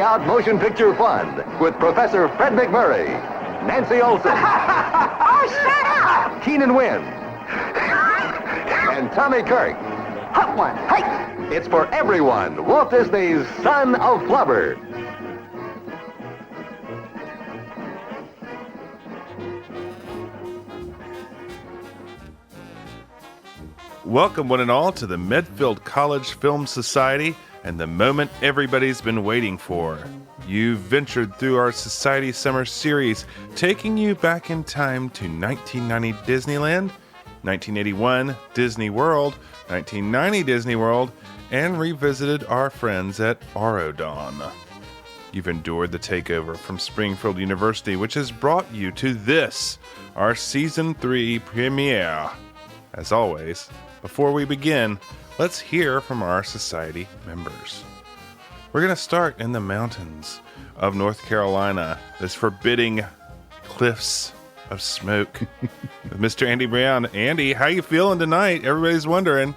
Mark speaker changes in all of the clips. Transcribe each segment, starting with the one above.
Speaker 1: out motion picture fun with Professor Fred MacMurray, Nancy Olson,
Speaker 2: Oh, shut up!
Speaker 1: Kenan Wynn, and Tommy Kirk.
Speaker 2: Hot one. Hey!
Speaker 1: It's for everyone, Walt Disney's Son of Flubber.
Speaker 3: Welcome one and all to the Medfield College Film Society and the moment everybody's been waiting for. You've ventured through our Society Summer Series, taking you back in time to 1990 Disneyland, 1981 Disney World, 1990 Disney World, and revisited our friends at Aurodon. You've endured the takeover from Springfield University, which has brought you to this, our Season 3 premiere. As always, before we begin, let's hear from our society members. We're going to start in the mountains of North Carolina, this forbidding cliffs of smoke. With Mr. Andy Brown. Andy, how you feeling tonight? Everybody's wondering.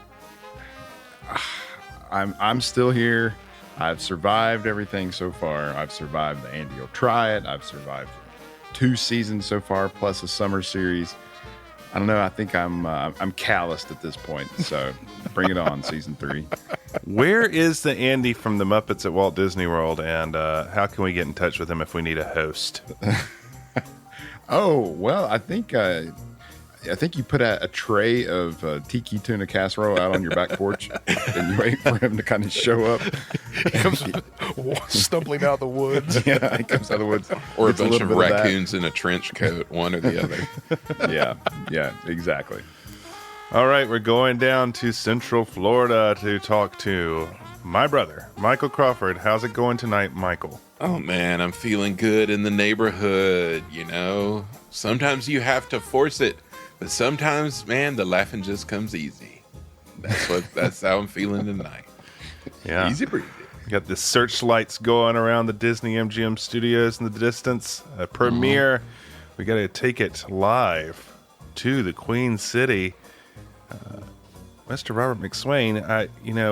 Speaker 4: I'm still here. I've survived everything so far. I've survived the Andy Will Try It. I've survived 2 seasons so far, plus a summer series. I don't know. I think I'm calloused at this point. So bring it on, season 3.
Speaker 3: Where is the Andy from the Muppets at Walt Disney World, and how can we get in touch with him if we need a host?
Speaker 4: Oh well, I think you put a tray of tiki tuna casserole out on your back porch, and you wait for him to kind of show up.
Speaker 5: He comes stumbling out of the woods.
Speaker 4: Yeah, he comes out of the woods,
Speaker 6: Or a
Speaker 4: Gets
Speaker 6: bunch of
Speaker 4: little bit
Speaker 6: raccoons in a trench coat, one or the other.
Speaker 4: Yeah, exactly.
Speaker 3: All right, we're going down to Central Florida to talk to my brother, Michael Crawford. How's it going tonight, Michael?
Speaker 6: Oh man, I'm feeling good in the neighborhood, you know. Sometimes you have to force it, but sometimes, man, the laughing just comes easy. That's how I'm feeling tonight.
Speaker 3: Yeah.
Speaker 6: Easy breezy.
Speaker 3: Got the searchlights going around the Disney MGM studios in the distance. A premiere. We got to take it live to the Queen City. Mr. Robert McSwain,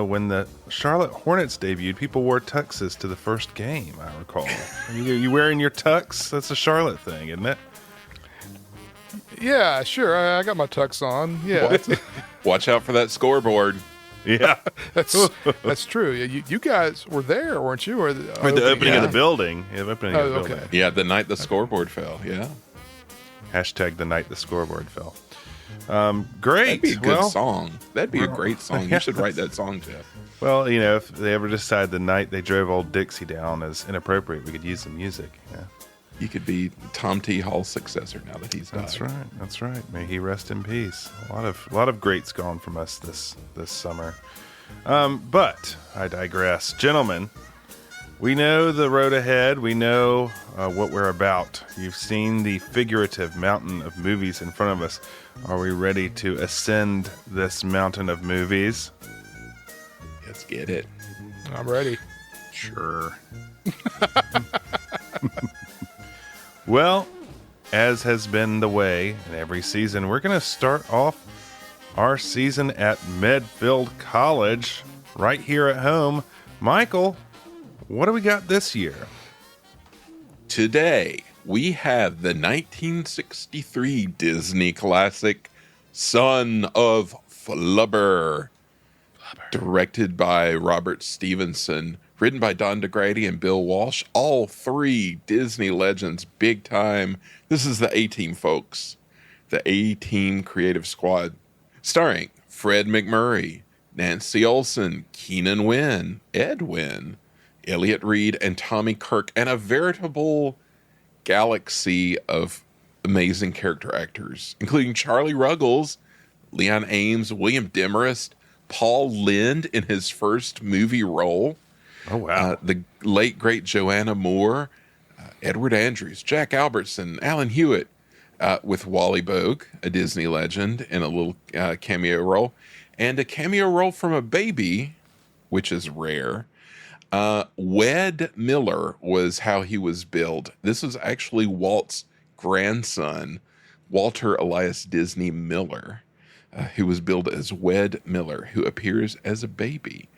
Speaker 3: when the Charlotte Hornets debuted, people wore tuxes to the first game, I recall. You wearing your tux? That's a Charlotte thing, isn't it?
Speaker 5: Yeah, sure. I got my tux on. Yeah,
Speaker 6: Watch out for that scoreboard.
Speaker 3: Yeah.
Speaker 5: that's true. You guys were there, weren't you? Or the
Speaker 3: opening of
Speaker 6: yeah.
Speaker 3: the building. Yeah, the opening of the building.
Speaker 5: okay.
Speaker 6: Yeah, the night the scoreboard fell, yeah.
Speaker 3: Hashtag the night the scoreboard fell. Great.
Speaker 6: That'd be a good song. That'd be a great song. You should write that song, Jeff.
Speaker 3: Well, if they ever decide the night they drove Old Dixie down as inappropriate, we could use the music. Yeah.
Speaker 6: You could be Tom T. Hall's successor now that he's died.
Speaker 3: That's right. May he rest in peace. A lot of greats gone from us this summer. But I digress. Gentlemen, we know the road ahead. We know what we're about. You've seen the figurative mountain of movies in front of us. Are we ready to ascend this mountain of movies?
Speaker 6: Let's get it.
Speaker 5: I'm ready.
Speaker 4: Sure.
Speaker 3: Well, as has been the way in every season, we're going to start off our season at Medfield College, right here at home. Michael, what do we got this year?
Speaker 6: Today, we have the 1963 Disney classic, Son of Flubber. Directed by Robert Stevenson, written by Don DeGrady and Bill Walsh. All 3 Disney legends, big time. This is the A-Team, folks. The A-Team Creative Squad. Starring Fred MacMurray, Nancy Olson, Kenan Wynn, Ed Wynn, Elliot Reed, and Tommy Kirk, and a veritable galaxy of amazing character actors, including Charlie Ruggles, Leon Ames, William Demarest, Paul Lynde in his first movie role.
Speaker 3: Oh, wow.
Speaker 6: The late, great Joanna Moore, Edward Andrews, Jack Albertson, Alan Hewitt, with Wally Bogue, a Disney legend, in a little cameo role. And a cameo role from a baby, which is rare. Wed Miller was how he was billed. This was actually Walt's grandson, Walter Elias Disney Miller, who was billed as Wed Miller, who appears as a baby.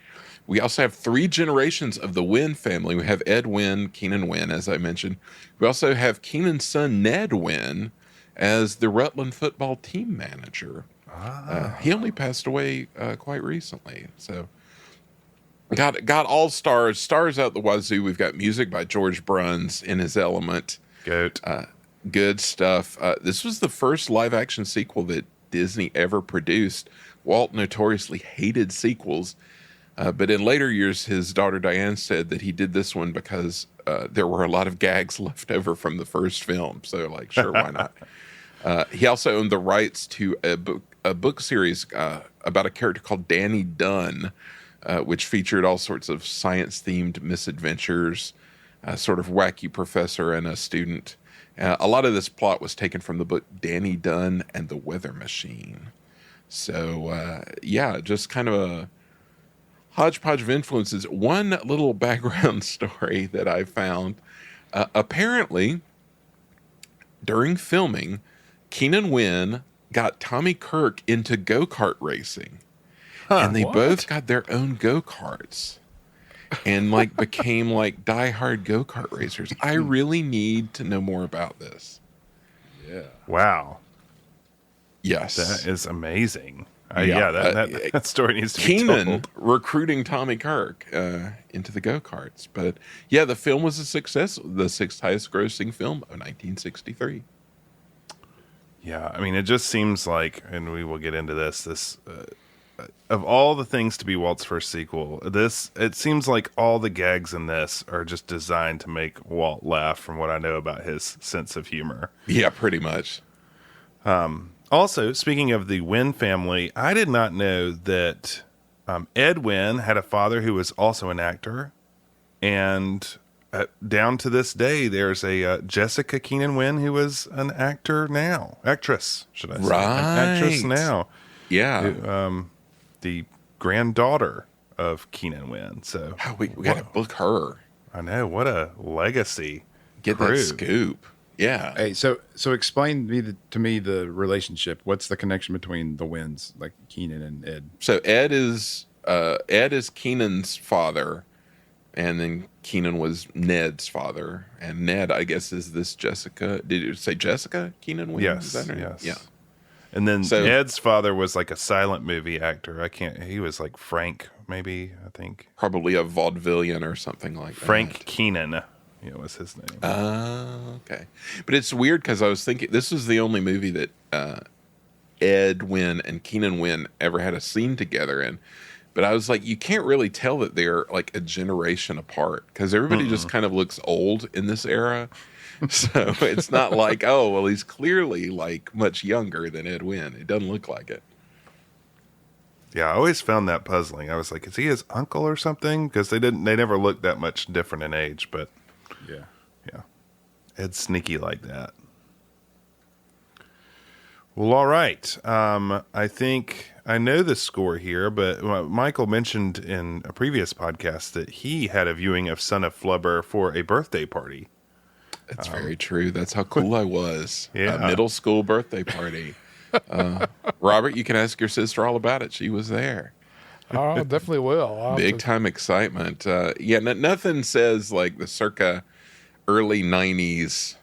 Speaker 6: We also have 3 generations of the Wynn family. We have Ed Wynn, Kenan Wynn, as I mentioned. We also have Kenan's son, Ned Wynn, as the Rutland football team manager. He only passed away quite recently. So got all stars out the wazoo. We've got music by George Bruns in his element.
Speaker 3: Goat.
Speaker 6: Good stuff. This was the first live-action sequel that Disney ever produced. Walt notoriously hated sequels. But in later years, his daughter Diane said that he did this one because there were a lot of gags left over from the first film. So, like, sure, why not? He also owned the rights to a book series about a character called Danny Dunn, which featured all sorts of science-themed misadventures, a sort of wacky professor and a student. A lot of this plot was taken from the book Danny Dunn and the Weather Machine. So, yeah, just kind of a hodgepodge of influences. One little background story that I found. Apparently, during filming, Kenan Wynn got Tommy Kirk into go-kart racing. And they both got their own go-karts. And like became like diehard go-kart racers. I really need to know more about this.
Speaker 4: Yeah.
Speaker 3: Wow.
Speaker 6: Yes.
Speaker 3: That is amazing.
Speaker 6: Yeah.
Speaker 3: That story needs to be
Speaker 6: Kenan
Speaker 3: told.
Speaker 6: recruiting Tommy Kirk into the go-karts. But yeah, the film was a success. The 6th highest grossing film of 1963.
Speaker 3: Yeah, I mean, it just seems like, and we will get into this, of all the things to be Walt's first sequel, it seems like all the gags in this are just designed to make Walt laugh from what I know about his sense of humor.
Speaker 6: Yeah, pretty much.
Speaker 3: Also, speaking of the Wynn family, I did not know that Ed Wynn had a father who was also an actor. And down to this day, there's a Jessica Kenan Wynn who is an actress, should I say.
Speaker 6: Right.
Speaker 3: An actress now.
Speaker 6: Yeah.
Speaker 3: The granddaughter of Kenan Wynn. So
Speaker 6: We got to book her.
Speaker 3: I know, what a legacy.
Speaker 6: Get
Speaker 3: crew.
Speaker 6: that scoop. Yeah.
Speaker 4: Hey, so explain to me the relationship. What's the connection between the Wynns, like Kenan and Ed?
Speaker 6: So Ed is Kenan's father, and then Kenan was Ned's father, and Ned, I guess, is this Jessica. Did you say Jessica Kenan Wynn?
Speaker 3: Yes,
Speaker 6: Is that her?
Speaker 3: yes.
Speaker 6: Yeah.
Speaker 3: And then
Speaker 6: So-
Speaker 3: Ed's father was like a silent movie actor. He was like Frank, maybe, I think.
Speaker 6: Probably a vaudevillian or something like that.
Speaker 3: Frank Keenan, was his name.
Speaker 6: Okay. But it's weird because I was thinking this was the only movie that Ed Wynn and Kenan Wynn ever had a scene together in. But I was like, you can't really tell that they're like a generation apart because everybody just kind of looks old in this era. So it's not like, oh, well, he's clearly like much younger than Ed Wynn. It doesn't look like it.
Speaker 3: Yeah, I always found that puzzling. I was like, is he his uncle or something? Because they never looked that much different in age, but
Speaker 4: Yeah.
Speaker 3: yeah. Ed's sneaky like that. Well, all right. I think I know the score here, but Michael mentioned in a previous podcast that he had a viewing of Son of Flubber for a birthday party.
Speaker 6: That's very true. That's how cool I was.
Speaker 3: Yeah.
Speaker 6: A middle school birthday party. Robert, you can ask your sister all about it. She was there.
Speaker 5: Oh, definitely will. I'll have
Speaker 6: Big
Speaker 5: to-
Speaker 6: time excitement. Nothing says like the circa early 90s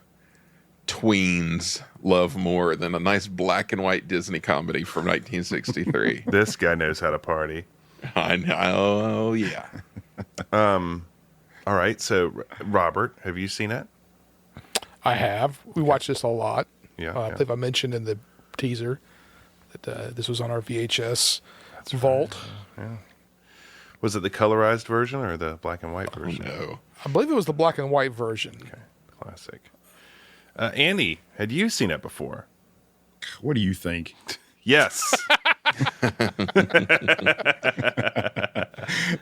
Speaker 6: tweens love more than a nice black and white Disney comedy from 1963.
Speaker 3: This guy knows how to party.
Speaker 6: I know. Yeah.
Speaker 3: All right. So, Robert, have you seen it?
Speaker 5: I have. We watched this a lot.
Speaker 3: Yeah,
Speaker 5: I
Speaker 3: yeah.
Speaker 5: believe I mentioned in the teaser that this was on our VHS vault.
Speaker 3: Was it the colorized version or the black and white
Speaker 6: Oh,
Speaker 3: version?
Speaker 6: no.
Speaker 5: I believe it was the black and white version.
Speaker 3: Classic. Andy, had you seen it before?
Speaker 4: What do you think?
Speaker 3: Yes.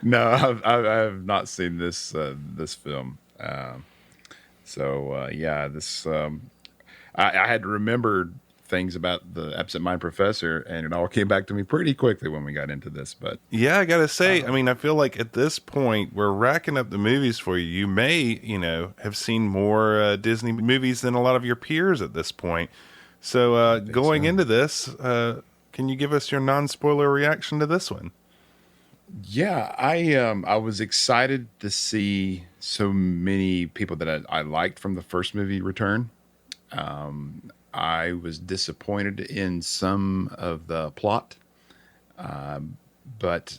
Speaker 4: No, I've not seen this film. This I had to remember things about the absent-minded professor, and it all came back to me pretty quickly when we got into this. But
Speaker 3: Yeah, I gotta say, I mean, I feel like at this point we're racking up the movies for you. You may, have seen more Disney movies than a lot of your peers at this point. So going into this, can you give us your non-spoiler reaction to this one?
Speaker 4: Yeah, I was excited to see so many people that I liked from the first movie return. I was disappointed in some of the plot, but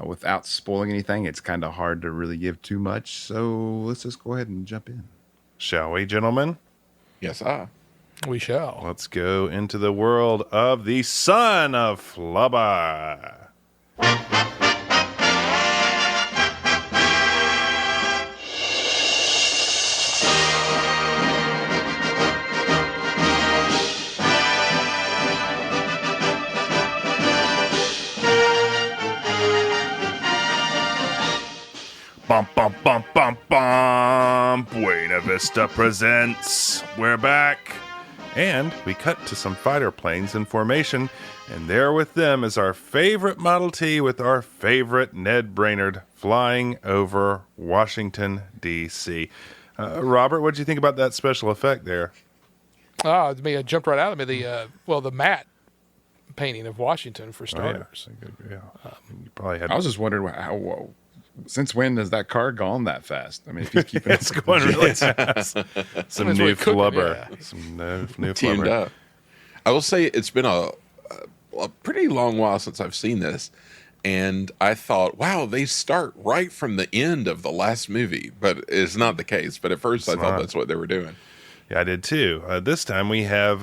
Speaker 4: without spoiling anything, it's kind of hard to really give too much. So let's just go ahead and jump in.
Speaker 3: Shall we, gentlemen?
Speaker 6: Yes, I.
Speaker 5: We shall.
Speaker 3: Let's go into the world of the Son of Flubber. Bum, bum, bum, bum, bum. Buena Vista presents. We're back. And we cut to some fighter planes in formation, and there with them is our favorite Model T with our favorite Ned Brainard flying over Washington, D.C. Robert, what did you think about that special effect there?
Speaker 5: To me, it jumped right out of me. The matte painting of Washington for starters.
Speaker 3: Yeah. You probably had.
Speaker 4: I was just wondering how. Since when has that car gone that fast? I mean, if he's keeping
Speaker 3: It's going really fast. Some
Speaker 5: That's
Speaker 3: new
Speaker 5: what it could be,
Speaker 3: flubber.
Speaker 5: yeah.
Speaker 3: Some new
Speaker 6: Teamed
Speaker 3: flubber.
Speaker 6: up. I will say it's been a pretty long while since I've seen this, and I thought, wow, they start right from the end of the last movie, but it's not the case. But at first, I thought that's what they were doing.
Speaker 3: Yeah, I did too. This time we have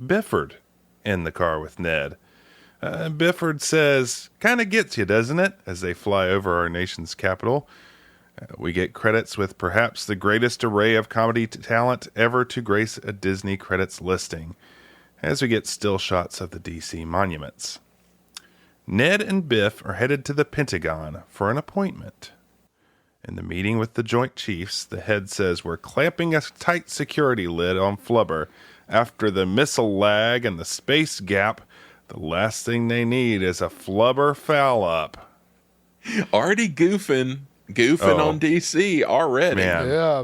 Speaker 3: Bifford in the car with Ned. Bifford says, kind of gets you, doesn't it? As they fly over our nation's capital. We get credits with perhaps the greatest array of comedy talent ever to grace a Disney credits listing, as we get still shots of the DC monuments. Ned and Biff are headed to the Pentagon for an appointment. In the meeting with the Joint Chiefs, the head says we're clamping a tight security lid on Flubber after the missile lag and the space gap. The last thing they need is a Flubber foul-up.
Speaker 6: Already goofing on DC already.
Speaker 3: Man.
Speaker 5: Yeah,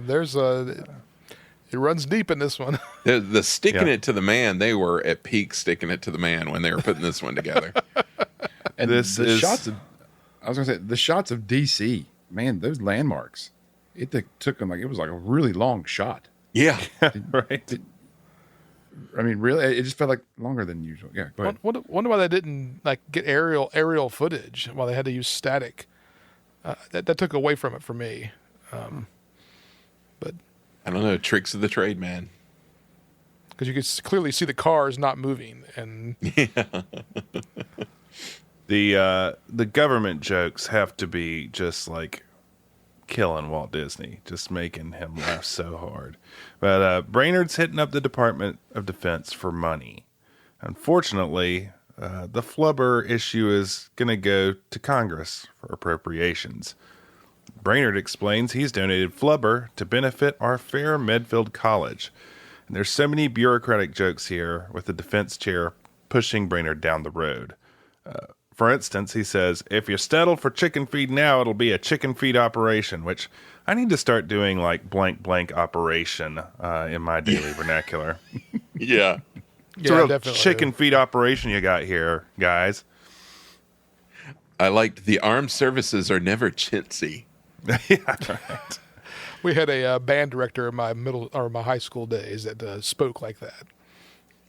Speaker 5: it runs deep in this one.
Speaker 6: The sticking
Speaker 3: Yeah.
Speaker 6: it to the man, they were at peak sticking it to the man when they were putting this one together.
Speaker 4: And
Speaker 3: This
Speaker 4: the
Speaker 3: is-
Speaker 4: shots of, I was gonna say the shots of DC, man, those landmarks. It took them it was like a really long shot.
Speaker 6: Yeah.
Speaker 3: Right?
Speaker 4: I mean, really, it just felt like longer than usual. Yeah, go ahead.
Speaker 5: Wonder why they didn't get aerial footage while they had to use static. That took away from it for me. But
Speaker 6: I don't know, tricks of the trade, man.
Speaker 5: because you could clearly see the cars not moving, and
Speaker 3: The government jokes have to be just like killing Walt Disney, just making him laugh so hard. But Brainard's hitting up the Department of Defense for money. Unfortunately, the Flubber issue is going to go to Congress for appropriations. Brainard explains he's donated Flubber to benefit our fair Medfield College. And there's so many bureaucratic jokes here with the defense chair pushing Brainard down the road. For instance, he says, if you're settled for chicken feed now, it'll be a chicken feed operation, which I need to start doing like blank blank operation in my daily vernacular.
Speaker 6: Yeah.
Speaker 3: It's a real chicken feed operation you got here, guys.
Speaker 6: I liked the armed services are never chintzy.
Speaker 3: Yeah, right.
Speaker 5: we had a band director in my my high school days that spoke like that.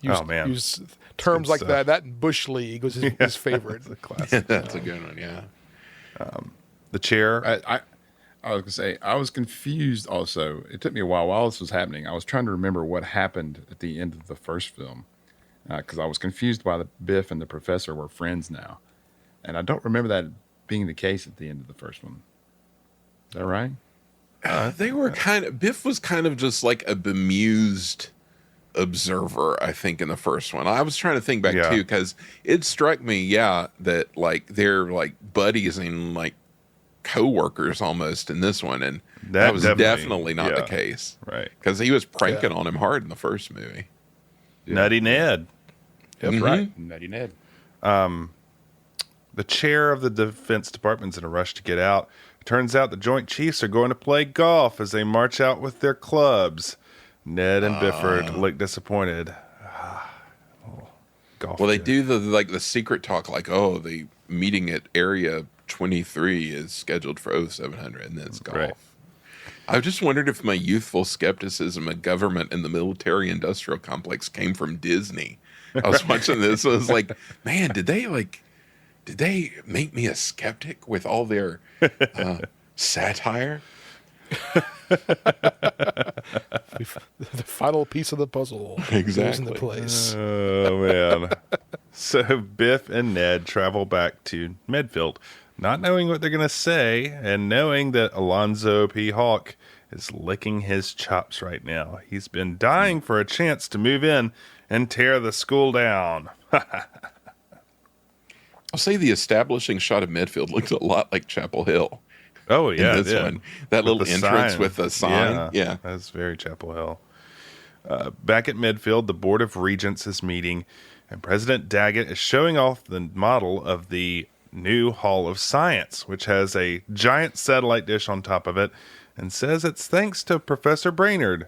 Speaker 5: Used terms
Speaker 3: good
Speaker 5: like
Speaker 3: stuff.
Speaker 5: that and Bush League was his favorite.
Speaker 3: It's a classic.
Speaker 6: That's a good one, yeah.
Speaker 3: The chair.
Speaker 4: I was gonna say I was confused. Also, it took me a while this was happening. I was trying to remember what happened at the end of the first film because I was confused why the Biff and the professor were friends now, and I don't remember that being the case at the end of the first one. Is that right?
Speaker 6: They were Biff was kind of just like a bemused observer, I think, in the first one. I was trying to think back
Speaker 3: Yeah.
Speaker 6: too, because it struck me, that like they're like buddies and like co-workers almost in this one, and that was definitely not the case.
Speaker 3: Right.
Speaker 6: Because he was pranking on him hard in the first movie.
Speaker 3: Nutty Ned.
Speaker 4: That's
Speaker 6: Mhm.
Speaker 4: right. Nutty Ned.
Speaker 3: The chair of the Defense Department's in a rush to get out. It turns out the Joint Chiefs are going to play golf as they march out with their clubs. Ned and Bifford look disappointed. Golf
Speaker 6: Well, they
Speaker 3: chair.
Speaker 6: do the secret talk, like, oh, meeting at Area 23 is scheduled for 0700, and then it's golf.
Speaker 3: Right.
Speaker 6: I just wondered if my youthful skepticism of government and the military-industrial complex came from Disney. I was watching this, I was like, man, did they make me a skeptic with all their satire?
Speaker 5: The final piece of the puzzle goes into place.
Speaker 3: Oh, man. So Biff and Ned travel back to Medfield, not knowing what they're going to say, and knowing that Alonzo P. Hawk is licking his chops right now. He's been dying for a chance to move in and tear the school down.
Speaker 6: I'll say the establishing shot of Medfield looked a lot like Chapel Hill.
Speaker 3: Oh, yeah,
Speaker 6: in this one. That little entrance with the sign.
Speaker 3: Yeah, that's very Chapel Hill. Back at Medfield, the Board of Regents is meeting, and President Daggett is showing off the model of the new Hall of Science, which has a giant satellite dish on top of it, and says it's thanks to Professor Brainard,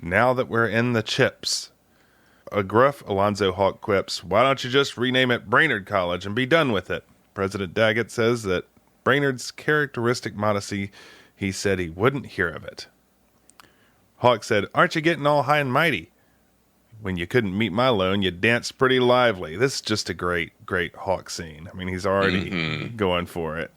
Speaker 3: now that we're in the chips. A gruff Alonzo Hawk quips, "Why don't you just rename it Brainard College and be done with it?" President Daggett says that Brainard's characteristic modesty, he said he wouldn't hear of it. Hawk said, "Aren't you getting all high and mighty? When you couldn't meet my loan, you danced pretty lively." This is just a great, great Hawk scene. I mean, he's already going for it.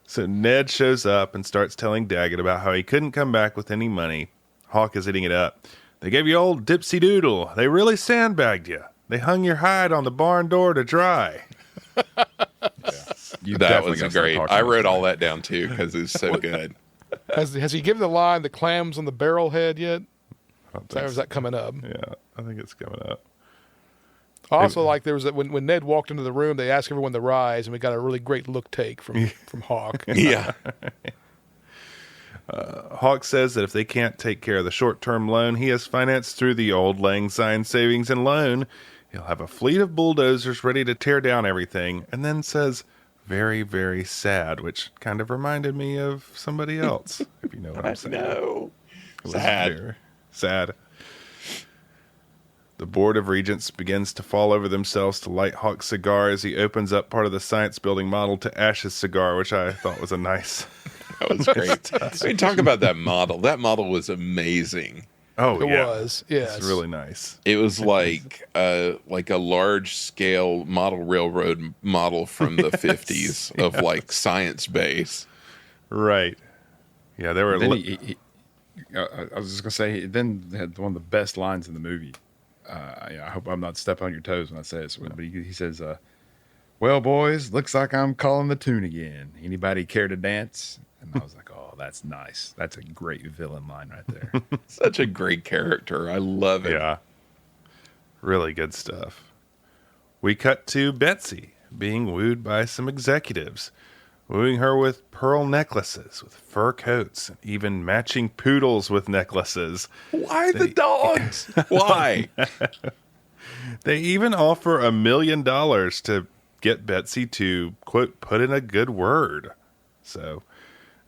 Speaker 3: So Ned shows up and starts telling Daggett about how he couldn't come back with any money. Hawk is eating it up. "They gave you old Dipsy Doodle. They really sandbagged you. They hung your hide on the barn door to dry."
Speaker 6: That was great. I wrote all that down too because it's so good.
Speaker 5: Has he given the line, "the clams on the barrel head" yet? Or is that coming up?
Speaker 3: Yeah, I think it's coming up.
Speaker 5: Also, like there was when Ned walked into the room, they asked everyone to rise, and we got a really great look take from Hawk.
Speaker 6: Yeah.
Speaker 3: Hawk says that if they can't take care of the short-term loan he has financed through the old Lang Syne Savings and Loan, he'll have a fleet of bulldozers ready to tear down everything, and then says, "Very, very sad," which kind of reminded me of somebody else, if you know what I'm saying.
Speaker 6: No.
Speaker 3: It was
Speaker 6: Sad.
Speaker 3: very sad. The Board of Regents begins to fall over themselves to light Hawk's cigar as he opens up part of the science building model to Ash's cigar, which I thought was a nice...
Speaker 6: That was great. I mean, talk about that model. That model was amazing.
Speaker 3: Oh,
Speaker 5: It
Speaker 3: yeah.
Speaker 5: was, yes.
Speaker 3: It's really nice.
Speaker 6: It was like a large scale model railroad model from the 50s of like science base.
Speaker 3: Right. Yeah, they were...
Speaker 4: Then I was just gonna say, he then had one of the best lines in the movie. I hope I'm not stepping on your toes when I say this, but he says, "Well, boys, looks like I'm calling the tune again. Anybody care to dance?" And I was like, "Oh, that's nice. That's a great villain line right there."
Speaker 6: Such a great character. I love it.
Speaker 3: Yeah. Really good stuff. We cut to Betsy being wooed by some executives, wooing her with pearl necklaces, with fur coats, and even matching poodles with necklaces.
Speaker 6: Why the dogs? Why?
Speaker 3: They even offer $1 million to get Betsy to, quote, put in a good word. So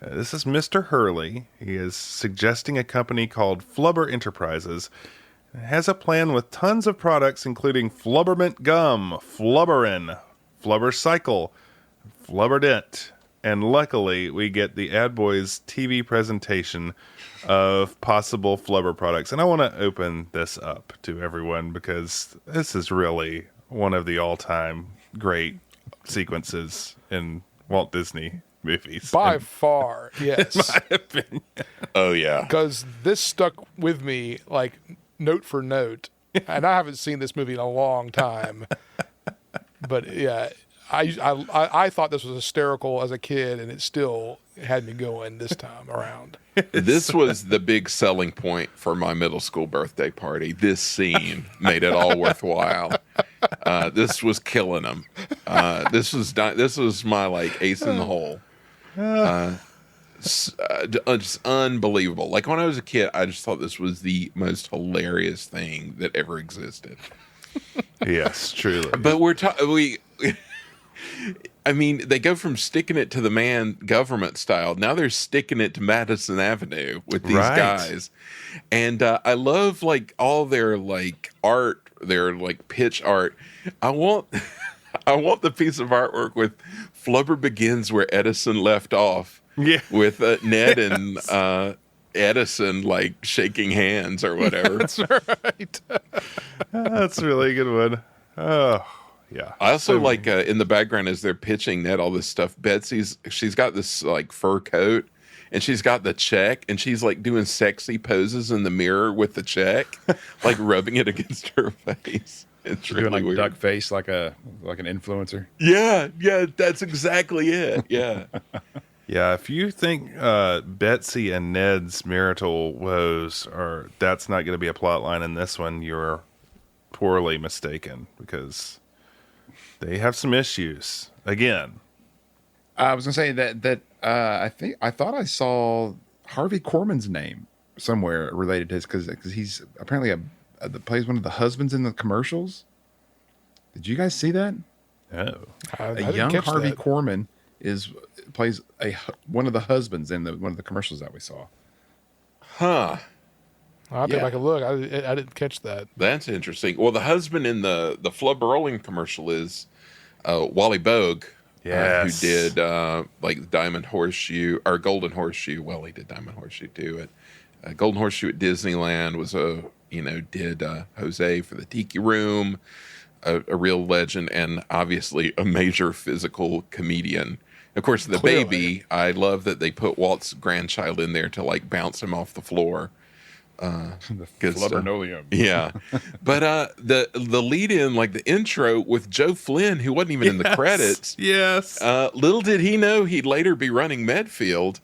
Speaker 3: this is Mr. Hurley. He is suggesting a company called Flubber Enterprises. It has a plan with tons of products, including Flubbermint Gum, Flubberin, Flubber Cycle, Flubberdent. And luckily, we get the Ad Boys TV presentation of possible Flubber products. And I want to open this up to everyone because this is really one of the all-time great sequences in Walt Disney movies.
Speaker 5: By far, yes.
Speaker 3: In my opinion.
Speaker 6: Oh, yeah.
Speaker 5: Because this stuck with me like note for note, and I haven't seen this movie in a long time. But yeah, I thought this was hysterical as a kid, and it still had me going this time around.
Speaker 6: This was the big selling point for my middle school birthday party. This scene made it all worthwhile. This was killing them. This was my like ace in the hole. Just unbelievable. Like when I was a kid, I just thought this was the most hilarious thing that ever existed.
Speaker 3: Yes, truly.
Speaker 6: But I mean, they go from sticking it to the man government style. Now they're sticking it to Madison Avenue with these guys. And I love like all their like art, their like pitch art. I want I want the piece of artwork with Flubber begins where Edison left off.
Speaker 3: Yeah.
Speaker 6: With Ned and Edison like shaking hands or whatever.
Speaker 5: That's right.
Speaker 3: That's a really good one. Oh, yeah.
Speaker 6: I also like in the background as they're pitching Ned all this stuff. She's got this like fur coat, and she's got the check, and she's like doing sexy poses in the mirror with the check, like rubbing it against her face. It's
Speaker 4: She's
Speaker 6: really
Speaker 4: doing like
Speaker 6: weird.
Speaker 4: duck face, like an influencer.
Speaker 6: Yeah, that's exactly it. Yeah.
Speaker 3: Yeah, if you think Betsy and Ned's marital woes that's not going to be a plot line in this one, you're poorly mistaken, because they have some issues. Again.
Speaker 4: I was gonna say that I thought I saw Harvey Korman's name somewhere related to his, because he's apparently plays one of the husbands in the commercials. Did you guys see that?
Speaker 3: Oh.
Speaker 5: I
Speaker 4: A
Speaker 5: didn't
Speaker 4: young
Speaker 5: catch
Speaker 4: Harvey
Speaker 5: that.
Speaker 4: Korman plays one of the husbands in one of the commercials that we saw.
Speaker 6: Huh.
Speaker 5: I'll have to
Speaker 6: Yeah.
Speaker 5: go back and look. I didn't catch that.
Speaker 6: That's interesting. Well, the husband in the Flubber Rolling commercial is Wally Bogue,
Speaker 3: Yes.
Speaker 6: who did like Diamond Horseshoe or Golden Horseshoe. Well, he did Diamond Horseshoe too. At Golden Horseshoe at Disneyland was did Jose for the Tiki Room, a real legend, and obviously a major physical comedian. Of course, the
Speaker 5: Clearly.
Speaker 6: baby. I love that they put Walt's grandchild in there to like bounce him off the floor.
Speaker 4: The
Speaker 6: Good stuff.
Speaker 4: Flubbernoleum.
Speaker 6: Yeah, but the lead in, like the intro with Joe Flynn, who wasn't even in the credits.
Speaker 3: Yes.
Speaker 6: Little did he know he'd later be running Medfield,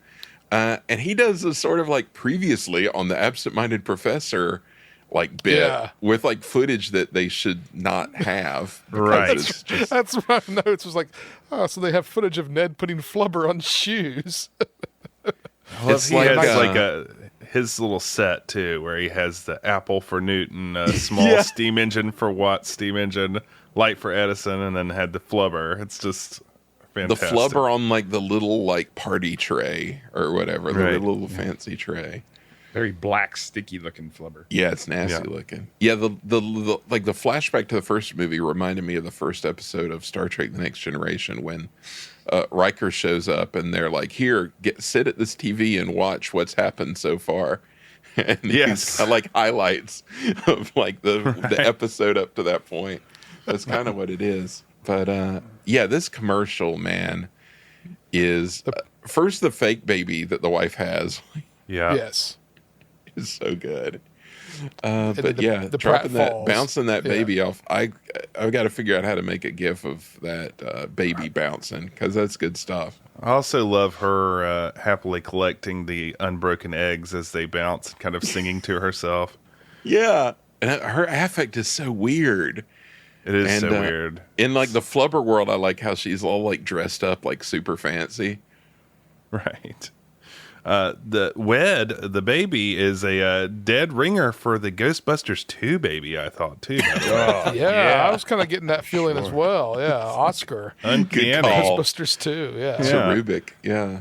Speaker 6: and he does a sort of like previously on the Absent-Minded Professor like bit
Speaker 5: Yeah.
Speaker 6: with like footage that they should not have. because
Speaker 3: Right.
Speaker 6: it's just-
Speaker 5: That's my notes. Was like, oh, so they have footage of Ned putting Flubber on shoes.
Speaker 6: It's
Speaker 3: he
Speaker 6: like,
Speaker 3: has
Speaker 6: uh,
Speaker 3: his little set too, where he has the apple for Newton, a small
Speaker 6: Yeah.
Speaker 3: steam engine for Watt, steam engine, light for Edison, and then had the Flubber. It's just
Speaker 6: the
Speaker 3: fantastic.
Speaker 6: Flubber on like the little like party tray or whatever, the
Speaker 3: Right.
Speaker 6: little fancy tray.
Speaker 4: Very black, sticky looking Flubber.
Speaker 6: Yeah, it's nasty looking. Yeah, the like the flashback to the first movie reminded me of the first episode of Star Trek: The Next Generation when Riker shows up and they're like, "Here, sit at this TV and watch what's happened so far." And
Speaker 3: Yes.
Speaker 6: he's got like highlights of like the episode up to that point. That's kind of what it is. But yeah, this commercial, man, is first the fake baby that the wife has
Speaker 3: Yeah.
Speaker 5: Yes.
Speaker 6: is so good. But
Speaker 5: the-
Speaker 6: yeah,
Speaker 5: the
Speaker 6: dropping that,
Speaker 5: pratfalls.
Speaker 6: bouncing that
Speaker 5: Yeah.
Speaker 6: baby off. I've got to figure out how to make a gif of that baby bouncing, because that's good stuff.
Speaker 3: I also love her happily collecting the unbroken eggs as they bounce, kind of singing to herself.
Speaker 6: Yeah, and her affect is so weird.
Speaker 3: It is
Speaker 6: And,
Speaker 3: so weird.
Speaker 6: In like the Flubber world, I like how she's all like dressed up like super fancy.
Speaker 3: Right. The baby is a dead ringer for the Ghostbusters 2 baby, I thought, too. By the way.
Speaker 5: Yeah, I was kind of getting that feeling as well. Yeah, Oscar.
Speaker 3: Uncanny.
Speaker 6: call.
Speaker 5: Ghostbusters 2, yeah.
Speaker 3: Yeah.
Speaker 6: Cherubic, yeah.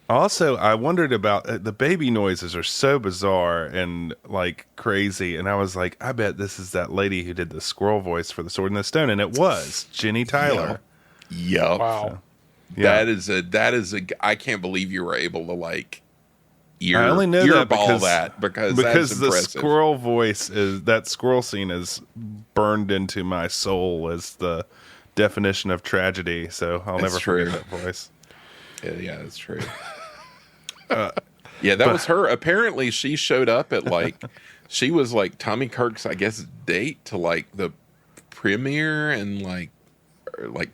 Speaker 3: Also, I wondered about the baby noises are so bizarre and like crazy. And I was like, I bet this is that lady who did the squirrel voice for The Sword and the Stone. And it was Jenny Tyler.
Speaker 6: Yup.
Speaker 5: Wow.
Speaker 3: Yeah.
Speaker 6: That is a. I can't believe you were able to like
Speaker 3: I only know that
Speaker 6: earball
Speaker 3: because
Speaker 6: that's
Speaker 3: the
Speaker 6: impressive.
Speaker 3: squirrel voice that squirrel scene is burned into my soul as the definition of tragedy. So I'll
Speaker 6: That's
Speaker 3: never
Speaker 6: true.
Speaker 3: forget that voice.
Speaker 6: Yeah, that's true. Yeah, that was her. Apparently, she showed up at like, she was like Tommy Kirk's, I guess, date to like the premiere and like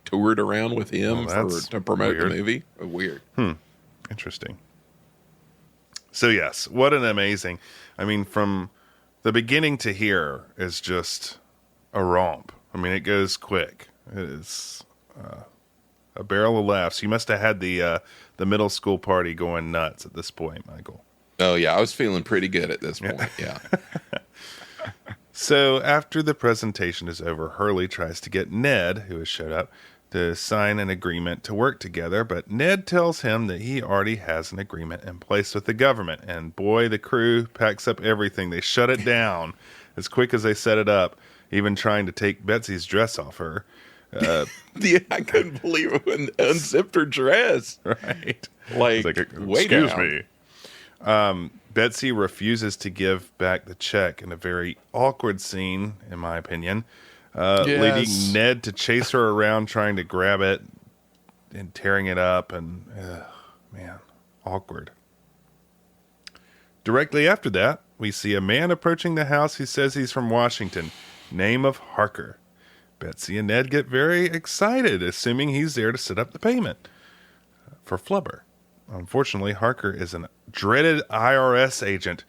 Speaker 6: toured around with him to promote
Speaker 3: weird.
Speaker 6: the movie. Weird.
Speaker 3: Interesting. So yes, what an amazing. I mean, from the beginning to here is just a romp. I mean, it goes quick. It is a barrel of laughs. You must have had the middle school party going nuts at this point, Michael.
Speaker 6: Oh yeah, I was feeling pretty good at this point. Yeah.
Speaker 3: So after the presentation is over, Hurley tries to get Ned, who has showed up, to sign an agreement to work together, but Ned tells him that he already has an agreement in place with the government. And boy, the crew packs up everything. They shut it down as quick as they set it up, even trying to take Betsy's dress off her.
Speaker 6: Yeah, I couldn't believe it when unzipped her dress.
Speaker 3: Right.
Speaker 6: Like, wait
Speaker 3: excuse
Speaker 6: down.
Speaker 3: me. Betsy refuses to give back the check in a very awkward scene, in my opinion, leading Ned to chase her around trying to grab it and tearing it up. And, man, awkward. Directly after that, we see a man approaching the house who says he's from Washington, name of Harker. Betsy and Ned get very excited, assuming he's there to set up the payment for Flubber. Unfortunately, Harker is a dreaded IRS agent.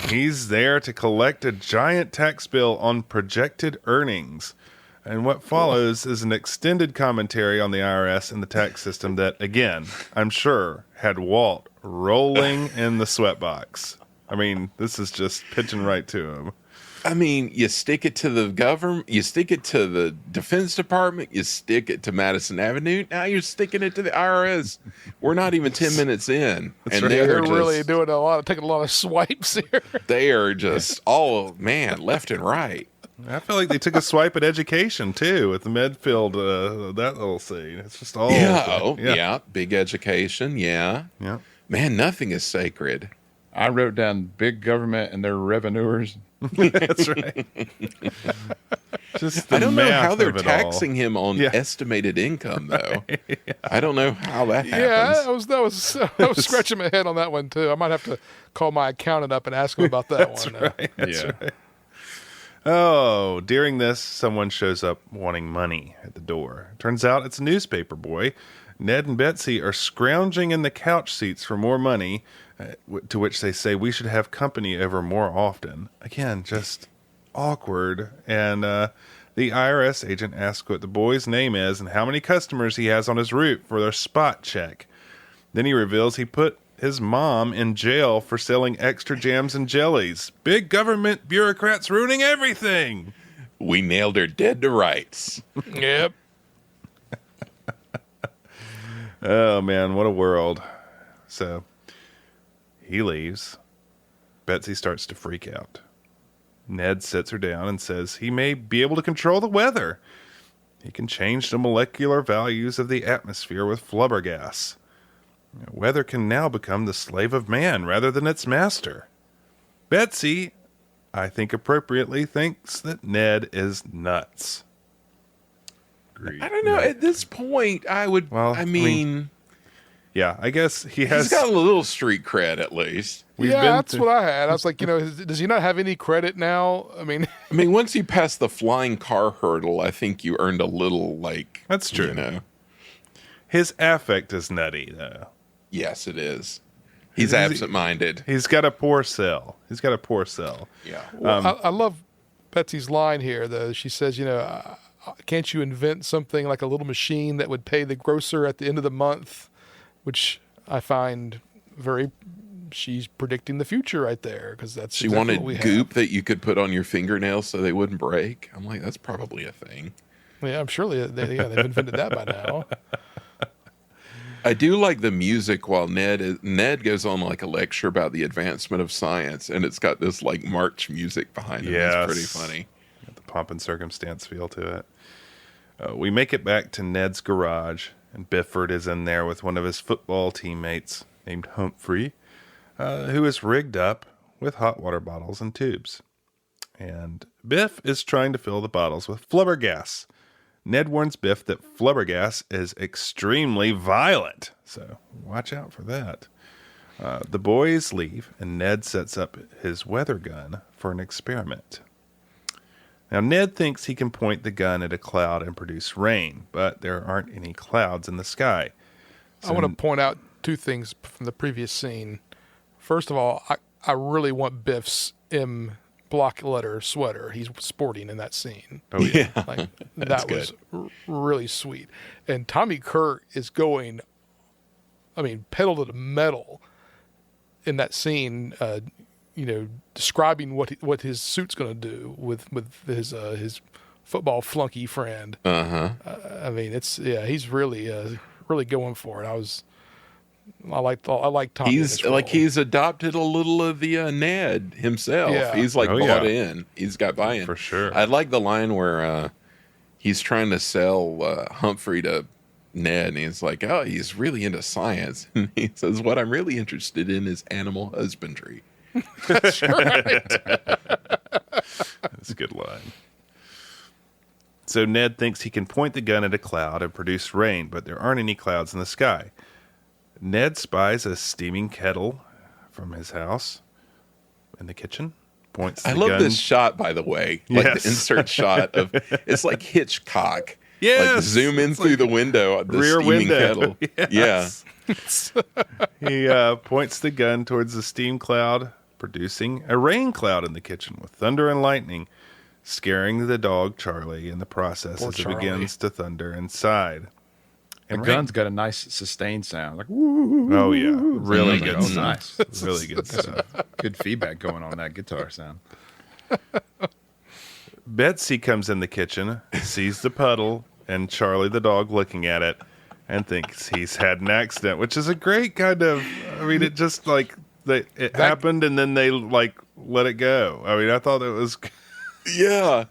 Speaker 3: He's there to collect a giant tax bill on projected earnings. And what follows is an extended commentary on the IRS and the tax system that, again, I'm sure had Walt rolling in the sweatbox. I mean, this is just pitching right to him.
Speaker 6: I mean, you stick it to the government, you stick it to the Defense Department, you stick it to Madison Avenue. Now you're sticking it to the IRS. We're not even 10 minutes in, and
Speaker 3: right.
Speaker 6: they're
Speaker 5: really doing taking a lot of swipes here.
Speaker 6: They are just all left and right.
Speaker 3: I feel like they took a swipe at education too with the Medfield that little scene. It's just all
Speaker 6: Yeah, big education. Yeah,
Speaker 3: yeah.
Speaker 6: Man, nothing is sacred.
Speaker 4: I wrote down big government and their revenuers.
Speaker 3: That's right. Just the
Speaker 6: I don't know
Speaker 3: math
Speaker 6: how they're
Speaker 3: of it
Speaker 6: taxing
Speaker 3: all.
Speaker 6: him on estimated income, though. I don't know how that happens.
Speaker 5: Yeah, I was scratching my head on that one too. I might have to call my accountant up and ask him about that one.
Speaker 3: Right. That's
Speaker 4: Yeah.
Speaker 3: right. Oh, during this, someone shows up wanting money at the door. Turns out it's a newspaper boy. Ned and Betsy are scrounging in the couch seats for more money, to which they say we should have company over more often. Again, just awkward. And the IRS agent asks what the boy's name is and how many customers he has on his route for their spot check. Then he reveals he put his mom in jail for selling extra jams and jellies. Big government bureaucrats ruining everything.
Speaker 6: We nailed her dead to rights.
Speaker 5: Yep.
Speaker 3: Oh, man, what a world. So he leaves. Betsy starts to freak out. Ned sits her down and says he may be able to control the weather. He can change the molecular values of the atmosphere with flubber gas. Weather can now become the slave of man rather than its master. Betsy, I think appropriately, thinks that Ned is nuts.
Speaker 4: Agreed.
Speaker 6: I don't know. At this point, I would.
Speaker 3: Well,
Speaker 6: I mean,
Speaker 3: Yeah, I guess he has.
Speaker 6: he's got a little street cred at least.
Speaker 3: We've
Speaker 5: Yeah,
Speaker 3: been
Speaker 5: that's
Speaker 3: to-
Speaker 5: what I had. I was like, does he not have any credit now? I mean,
Speaker 6: I mean, once you pass the flying car hurdle, I think you earned a little, like.
Speaker 3: That's true.
Speaker 6: You know.
Speaker 3: His affect is nutty, though.
Speaker 6: Yes, it is. He's absent-minded.
Speaker 3: He's got a poor cell.
Speaker 6: Yeah.
Speaker 5: I love Betsy's line here, though. She says, can't you invent something like a little machine that would pay the grocer at the end of the month? Which I find she's predicting the future right there, because that's
Speaker 6: She
Speaker 5: exactly
Speaker 6: wanted
Speaker 5: what we
Speaker 6: goop that you could put on your fingernails so they wouldn't break. I'm like, that's probably a thing.
Speaker 5: have. Yeah, I'm sure they've invented that by now.
Speaker 6: I do like the music while Ned goes on like a lecture about the advancement of science, and it's got this like march music behind it.
Speaker 3: Yes.
Speaker 6: It's pretty funny.
Speaker 3: Got the pomp and circumstance feel to it. We make it back to Ned's garage, and Bifford is in there with one of his football teammates named Humphrey, who is rigged up with hot water bottles and tubes. And Biff is trying to fill the bottles with flubber gas. Ned warns Biff that flubber gas is extremely violent, so watch out for that. The boys leave, and Ned sets up his weather gun for an experiment. Now, Ned thinks he can point the gun at a cloud and produce rain, but there aren't any clouds in the sky.
Speaker 5: I want to point out two things from the previous scene. First of all, I really want Biff's M block letter sweater he's sporting in that scene.
Speaker 3: Oh, yeah.
Speaker 5: Like that was really sweet. And Tommy Kirk is going, pedal to the metal in that scene. Describing what his suit's going to do with his football flunky friend. He's really going for it. I like Tommy.
Speaker 6: He's adopted a little of the Ned himself.
Speaker 5: Yeah.
Speaker 6: He's like
Speaker 3: Oh,
Speaker 6: bought
Speaker 3: yeah.
Speaker 6: in. He's got buy-in
Speaker 3: For sure.
Speaker 6: I like the line where he's trying to sell Humphrey to Ned, and he's like, oh, he's really into science. And he says, what I'm really interested in is animal husbandry.
Speaker 5: That's right.
Speaker 3: That's a good line. So Ned thinks he can point the gun at a cloud and produce rain, but there aren't any clouds in the sky. Ned spies a steaming kettle from his house in the kitchen. Points the
Speaker 6: I love
Speaker 3: gun.
Speaker 6: this shot, by the way. Like
Speaker 3: Yes.
Speaker 6: the insert shot of it's like Hitchcock.
Speaker 3: Yes.
Speaker 6: Like zoom in through the window of the
Speaker 3: Rear
Speaker 6: steaming
Speaker 3: window.
Speaker 6: kettle.
Speaker 3: Yes. He points the gun towards the steam cloud, producing a rain cloud in the kitchen with thunder and lightning, scaring the dog Charlie in the process
Speaker 5: Poor
Speaker 3: as
Speaker 5: Charlie.
Speaker 3: it begins to thunder inside.
Speaker 4: The
Speaker 3: And
Speaker 4: gun's got a nice sustained sound. Like, woo.
Speaker 3: Oh yeah, really
Speaker 4: Like,
Speaker 3: good
Speaker 4: oh,
Speaker 3: stuff.
Speaker 4: nice.
Speaker 3: Really good stuff.
Speaker 4: Good feedback going on that guitar sound.
Speaker 3: Betsy comes in the kitchen, sees the puddle and Charlie the dog looking at it, and thinks he's had an accident, which is a great kind of. I mean, it just like it happened, and then they like let it go. I mean, I thought it was.
Speaker 6: Yeah.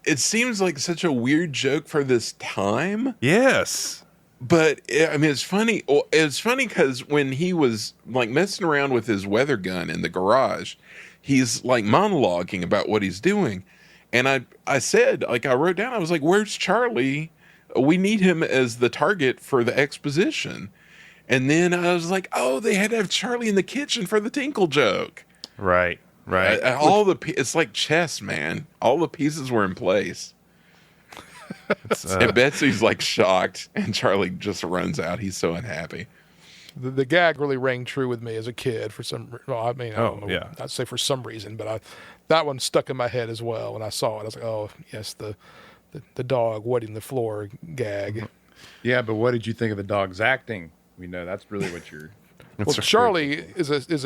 Speaker 6: It seems like such a weird joke for this time.
Speaker 3: Yes.
Speaker 6: But I mean, it's funny. It's funny because when he was like messing around with his weather gun in the garage, he's like monologuing about what he's doing. And I said, like, I wrote down, I was like, where's Charlie? We need him as the target for the exposition. And then I was like, oh, they had to have Charlie in the kitchen for the tinkle joke.
Speaker 3: Right. Right.
Speaker 6: It's like chess, man. All the pieces were in place.
Speaker 3: It's,
Speaker 6: And Betsy's like shocked, and Charlie just runs out. He's so unhappy.
Speaker 5: The gag really rang true with me as a kid for some. Well, I mean, I don't know,
Speaker 3: yeah.
Speaker 5: I'd say for some reason, but that one stuck in my head as well when I saw it. I was like, oh yes, the dog wetting the floor gag.
Speaker 4: Yeah, but what did you think of the dog's acting? We know that's really what you're.
Speaker 5: Well, Charlie is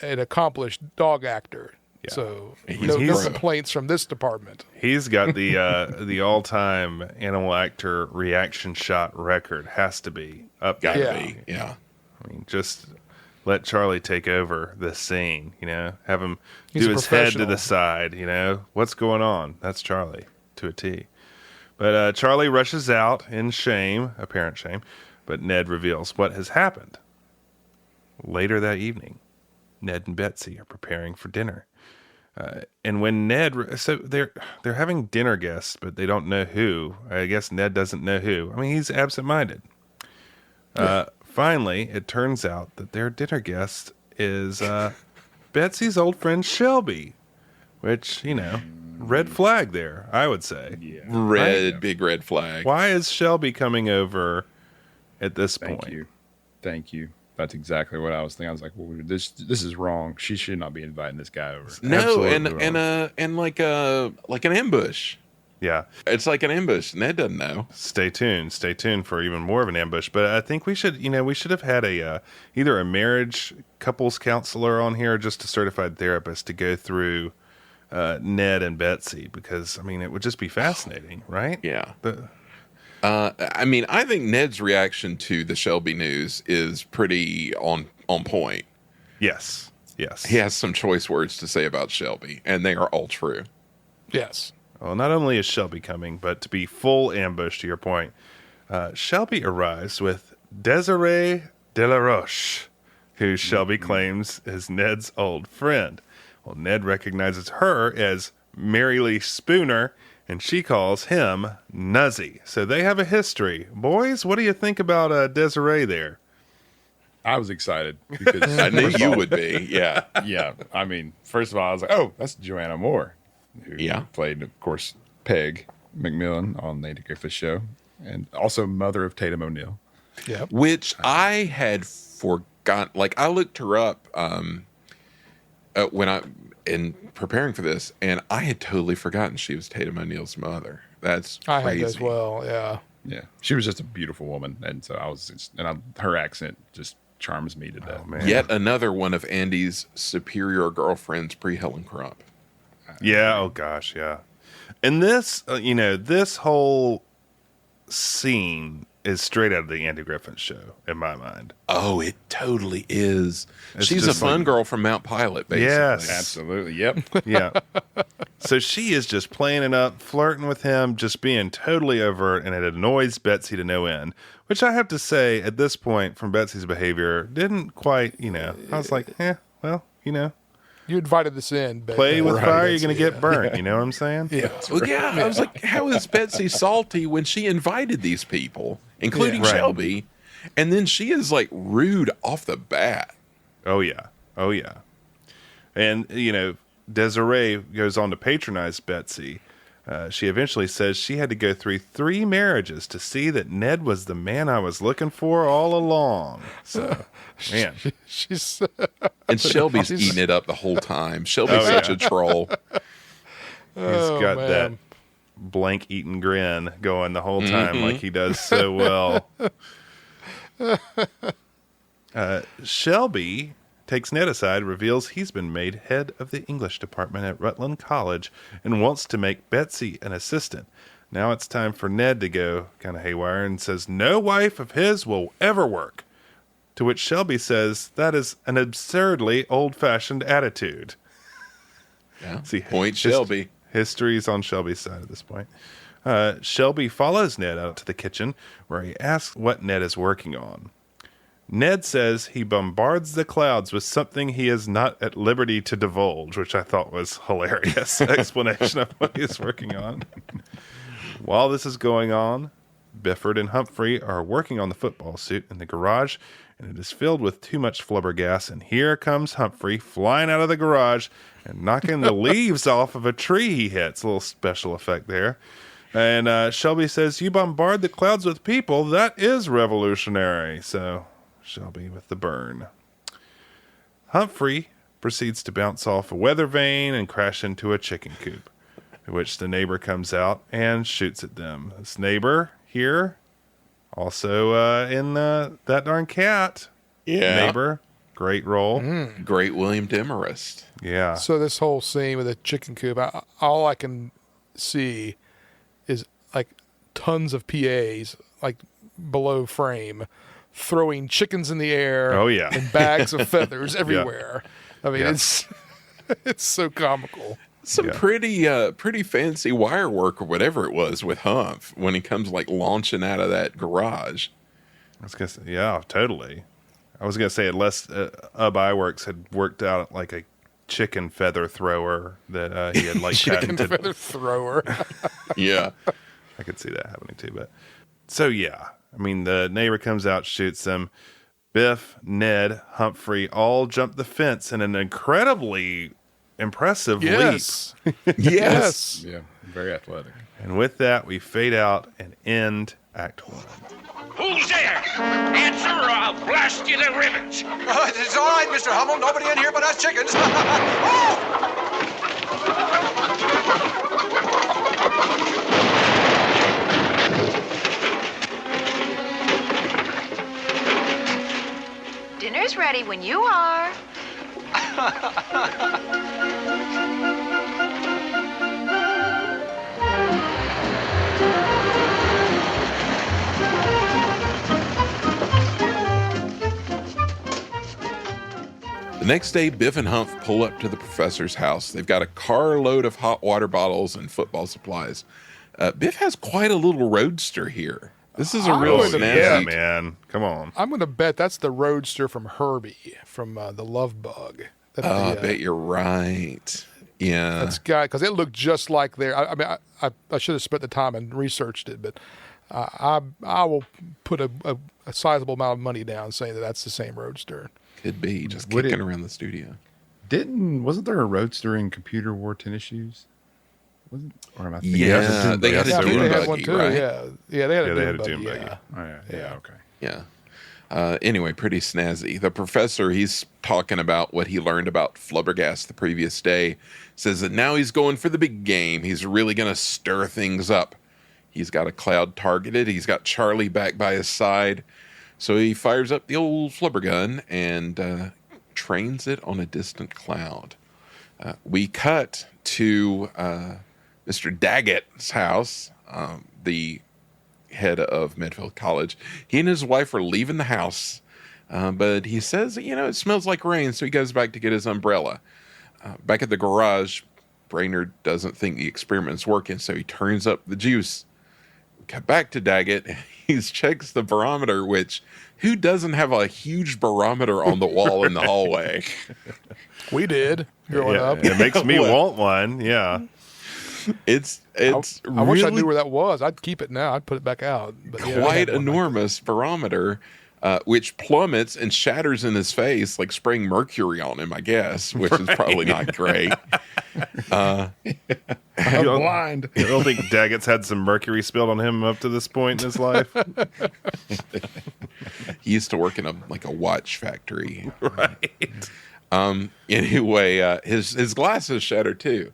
Speaker 5: an accomplished dog actor, so no
Speaker 6: pro.
Speaker 5: complaints from this department.
Speaker 3: He's got the all-time animal actor reaction shot record. Has to be up there.
Speaker 6: Gotta
Speaker 5: Yeah.
Speaker 6: be. Yeah.
Speaker 3: I mean, just let Charlie take over this scene. You know, have him
Speaker 5: He's
Speaker 3: do
Speaker 5: a
Speaker 3: his head to
Speaker 5: professional.
Speaker 3: the side. You know, what's going on? That's Charlie to a T. But Charlie rushes out in shame, apparent shame. But Ned reveals what has happened. Later that evening, Ned and Betsy are preparing for dinner. And when so they're having dinner guests, but they don't know who. I guess Ned doesn't know who. I mean, he's absent-minded. Finally, it turns out that their dinner guest is Betsy's old friend Shelby, which, you know, red flag there, I would say.
Speaker 6: Red, big red flag.
Speaker 3: Why is Shelby coming over at this point?
Speaker 4: Thank you. That's exactly what I was thinking. I was like, well, this is wrong. She should not be inviting this guy over.
Speaker 6: No,
Speaker 3: Absolutely
Speaker 6: and like an ambush.
Speaker 3: Yeah.
Speaker 6: It's like an ambush. Ned doesn't know.
Speaker 3: Stay tuned for even more of an ambush. But I think we should have had either a marriage couples counselor on here or just a certified therapist to go through Ned and Betsy, because, I mean, it would just be fascinating, right?
Speaker 6: Yeah. I mean, I think Ned's reaction to the Shelby news is pretty on point.
Speaker 3: Yes.
Speaker 6: He has some choice words to say about Shelby, and they are all true.
Speaker 5: Yes.
Speaker 3: Well, not only is Shelby coming, but to be full ambush, to your point, Shelby arrives with Desiree de la Roche, who Shelby claims is Ned's old friend. Well, Ned recognizes her as Mary Lee Spooner, and she calls him Nuzzy. So they have a history. Boys, what do you think about Desiree there?
Speaker 4: I was excited because
Speaker 6: I knew
Speaker 4: first of
Speaker 6: you
Speaker 4: all-
Speaker 6: would be. Yeah.
Speaker 4: Yeah, I mean, first of all, I was like, oh, that's Joanna Moore, who
Speaker 6: Yeah.
Speaker 4: played, of course, Peg McMillan on the Andy Griffith Show, and also mother of Tatum O'Neal.
Speaker 5: Yep.
Speaker 6: Which I had forgotten. Like, I looked her up in preparing for this, and I had totally forgotten she was Tatum O'Neal's mother. That's
Speaker 5: I
Speaker 6: crazy.
Speaker 5: had as well. Yeah.
Speaker 4: Yeah, she was just a beautiful woman, and so her accent just charms me to death.
Speaker 3: Oh, man.
Speaker 6: Yet another one of Andy's superior girlfriends pre Helen Crump.
Speaker 3: Yeah. Oh gosh. Yeah. And this, this whole scene is straight out of the Andy Griffith Show in my mind.
Speaker 6: Oh, it totally is.
Speaker 3: It's
Speaker 6: She's a
Speaker 3: just
Speaker 6: fun
Speaker 3: like-
Speaker 6: girl from Mount Pilot, basically.
Speaker 3: Yes.
Speaker 4: Absolutely, yep.
Speaker 3: Yeah. So she is just playing it up, flirting with him, just being totally overt, and it annoys Betsy to no end. Which I have to say, at this point, from Betsy's behavior, didn't quite, I was like, well,
Speaker 5: You invited this in. But,
Speaker 3: play with
Speaker 5: right,
Speaker 3: fire, you're
Speaker 5: Betsy,
Speaker 3: going to get burnt. You know what I'm saying?
Speaker 5: Yeah.
Speaker 6: Well, yeah, I was like, how is Betsy salty when she invited these people, including
Speaker 3: Yeah. Right.
Speaker 6: Shelby, and then she is like rude off the bat?
Speaker 3: Oh, yeah. Oh, yeah. And, Desiree goes on to patronize Betsy. She eventually says she had to go through 3 marriages to see that Ned was the man I was looking for all along. So, man.
Speaker 5: She's
Speaker 6: And Shelby's eating it up the whole time. Shelby's such a troll.
Speaker 3: He's got
Speaker 5: man.
Speaker 3: that blank eaten grin going the whole time like he does so well. Shelby takes Ned aside, reveals he's been made head of the English department at Rutland College and wants to make Betsy an assistant. Now it's time for Ned to go kind of haywire and says no wife of his will ever work. To which Shelby says that is an absurdly old-fashioned attitude.
Speaker 6: Yeah.
Speaker 3: See,
Speaker 6: Point Shelby.
Speaker 3: History's on Shelby's side at this point. Shelby follows Ned out to the kitchen where he asks what Ned is working on. Ned says he bombards the clouds with something he is not at liberty to divulge, which I thought was hilarious explanation of what he's working on. While this is going on, Bifford and Humphrey are working on the football suit in the garage, and it is filled with too much flubber gas, and here comes Humphrey flying out of the garage and knocking the leaves off of a tree he hits. A little special effect there. And Shelby says, you bombard the clouds with people, that is revolutionary. So Shelby with the burn. Humphrey proceeds to bounce off a weather vane and crash into a chicken coop, in which the neighbor comes out and shoots at them. This neighbor here, also in That Darn Cat.
Speaker 6: Yeah.
Speaker 3: Neighbor, great role.
Speaker 6: Great William Demarest.
Speaker 3: Yeah.
Speaker 5: So this whole scene with the chicken coop, all I can see is like tons of PAs like below frame throwing chickens in the air.
Speaker 3: Oh, yeah.
Speaker 5: And bags of feathers everywhere. I mean,
Speaker 3: Yeah.
Speaker 5: it's so comical.
Speaker 6: Some pretty fancy wire work or whatever it was with Humph when he comes like launching out of that garage.
Speaker 3: I was gonna say, yeah, totally. I was gonna say unless Iwerks had worked out like a chicken feather thrower that he had like
Speaker 5: Chicken
Speaker 3: patented.
Speaker 5: feather thrower.
Speaker 6: Yeah.
Speaker 3: I could see that happening too. But so yeah, I mean the neighbor comes out, shoots them. Biff, Ned, Humphrey all jump the fence in an incredibly impressive
Speaker 5: Yes.
Speaker 3: leap.
Speaker 5: Yes.
Speaker 4: Yeah, very athletic.
Speaker 3: And with that, we fade out and end Act 1.
Speaker 7: Who's there? Answer or I'll blast you to ribbons.
Speaker 8: It's all right, Mr. Hummel. Nobody in here but us chickens. Oh!
Speaker 2: Dinner's ready when you are.
Speaker 6: The next day, Biff and Humph pull up to the professor's house. They've got a carload of hot water bottles and football supplies. Biff has quite a little roadster here. This is a real
Speaker 5: would-
Speaker 6: snazzy.
Speaker 3: Yeah, man. Come on.
Speaker 5: I'm going to bet that's the roadster from Herbie from The Love Bug. That
Speaker 6: Oh, I bet you're right. Yeah.
Speaker 5: That's guy because it looked just like there. I mean, I should have spent the time and researched it, but I will put a sizable amount of money down saying that that's the same roadster.
Speaker 6: Could be. Just
Speaker 4: Would
Speaker 6: kicking
Speaker 4: it-
Speaker 6: around the studio.
Speaker 4: Wasn't there a roadster in Computer Wore tennis shoes? Wasn't, or am I thinking?
Speaker 6: Yeah, they had a
Speaker 5: Yeah, I think
Speaker 6: dune
Speaker 5: they had
Speaker 6: buggy,
Speaker 5: one too.
Speaker 6: right?
Speaker 5: Yeah, they had
Speaker 3: Yeah,
Speaker 5: a
Speaker 3: they
Speaker 5: dune
Speaker 3: had a
Speaker 5: buggy.
Speaker 3: dune buggy.
Speaker 5: Yeah.
Speaker 4: Oh, yeah, okay.
Speaker 6: Yeah. Anyway, pretty snazzy. The professor, he's talking about what he learned about flubbergas the previous day. Says that now he's going for the big game. He's really going to stir things up. He's got a cloud targeted. He's got Charlie back by his side. So he fires up the old flubber gun and trains it on a distant cloud. We cut to Mr. Daggett's house, the head of Medfield College. He and his wife are leaving the house, but he says, it smells like rain, so he goes back to get his umbrella. Back at the garage, Brainard doesn't think the experiment's working, so he turns up the juice. Cut back to Daggett. He checks the barometer, which who doesn't have a huge barometer on the wall in the hallway?
Speaker 5: We did growing up.
Speaker 3: It makes me want one. Yeah.
Speaker 6: It's
Speaker 5: I
Speaker 6: really
Speaker 5: wish I knew where that was. I'd keep it now. I'd put it back out. But yeah, I
Speaker 6: quite
Speaker 5: had one
Speaker 6: enormous barometer, which plummets and shatters in his face, like spraying mercury on him, I guess, which is probably not great.
Speaker 4: I'm blind.
Speaker 3: You don't think Daggett's had some mercury spilled on him up to this point in his life?
Speaker 6: He used to work in a watch factory.
Speaker 3: Right.
Speaker 6: Anyway, his glasses shattered too.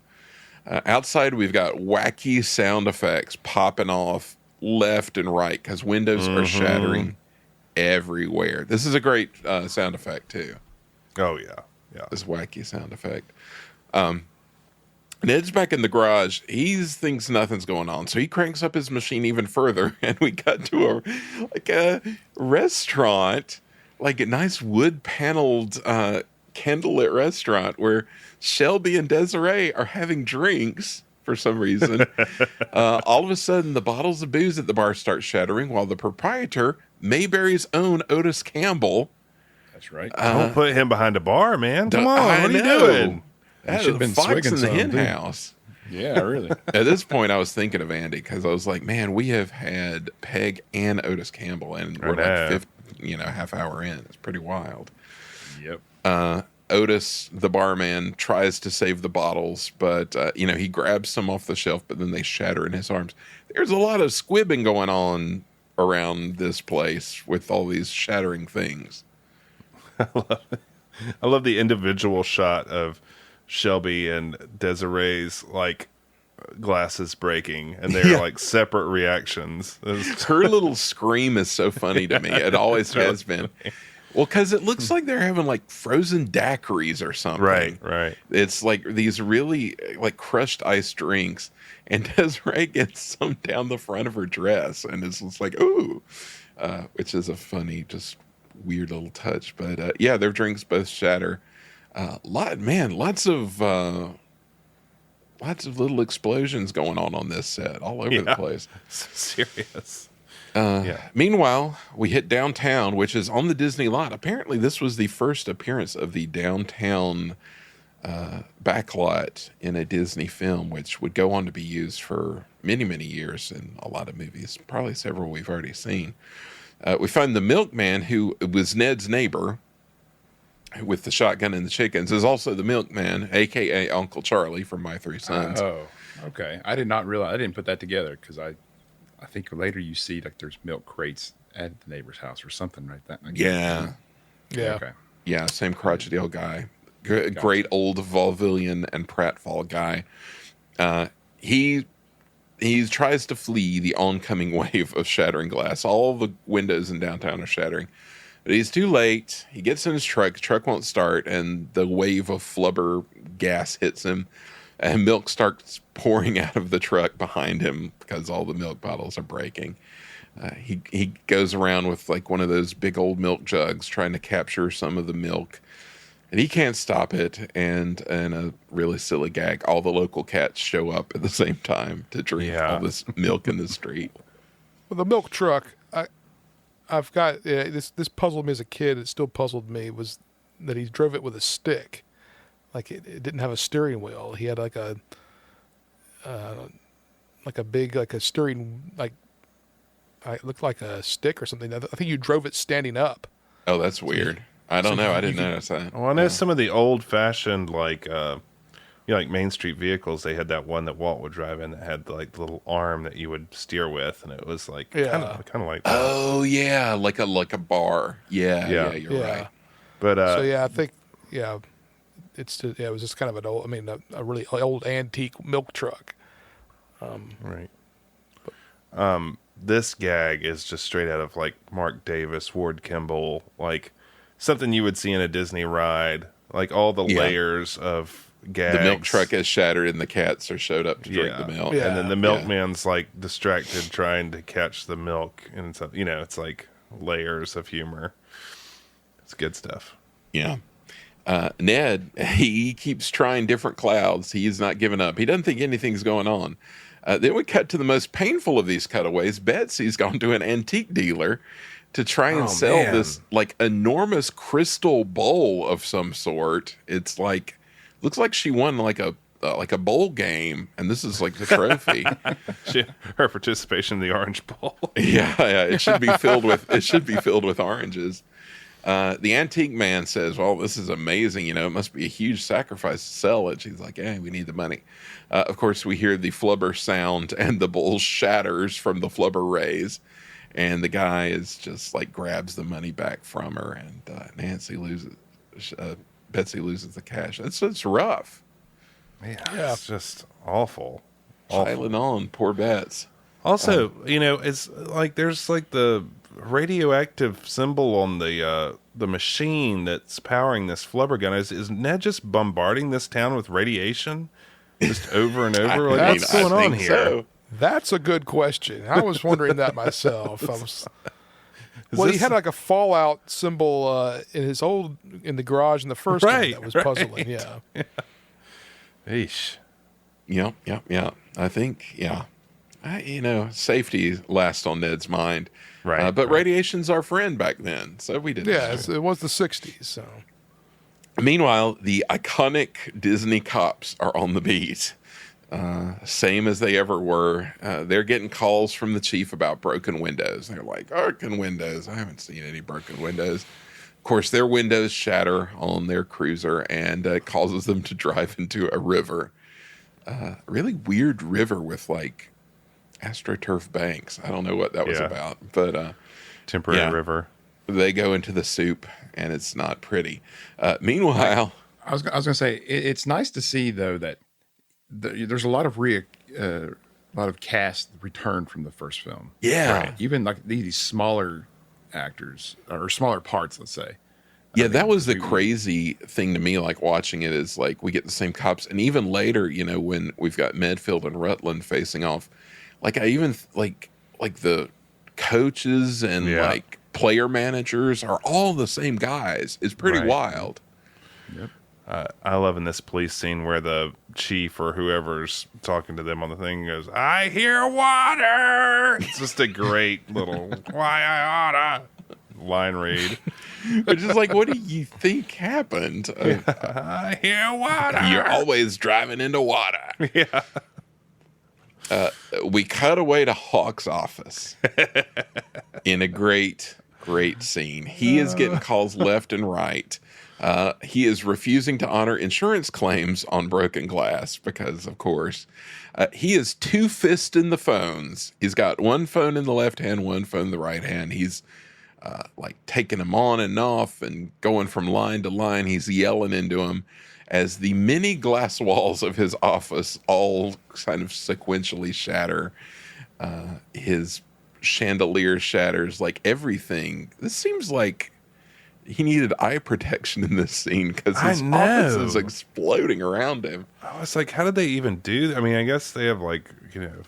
Speaker 6: Outside, we've got wacky sound effects popping off left and right because windows are shattering everywhere. This is a great sound effect too.
Speaker 3: Oh, yeah. Yeah.
Speaker 6: This wacky sound effect. Ned's back in the garage. He thinks nothing's going on, so he cranks up his machine even further, and we got to a restaurant, like a nice wood-paneled candlelit restaurant where Shelby and Desiree are having drinks for some reason. All of a sudden, the bottles of booze at the bar start shattering, while the proprietor, Mayberry's own Otis Campbell.
Speaker 4: That's right.
Speaker 3: Don't put him behind a bar, man. Come on.
Speaker 6: I
Speaker 3: What are you
Speaker 6: know.
Speaker 3: doing?
Speaker 6: That
Speaker 4: should have been
Speaker 6: fox
Speaker 4: swigging
Speaker 6: in the
Speaker 4: some,
Speaker 6: hen
Speaker 4: dude.
Speaker 6: house.
Speaker 4: Yeah, really.
Speaker 6: At this point, I was thinking of Andy because I was like, man, we have had Peg and Otis Campbell, and we're like half hour in. It's pretty wild.
Speaker 4: Yep.
Speaker 6: Otis, the barman, tries to save the bottles, but he grabs some off the shelf, but then they shatter in his arms. There's a lot of squibbing going on around this place with all these shattering things.
Speaker 3: I love the individual shot of Shelby and Desiree's glasses breaking, and they're like separate reactions.
Speaker 6: Her little scream is so funny to me. It always has been. Well, because it looks like they're having like frozen daiquiris or something.
Speaker 3: Right.
Speaker 6: It's like these really like crushed ice drinks, and Desiree gets some down the front of her dress, and it's just like, ooh, which is a funny, just weird little touch. But yeah, their drinks both shatter. Lots of little explosions going on this set, all over the place.
Speaker 3: Serious.
Speaker 6: Meanwhile, we hit downtown, which is on the Disney lot. Apparently, this was the first appearance of the downtown backlot in a Disney film, which would go on to be used for many, many years in a lot of movies, probably several we've already seen. We find the milkman, who was Ned's neighbor with the shotgun and the chickens, is also the milkman, a.k.a. Uncle Charlie from My Three Sons.
Speaker 4: Oh, okay. I did not realize. I didn't put that together because I think later you see like there's milk crates at the neighbor's house or something like that.
Speaker 6: Yeah.
Speaker 4: Okay.
Speaker 6: Yeah, same crotchety old guy. Great old vaudevillian and pratfall guy. He tries to flee the oncoming wave of shattering glass. All the windows in downtown are shattering. But he's too late. He gets in his truck. The truck won't start, and the wave of flubber gas hits him, and milk starts pouring out of the truck behind him because all the milk bottles are breaking. He goes around with like one of those big old milk jugs trying to capture some of the milk, and he can't stop it. And a really silly gag, all the local cats show up at the same time to drink all this milk in the street.
Speaker 5: Well, the milk truck, I've got this puzzled me as a kid. It still puzzled me was that he drove it with a stick. Like it didn't have a steering wheel. He had like a big steering it looked like a stick or something. I think you drove it standing up.
Speaker 6: Oh, that's weird. I don't know. I didn't notice that.
Speaker 3: Well, I know some of the old-fashioned like Main Street vehicles. They had that one that Walt would drive in that had like the little arm that you would steer with, and it was like kind of like that.
Speaker 6: Oh yeah, like a bar. Yeah, you're right.
Speaker 3: But
Speaker 5: so yeah, I think it was just kind of an old. I mean, a really old antique milk truck.
Speaker 3: Right. This gag is just straight out of like Mark Davis, Ward Kimball, like something you would see in a Disney ride. Like all the layers of gags.
Speaker 6: The milk truck is shattered and the cats are showed up to drink the milk.
Speaker 5: Yeah.
Speaker 3: And then the milkman's like distracted trying to catch the milk. And so, it's like layers of humor. It's good stuff.
Speaker 6: Yeah. Ned, he keeps trying different clouds. He's not giving up. He doesn't think anything's going on. Then we cut to the most painful of these cutaways. Betsy's gone to an antique dealer to try and sell this like enormous crystal bowl of some sort. It's like, looks like she won like a bowl game, and this is like the trophy.
Speaker 3: Her participation in the Orange Bowl.
Speaker 6: Yeah, it should be filled with oranges. The antique man says, "Well, this is amazing. You know, it must be a huge sacrifice to sell it." She's like, "Hey, we need the money." Of course, we hear the flubber sound, and the bowl shatters from the flubber rays, and the guy is just like grabs the money back from her, and Betsy loses the cash. It's rough.
Speaker 3: Yeah, it's just awful.
Speaker 6: Piling on, poor Bets.
Speaker 3: Also, it's like there's like the radioactive symbol on the machine that's powering this flubber gun. Is Ned just bombarding this town with radiation, just over and over? Like, what's going on here?
Speaker 6: So.
Speaker 5: That's a good question. I was wondering that myself. He had like a fallout symbol in the garage in the first one that was puzzling. Yeah.
Speaker 3: Eesh.
Speaker 6: Yeah. I think, safety last on Ned's mind.
Speaker 3: Right.
Speaker 6: But radiation's our friend back then, so we didn't.
Speaker 5: Yeah, it was the 60s. So.
Speaker 6: Meanwhile, the iconic Disney cops are on the beat. Same as they ever were. They're getting calls from the chief about broken windows. They're like, broken windows. I haven't seen any broken windows. Of course, their windows shatter on their cruiser, and it causes them to drive into a river. Really weird river with like AstroTurf banks. I don't know what that was about, but
Speaker 3: temporary river.
Speaker 6: They go into the soup, and it's not pretty. Meanwhile,
Speaker 4: I was going to say it's nice to see though that there's a lot of cast return from the first film.
Speaker 6: Yeah,
Speaker 4: right. Even like these smaller actors or smaller parts, let's say.
Speaker 6: Yeah, that was the crazy thing to me, like watching it, is like we get the same cops, and even later, when we've got Medfield and Rutland facing off, like I even like the coaches and like player managers are all the same guys. It's pretty wild.
Speaker 4: Yep.
Speaker 3: I love in this police scene where the chief or whoever's talking to them on the thing goes, "I hear water." It's just a great little "why I oughta" line read.
Speaker 6: Which is like, what do you think happened?
Speaker 3: I hear water.
Speaker 6: You're always driving into water.
Speaker 3: Yeah.
Speaker 6: We cut away to Hawk's office in a great scene. He is getting calls left and right. He is refusing to honor insurance claims on broken glass because, of course, he is two-fisting the phones. He's got one phone in the left hand, one phone in the right hand. He's like taking them on and off and going from line to line. He's yelling into them as the many glass walls of his office all kind of sequentially shatter. His chandelier shatters, like everything. This seems like he needed eye protection in this scene because his office is exploding around him.
Speaker 3: I was like, how did they even do that? I mean, I guess they have like,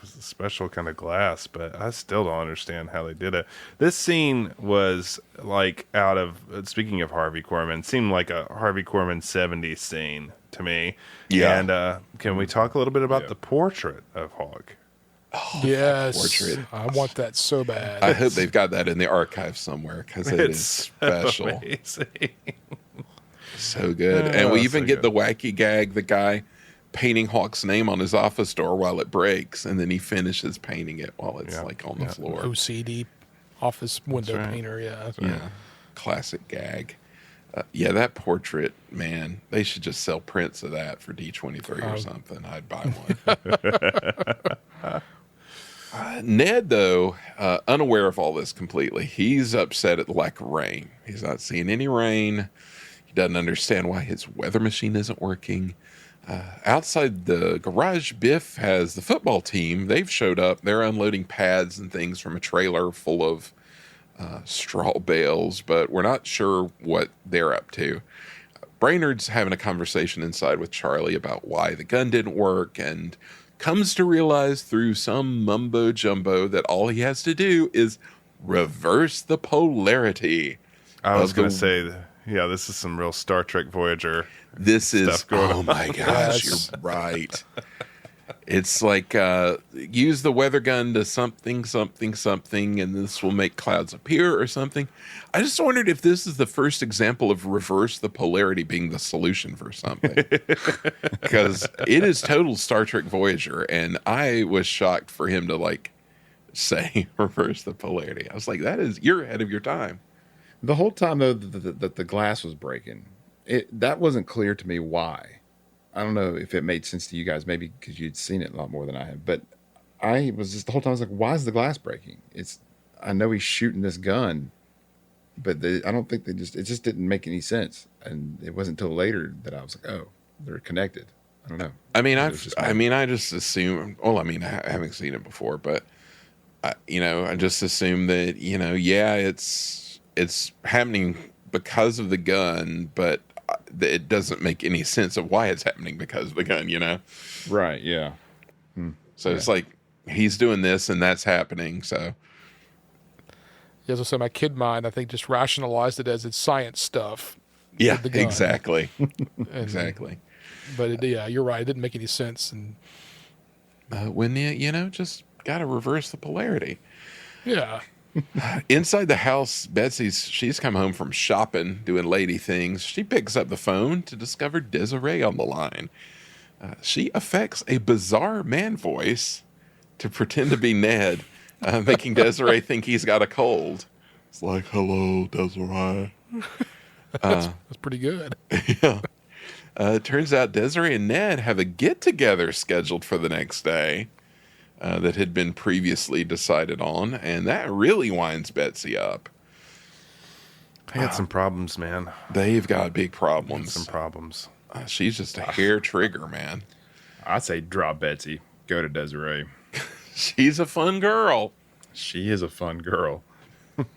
Speaker 3: special kind of glass, but I still don't understand how they did it. This scene was like speaking of Harvey Korman, seemed like a Harvey Korman 70s scene to me. Yeah. And can we talk a little bit about the portrait of Hawk?
Speaker 5: Oh, yes, portrait. I want that so bad.
Speaker 6: I hope they've got that in the archive somewhere because it is special.
Speaker 3: Amazing.
Speaker 6: So good. And we even get the wacky gag, the guy painting Hawk's name on his office door while it breaks, and then he finishes painting it while it's like on the floor.
Speaker 5: OCD office window painter,
Speaker 6: Yeah. Classic gag. That portrait, man, they should just sell prints of that for D23 or something. I'd buy one. Ned, though, unaware of all this completely, he's upset at the lack of rain. He's not seeing any rain. He doesn't understand why his weather machine isn't working. Outside the garage, Biff has the football team. They've showed up. They're unloading pads and things from a trailer full of straw bales, but we're not sure what they're up to. Brainard's having a conversation inside with Charlie about why the gun didn't work, and comes to realize through some mumbo jumbo that all he has to do is reverse the polarity.
Speaker 3: I was going to say, Yeah, this is some real Star Trek Voyager.
Speaker 6: This is,
Speaker 3: Stuff going
Speaker 6: oh
Speaker 3: on.
Speaker 6: my gosh, you're right. It's like use the weather gun to something, and this will make clouds appear or something. I just wondered if this is the first example of reverse the polarity being the solution for something. Because it is total Star Trek Voyager, and I was shocked for him to like say reverse the polarity. I was like, you're ahead of your time.
Speaker 4: The whole time, though, that the glass was breaking, that wasn't clear to me why. I don't know if it made sense to you guys, maybe because you'd seen it a lot more than I have. But I was just the whole time I was like, "Why is the glass breaking?" I know he's shooting this gun, but I don't think it just didn't make any sense. And it wasn't until later that I was like, "Oh, they're connected." I don't know.
Speaker 6: I mean, I just assume. Well, I mean, I haven't seen it before, but I just assume that it's happening because of the gun, but it doesn't make any sense of why it's happening because of the gun,
Speaker 4: Right, yeah.
Speaker 6: So it's like he's doing this and that's happening. So
Speaker 5: Yeah, so my kid mind, I think, just rationalized it as it's science stuff.
Speaker 6: yeah,
Speaker 5: with the gun.
Speaker 6: exactly.
Speaker 5: And- But you're right. It didn't make any sense. And
Speaker 6: When just got to reverse the polarity.
Speaker 5: yeah,
Speaker 6: Inside the house, she's come home from shopping, doing lady things. She picks up the phone to discover Desiree on the line. She affects a bizarre man voice to pretend to be Ned, making Desiree think he's got a cold. It's like, hello, Desiree.
Speaker 5: that's pretty good.
Speaker 6: Yeah. It turns out Desiree and Ned have a get-together scheduled for the next day. That had been previously decided on, and that really winds Betsy up.
Speaker 3: I got some problems, man.
Speaker 6: They've got big problems.
Speaker 3: Some problems.
Speaker 6: She's just a hair trigger, man.
Speaker 4: I'd say drop Betsy. Go to Desiree.
Speaker 6: She's a fun girl.
Speaker 4: She is a fun girl.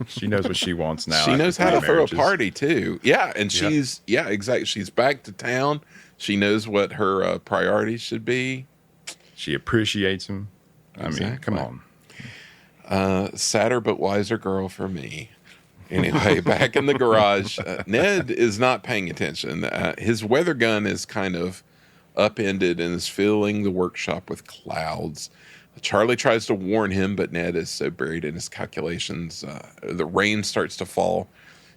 Speaker 4: She knows what she wants now.
Speaker 6: She knows how to throw a
Speaker 4: marriages.
Speaker 6: party, too. Yeah, and exactly. She's back to town. She knows what her priorities should be.
Speaker 4: She appreciates him.
Speaker 6: Exactly.
Speaker 4: I mean, come on.
Speaker 6: Sadder but wiser girl for me. Anyway, back in the garage, Ned is not paying attention. His weather gun is kind of upended and is filling the workshop with clouds. Charlie tries to warn him, but Ned is so buried in his calculations. The rain starts to fall.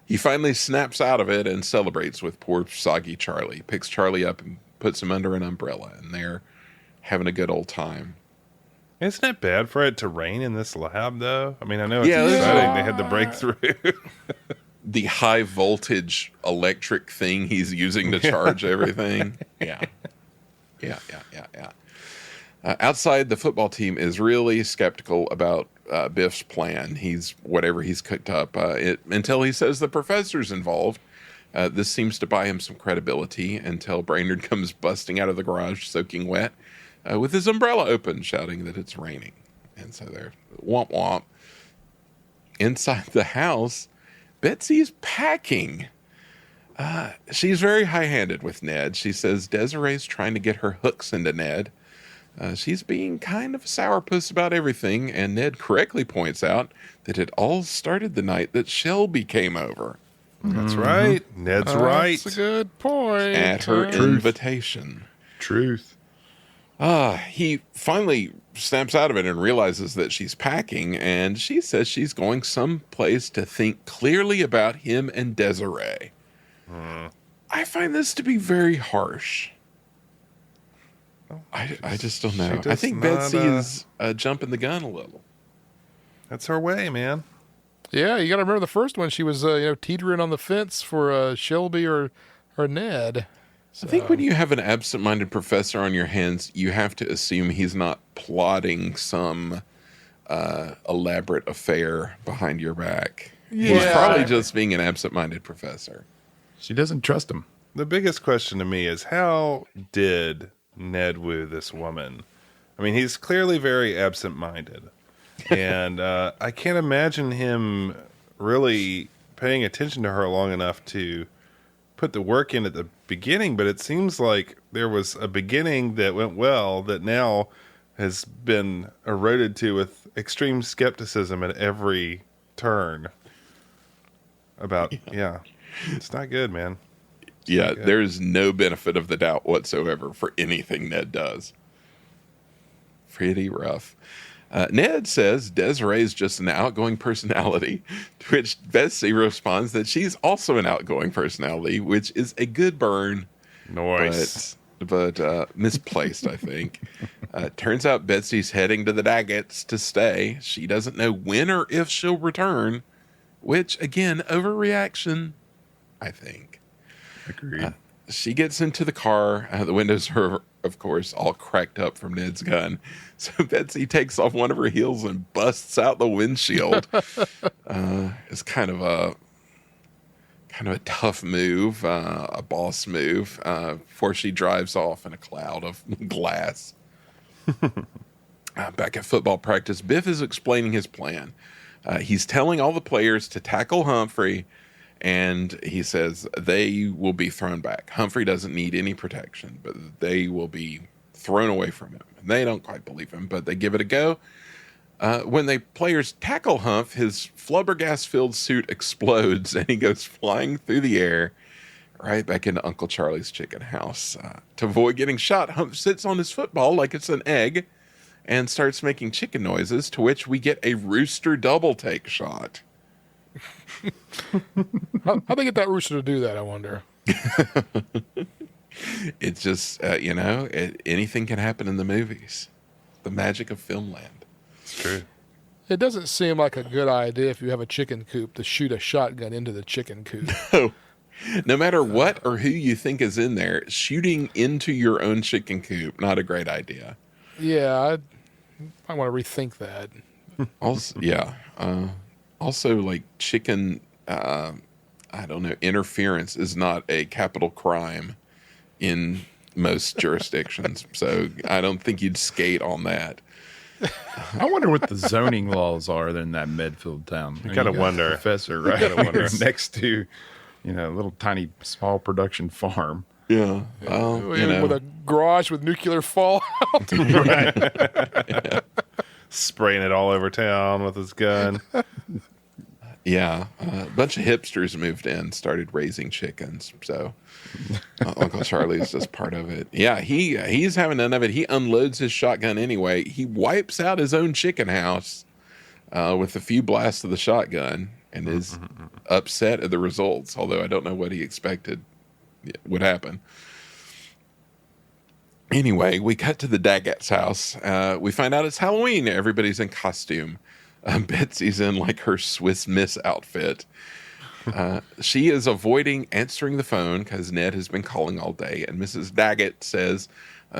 Speaker 6: He finally snaps out of it and celebrates with poor soggy Charlie. Picks Charlie up and puts him under an umbrella, and they're having a good old time.
Speaker 3: Isn't it bad for it to rain in this lab, though? I mean, I know it's
Speaker 6: Yeah,
Speaker 3: exciting. They had the breakthrough.
Speaker 6: The high voltage electric thing he's using to charge everything. Yeah. Outside, the football team is really skeptical about Biff's plan. Whatever he's cooked up until he says the professor's involved. This seems to buy him some credibility until Brainard comes busting out of the garage soaking wet with his umbrella open, shouting that it's raining. And so they're womp womp. Inside the house, Betsy's packing. She's very high-handed with Ned. She says Desiree's trying to get her hooks into Ned. She's being kind of a sourpuss about everything, and Ned correctly points out that it all started the night that Shelby came over.
Speaker 3: That's right. Ned's right.
Speaker 5: That's a good point.
Speaker 6: At her invitation.
Speaker 4: Truth.
Speaker 6: He finally snaps out of it and realizes that she's packing, and she says she's going someplace to think clearly about him and Desiree. I find this to be very harsh. I just don't know. I think Betsy is jumping the gun a little.
Speaker 3: That's her way, man.
Speaker 5: Yeah, you got to remember the first one. She was teetering on the fence for Shelby or Ned. So.
Speaker 6: I think when you have an absent-minded professor on your hands, you have to assume he's not plotting some elaborate affair behind your back.
Speaker 5: Yeah.
Speaker 6: He's probably just being an absent-minded professor.
Speaker 4: She doesn't trust him.
Speaker 3: The biggest question to me is, how did Ned woo this woman? I mean, he's clearly very absent-minded. And I can't imagine him really paying attention to her long enough to put the work in at the beginning, but it seems like there was a beginning that went well that now has been eroded to with extreme skepticism at every turn. It's not good, man.
Speaker 6: Yeah, there's no benefit of the doubt whatsoever for anything Ned does. Pretty rough. Ned says Desiree's just an outgoing personality, to which Betsy responds that she's also an outgoing personality, which is a good burn.
Speaker 3: Nice.
Speaker 6: But misplaced, I think. Turns out Betsy's heading to the Daggetts to stay. She doesn't know when or if she'll return, which, again, overreaction, I think.
Speaker 4: Agreed.
Speaker 6: She gets into the car. The windows are, of course, all cracked up from Ned's gun. So Betsy takes off one of her heels and busts out the windshield. It's kind of a tough move, a boss move, before she drives off in a cloud of glass. Back at football practice, Biff is explaining his plan. He's telling all the players to tackle Humphrey, and he says they will be thrown back. Humphrey doesn't need any protection, but they will be thrown away from him. And they don't quite believe him, but they give it a go. When the players tackle Humph, his flubbergas-filled suit explodes, and he goes flying through the air right back into Uncle Charlie's chicken house. To avoid getting shot, Humph sits on his football like it's an egg and starts making chicken noises, to which we get a rooster double-take shot.
Speaker 5: How'd they get that rooster to do that, I wonder?
Speaker 6: It's just, anything can happen in the movies. The magic of filmland.
Speaker 3: It's true.
Speaker 5: It doesn't seem like a good idea if you have a chicken coop to shoot a shotgun into the chicken coop.
Speaker 6: No matter what or who you think is in there, shooting into your own chicken coop, not a great idea.
Speaker 5: Yeah, I want to rethink that.
Speaker 6: Also, yeah. Also, like chicken, interference is not a capital crime in most jurisdictions. So I don't think you'd skate on that.
Speaker 4: I wonder what the zoning laws are in that Medfield town.
Speaker 3: You gotta wonder.
Speaker 4: Professor, right?
Speaker 3: Gotta wonder.
Speaker 4: Next to, a little tiny small production farm.
Speaker 6: Yeah.
Speaker 5: With a garage with nuclear fallout.
Speaker 3: Right. Spraying it all over town with his gun.
Speaker 6: Yeah. A bunch of hipsters moved in, started raising chickens. So Uncle Charlie's just part of it. Yeah, he's having none of it. He unloads his shotgun anyway. He wipes out his own chicken house with a few blasts of the shotgun and is upset at the results, although I don't know what he expected would happen. Anyway, we cut to the Daggetts' house. We find out it's Halloween. Everybody's in costume. Betsy's in like her Swiss Miss outfit. She is avoiding answering the phone because Ned has been calling all day. And Mrs. Daggett says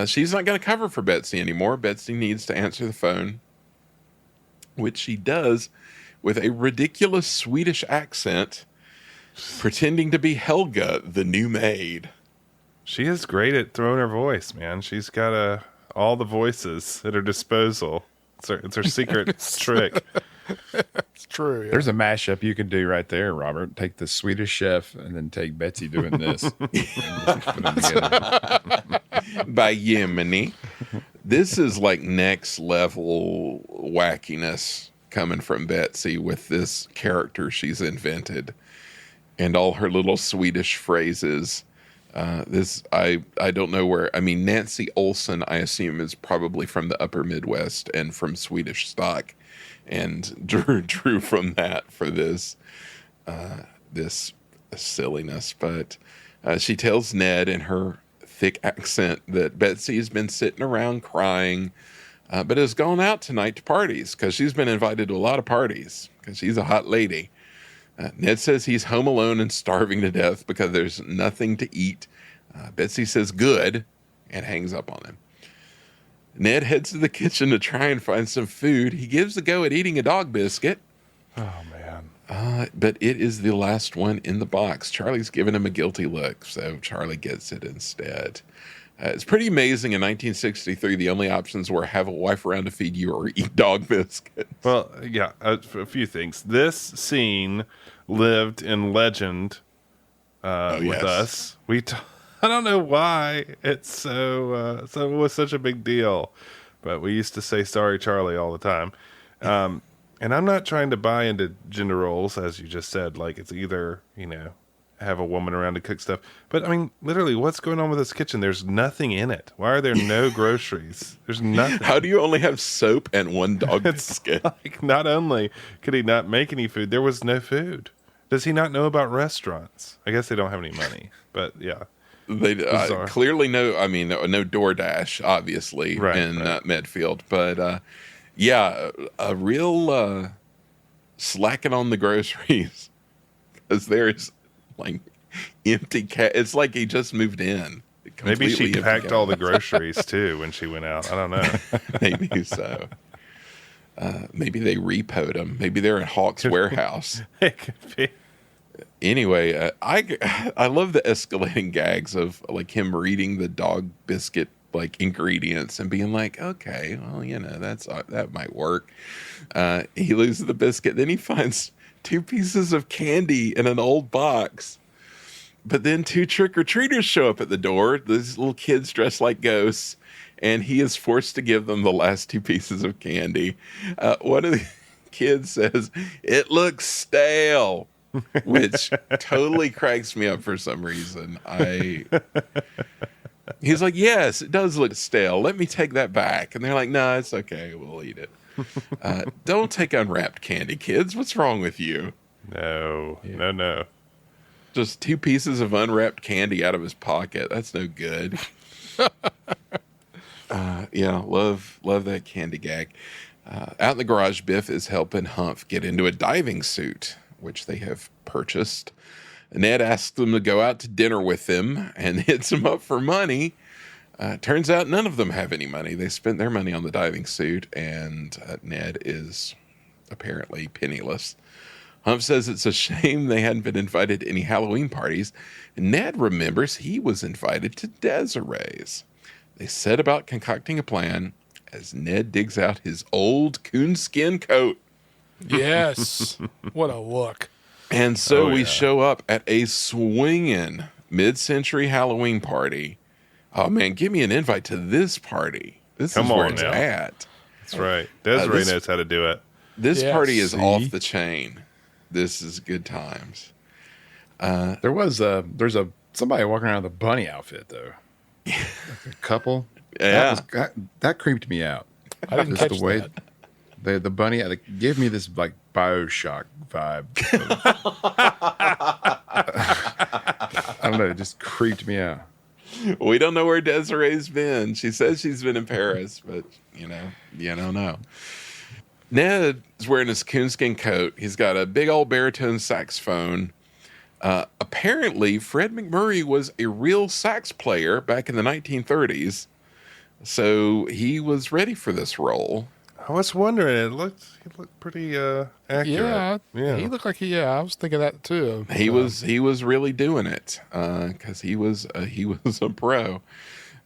Speaker 6: she's not going to cover for Betsy anymore. Betsy needs to answer the phone, which she does with a ridiculous Swedish accent, pretending to be Helga, the new maid.
Speaker 3: She is great at throwing her voice, man. She's got all the voices at her disposal. It's her secret trick.
Speaker 5: It's true. Yeah.
Speaker 4: There's a mashup you can do right there, Robert. Take the Swedish chef and then take Betsy doing this. And just put them together.
Speaker 6: By Yemeni. This is like next level wackiness coming from Betsy with this character she's invented and all her little Swedish phrases. I don't know where. I mean, Nancy Olson, I assume, is probably from the upper Midwest and from Swedish stock, and drew from that for this silliness. But she tells Ned in her thick accent that Betsy has been sitting around crying, but has gone out tonight to parties because she's been invited to a lot of parties because she's a hot lady. Ned says he's home alone and starving to death because there's nothing to eat. Betsy says good and hangs up on him. Ned heads to the kitchen to try and find some food. He gives a go at eating a dog biscuit.
Speaker 3: Oh, man.
Speaker 6: But it is the last one in the box. Charlie's giving him a guilty look, so Charlie gets it instead. It's pretty amazing in 1963, the only options were have a wife around to feed you or eat dog biscuits.
Speaker 3: Well, yeah, a few things. This scene lived in legend with us. I don't know why it's so it was such a big deal, but we used to say "Sorry, Charlie" all the time. And I'm not trying to buy into gender roles, as you just said. Like it's either have a woman around to cook stuff. But I mean, literally, what's going on with this kitchen? There's nothing in it. Why are there no groceries? There's nothing.
Speaker 6: How do you only have soap and one dog biscuit?
Speaker 3: Like, not only could he not make any food, there was no food. Does he not know about restaurants? I guess they don't have any money, but yeah.
Speaker 6: They clearly know. I mean, no DoorDash, obviously, in Medfield, but yeah, a real slacking on the groceries because there's like empty It's like he just moved in.
Speaker 3: Maybe she packed all the groceries too when she went out. I don't know.
Speaker 6: Maybe so. Maybe they repoed them. Maybe they're at Hawk's warehouse.
Speaker 3: It could be.
Speaker 6: Anyway, I love the escalating gags of like him reading the dog biscuit like ingredients and being like, okay, well, you know, that might work. He loses the biscuit, then he finds 2 pieces of candy in an old box. But then 2 trick-or-treaters show up at the door, these little kids dressed like ghosts, and he is forced to give them the last 2 pieces of candy. One of the kids says, "It looks stale," which totally cracks me up for some reason. He's like, "Yes, it does look stale. Let me take that back." And they're like, "No, it's okay. We'll eat it." Don't take unwrapped candy, kids. What's wrong with you?
Speaker 3: No.
Speaker 6: Just 2 pieces of unwrapped candy out of his pocket. That's no good. Yeah, love that candy gag. Out in the garage, Biff is helping Humph get into a diving suit, which they have purchased. Ned asks them to go out to dinner with him and hits them up for money. Turns out none of them have any money. They spent their money on the diving suit, and Ned is apparently penniless. Humph says it's a shame they hadn't been invited to any Halloween parties. And Ned remembers he was invited to Desiree's. They set about concocting a plan as Ned digs out his old coonskin coat.
Speaker 5: Yes. What a look.
Speaker 6: And so we show up at a swinging mid-century Halloween party. Oh, man, give me an invite to this party. This is where it's at.
Speaker 3: That's right. Desiree knows how to do it.
Speaker 6: This party is off the chain. This is good times.
Speaker 4: There's somebody walking around with a bunny outfit, though. Like a couple.
Speaker 6: Yeah.
Speaker 4: That creeped me out.
Speaker 5: I didn't catch that.
Speaker 4: The bunny gave me this like BioShock vibe. I don't know. It just creeped me out.
Speaker 6: We don't know where Desiree's been. She says she's been in Paris, but you don't know. Ned is wearing his coonskin coat. He's got a big old baritone saxophone. Apparently, Fred MacMurray was a real sax player back in the 1930s, so he was ready for this role.
Speaker 3: I was wondering. He looked pretty accurate.
Speaker 5: Yeah, he looked like I was thinking that too.
Speaker 6: He was really doing it because he was a pro.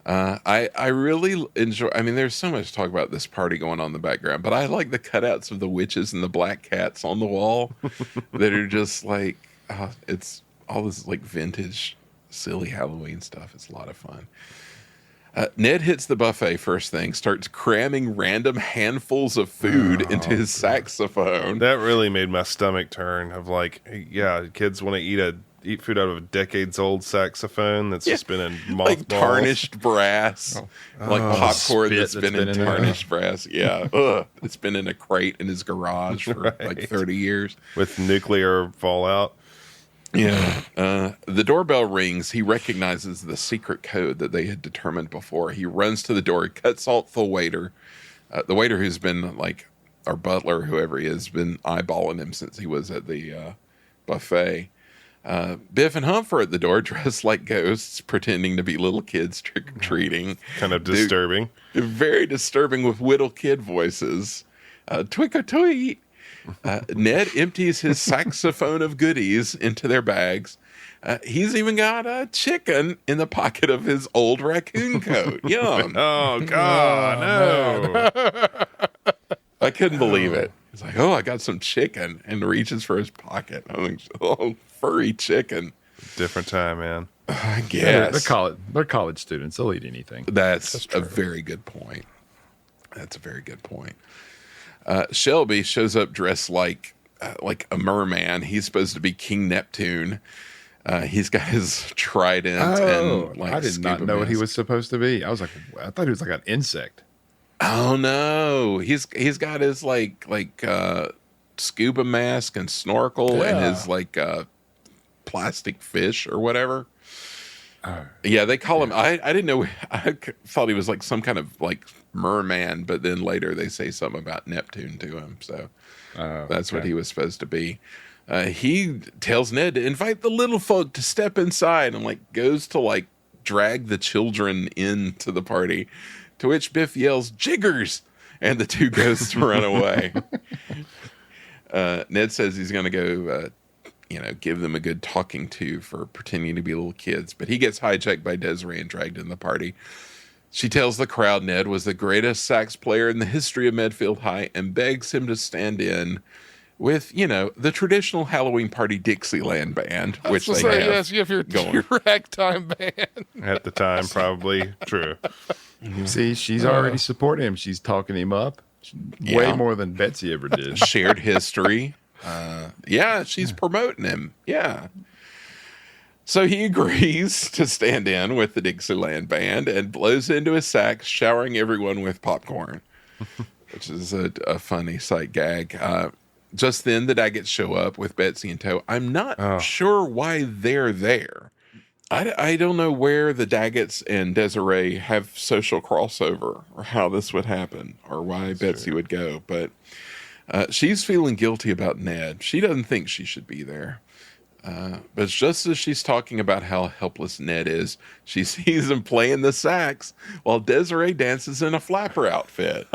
Speaker 6: I really enjoy. I mean, there's so much to talk about this party going on in the background, but I like the cutouts of the witches and the black cats on the wall that are just like it's all this like vintage, silly Halloween stuff. It's a lot of fun. Ned hits the buffet first thing, starts cramming random handfuls of food into his saxophone.
Speaker 3: That really made my stomach turn. Of like, yeah, kids want to eat food out of a decades-old saxophone that's just been in mothballs.
Speaker 6: Like tarnished brass, like popcorn that's been in tarnished brass. Yeah, it's been in a crate in his garage for like 30 years.
Speaker 3: With nuclear fallout.
Speaker 6: Yeah. The doorbell rings. He recognizes the secret code that they had determined before. He runs to the door. He cuts off the waiter. The waiter who's been like, our butler, whoever he is, been eyeballing him since he was at the buffet. Biff and Humph are at the door dressed like ghosts, pretending to be little kids trick-or-treating.
Speaker 3: Kind of disturbing.
Speaker 6: Very disturbing with little kid voices. Twick-or-tweet. Ned empties his saxophone of goodies into their bags. He's even got a chicken in the pocket of his old raccoon coat. Yum.
Speaker 3: Oh, God, no.
Speaker 6: I couldn't believe it. He's like, I got some chicken, and reaches for his pocket. I'm like, furry chicken.
Speaker 3: Different time, man.
Speaker 6: I guess.
Speaker 4: They're college students. They'll eat anything.
Speaker 6: That's a very good point. Shelby shows up dressed like a merman. He's supposed to be King Neptune. He's got his trident and like
Speaker 4: I did not
Speaker 6: scuba
Speaker 4: know what he
Speaker 6: mask.
Speaker 4: was supposed to be. I thought he was like an insect.
Speaker 6: Oh no, he's got his like scuba mask and snorkel and his like plastic fish or whatever. Yeah, they call him. I didn't know. I thought he was like some kind of like merman, but then later they say something about Neptune to him. So that's what he was supposed to be. He tells Ned to invite the little folk to step inside and like goes to like drag the children into the party, to which Biff yells "Jiggers," and the two ghosts run away. Ned says he's going to go, give them a good talking to for pretending to be little kids, but he gets hijacked by Desiree and dragged in the party. She tells the crowd Ned was the greatest sax player in the history of Medfield High and begs him to stand in with, the traditional Halloween party Dixieland band, which they have.
Speaker 5: Yes, you have your ragtime band.
Speaker 3: At the time, probably true.
Speaker 4: See, she's already supporting him. She's talking him up way more than Betsy ever did.
Speaker 6: Shared history. She's promoting him. Yeah. So he agrees to stand in with the Dixieland band and blows into his sax, showering everyone with popcorn, which is a funny sight gag. Just then, the Daggets show up with Betsy in tow. I'm not sure why they're there. I don't know where the Daggets and Desiree have social crossover or how this would happen or why Betsy would go, but she's feeling guilty about Ned. She doesn't think she should be there. But just as she's talking about how helpless Ned is, she sees him playing the sax while Desiree dances in a flapper outfit.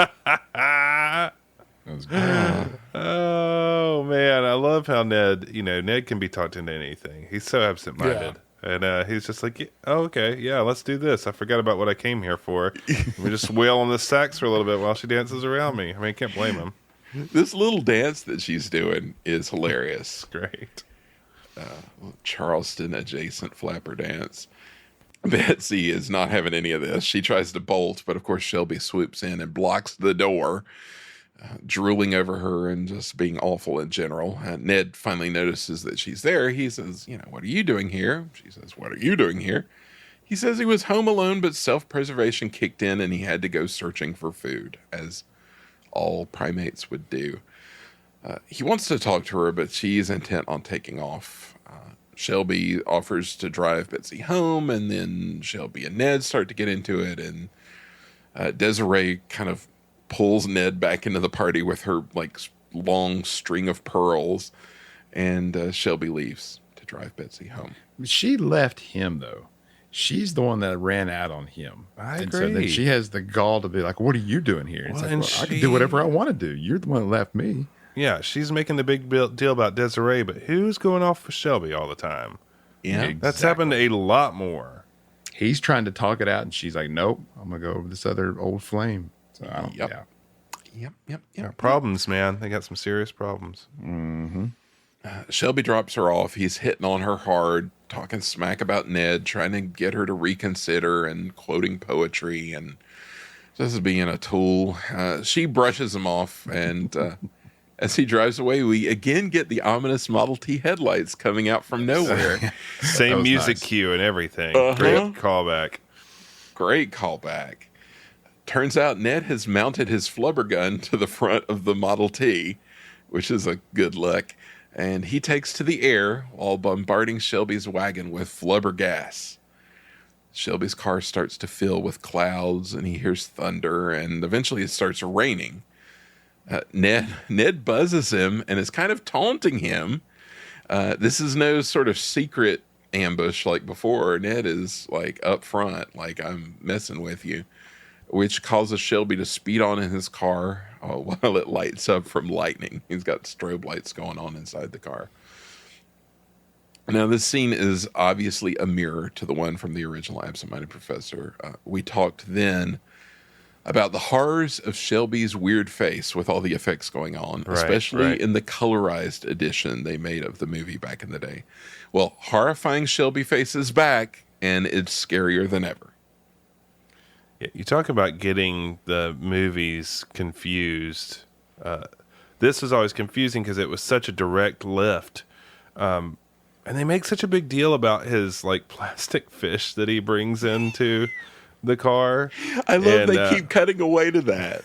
Speaker 3: Oh man, I love how Ned can be talked into anything. He's so absent-minded. And he's just like, oh, okay, yeah, let's do this. I forgot about what I came here for. We just wail on the sax for a little bit while she dances around me. I mean, can't blame him.
Speaker 6: This little dance that she's doing is hilarious.
Speaker 3: Great.
Speaker 6: Charleston adjacent flapper dance. Betsy is not having any of this. She tries to bolt, but of course Shelby swoops in and blocks the door, drooling over her and just being awful in general. Ned finally notices that she's there. He says, what are you doing here? She says, what are you doing here? He says he was home alone, but self-preservation kicked in and he had to go searching for food, as all primates would do. He wants to talk to her, but she's intent on taking off. Shelby offers to drive Betsy home, and then Shelby and Ned start to get into it, and Desiree kind of pulls Ned back into the party with her like long string of pearls, and Shelby leaves to drive Betsy home.
Speaker 4: She left him though. She's the one that ran out on him.
Speaker 3: I
Speaker 4: and so
Speaker 3: agree.
Speaker 4: then she has the gall to be like, what are you doing here? It's
Speaker 3: Well,
Speaker 4: like,
Speaker 3: and
Speaker 4: I can do whatever I want to do. You're the one that left me.
Speaker 3: Yeah, she's making the big deal about Desiree, but who's going off with Shelby all the time?
Speaker 6: Yeah,
Speaker 3: That's happened a lot more.
Speaker 4: He's trying to talk it out, and she's like, nope, I'm going to go over this other old flame. So I don't,
Speaker 6: Yep. Yep.
Speaker 3: Problems, man. They got some serious problems.
Speaker 6: Shelby drops her off. He's hitting on her hard, talking smack about Ned, trying to get her to reconsider and quoting poetry and just being a tool. She brushes him off, and as he drives away, we again get the ominous Model T headlights coming out from nowhere.
Speaker 3: Same
Speaker 4: was
Speaker 3: music
Speaker 4: nice.
Speaker 3: cue and everything.
Speaker 6: Uh-huh.
Speaker 3: Great callback.
Speaker 6: Great callback. Turns out Ned has mounted his flubber gun to the front of the Model T, which is a good look. And he takes to the air while bombarding Shelby's wagon with flubber gas. Shelby's car starts to fill with clouds, and he hears thunder, and eventually it starts raining. Ned buzzes him and is kind of taunting him. This is no sort of secret ambush like before. Ned is like up front, like I'm messing with you, which causes Shelby to speed on in his car while it lights up from lightning. He's got strobe lights going on inside the car. Now, this scene is obviously a mirror to the one from the original Absent-Minded Professor. We talked then about the horrors of Shelby's weird face with all the effects going on, especially in the colorized edition they made of the movie back in the day. Well, horrifying Shelby face is back, and it's scarier than ever.
Speaker 3: Yeah, you talk about getting the movies confused. This was always confusing because it was such a direct lift And they make such a big deal about his like plastic fish that he brings into the car.
Speaker 6: I love they keep cutting away to that.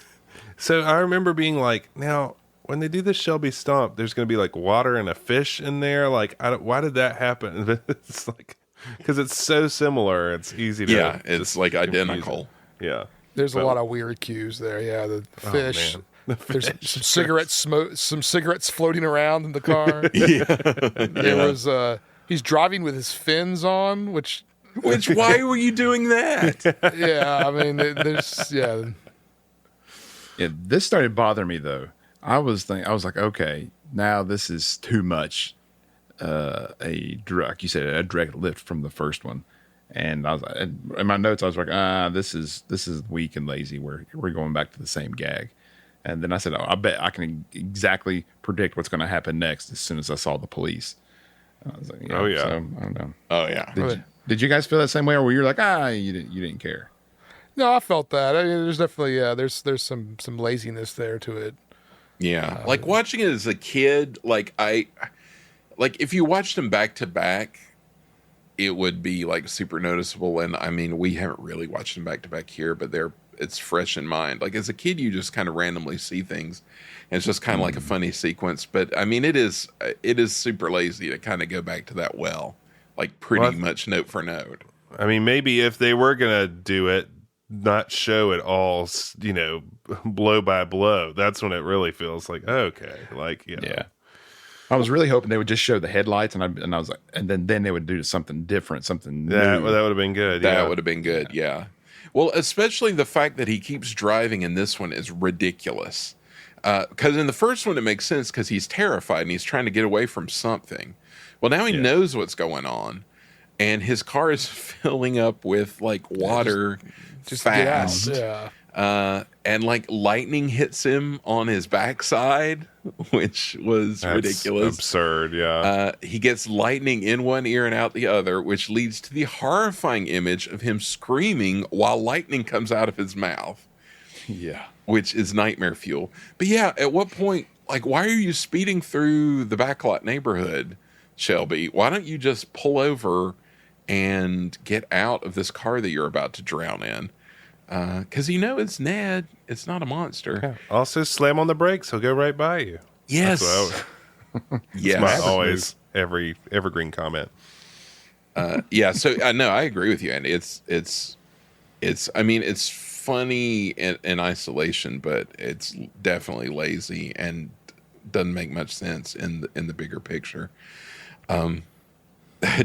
Speaker 3: So I remember being like, now when they do the Shelby Stomp, there's going to be like water and a fish in there. Like, why did that happen? It's like, because it's so similar. It's easy to.
Speaker 6: Yeah, it's like identical.
Speaker 3: Yeah.
Speaker 5: There's a lot of weird cues there. Yeah, the fish.
Speaker 3: Man. The
Speaker 5: There's
Speaker 3: fish.
Speaker 5: some cigarettes floating around in the car.
Speaker 6: Yeah.
Speaker 5: He's driving with his fins on, which
Speaker 6: why were you doing that?
Speaker 5: yeah, I mean, there's
Speaker 4: Yeah, this started bothering me though. I was like, okay, now this is too much. Like you said, a direct lift from the first one, and I was in my notes. I was like, this is weak and lazy. We're going back to the same gag. And then I said, I bet I can exactly predict what's going to happen next as soon as I saw the police. I was like,
Speaker 3: oh yeah,
Speaker 4: so, I don't know.
Speaker 6: Oh yeah.
Speaker 4: Did you guys feel that same way, or were you like, you didn't care?
Speaker 5: no, I felt that. I mean, there's definitely there's some laziness there to it.
Speaker 6: Yeah. Like watching it as a kid, like if you watched them back to back, it would be like super noticeable. And I mean, we haven't really watched them back to back here, but it's fresh in mind. Like as a kid, you just kind of randomly see things, and it's just kind of like a funny sequence. But I mean, it is super lazy to kind of go back to that like pretty much note for note.
Speaker 3: I mean, maybe if they were gonna do it, not show it all, blow by blow. That's when it really feels like okay, like
Speaker 4: yeah. I was really hoping they would just show the headlights, and I was like, and then they would do something different, something new.
Speaker 3: That would have been good.
Speaker 6: That would have been good. Yeah. Well, especially the fact that he keeps driving in this one is ridiculous. Because in the first one, it makes sense because he's terrified and he's trying to get away from something. Well, now he knows what's going on, and his car is filling up with like water
Speaker 5: Just
Speaker 6: fast.
Speaker 5: get out. Yeah.
Speaker 6: And like lightning hits him on his backside, which was ridiculous.
Speaker 3: Absurd, yeah.
Speaker 6: He gets lightning in one ear and out the other, which leads to the horrifying image of him screaming while lightning comes out of his mouth.
Speaker 4: Yeah.
Speaker 6: Which is nightmare fuel. But yeah, at what point, like, why are you speeding through the backlot neighborhood, Shelby? Why don't you just pull over and get out of this car that you're about to drown in? Because it's Ned. It's not a monster.
Speaker 3: Yeah. Also, slam on the brakes. He'll go right by you.
Speaker 6: Yes.
Speaker 3: Yes. My always evergreen comment.
Speaker 6: Yeah. So no, I agree with you, Andy. It's. I mean, it's funny in isolation, but it's definitely lazy and doesn't make much sense in the bigger picture. I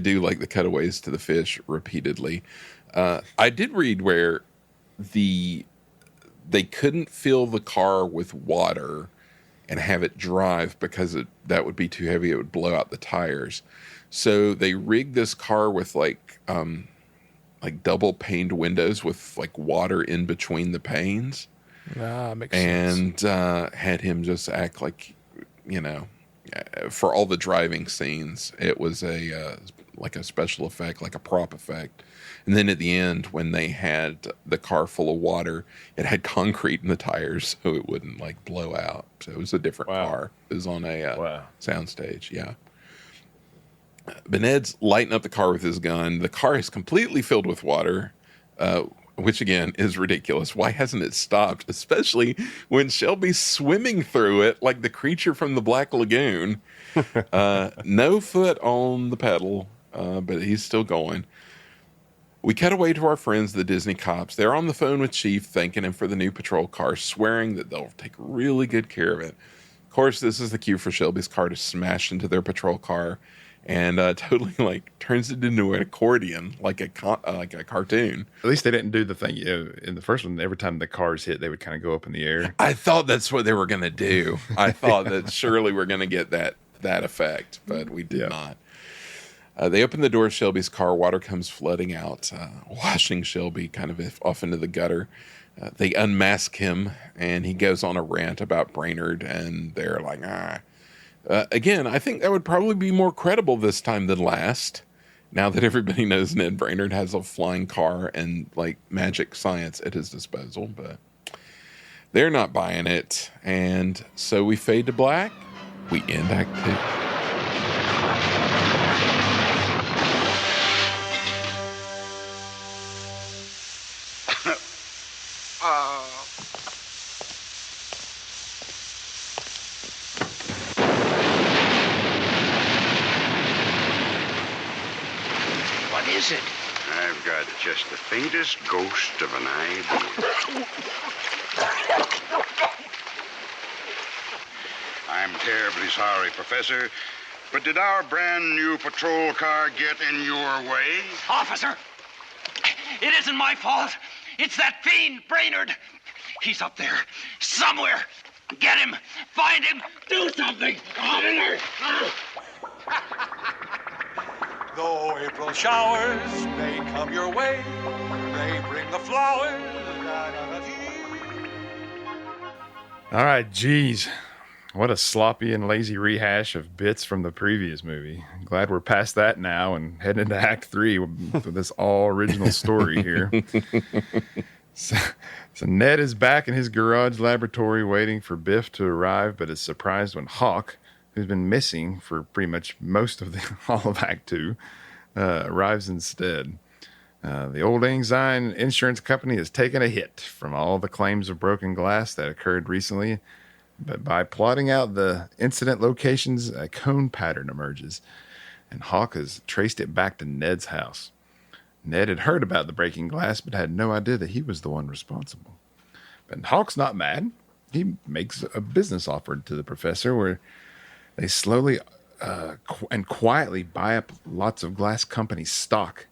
Speaker 6: do like the cutaways to the fish repeatedly. I did read where they couldn't fill the car with water and have it drive because that would be too heavy. It would blow out the tires. So they rigged this car with like double paned windows with like water in between the panes.
Speaker 5: Makes sense.
Speaker 6: And had him just act like, for all the driving scenes, it was like a special effect, like a prop effect. And then at the end, when they had the car full of water, it had concrete in the tires so it wouldn't like blow out. So it was a different car. It was on a soundstage. Yeah. But Ned's lighting up the car with his gun. The car is completely filled with water, which again is ridiculous. Why hasn't it stopped? Especially when Shelby's swimming through it like the creature from the Black Lagoon. No foot on the pedal, but he's still going. We cut away to our friends, the Disney cops. They're on the phone with Chief, thanking him for the new patrol car, swearing that they'll take really good care of it. Of course, this is the cue for Shelby's car to smash into their patrol car and totally like turns it into an accordion, like a cartoon.
Speaker 4: At least they didn't do the thing in the first one. Every time the cars hit, they would kind of go up in the air.
Speaker 6: I thought that's what they were going to do. I thought that surely we're going to get that effect, but we did not. They open the door of Shelby's car. Water comes flooding out, washing Shelby kind of off into the gutter. They unmask him, and he goes on a rant about Brainard, and they're like, again, I think that would probably be more credible this time than last, now that everybody knows Ned Brainard has a flying car and, like, magic science at his disposal. But they're not buying it, and so we fade to black. We end Act 2.
Speaker 7: What is it?
Speaker 9: I've got just the faintest ghost of an idea. I'm terribly sorry, Professor, but did our brand new patrol car get in your way?
Speaker 7: Officer, it isn't my fault. It's that fiend, Brainard. He's up there, somewhere. Get him, find him, do something.
Speaker 8: Though April showers may come your way, they bring the flowers.
Speaker 4: All right, geez. What a sloppy and lazy rehash of bits from the previous movie. I'm glad we're past that now and heading into Act 3 with this all-original story here. So Ned is back in his garage laboratory waiting for Biff to arrive, but is surprised when Hawk, who's been missing for pretty much most of all of Act 2, arrives instead. The old Lang insurance company has taken a hit from all the claims of broken glass that occurred recently, but by plotting out the incident locations, a cone pattern emerges, and Hawk has traced it back to Ned's house. Ned had heard about the breaking glass, but had no idea that he was the one responsible. But Hawk's not mad. He makes a business offer to the professor where they slowly and quietly buy up lots of glass company stock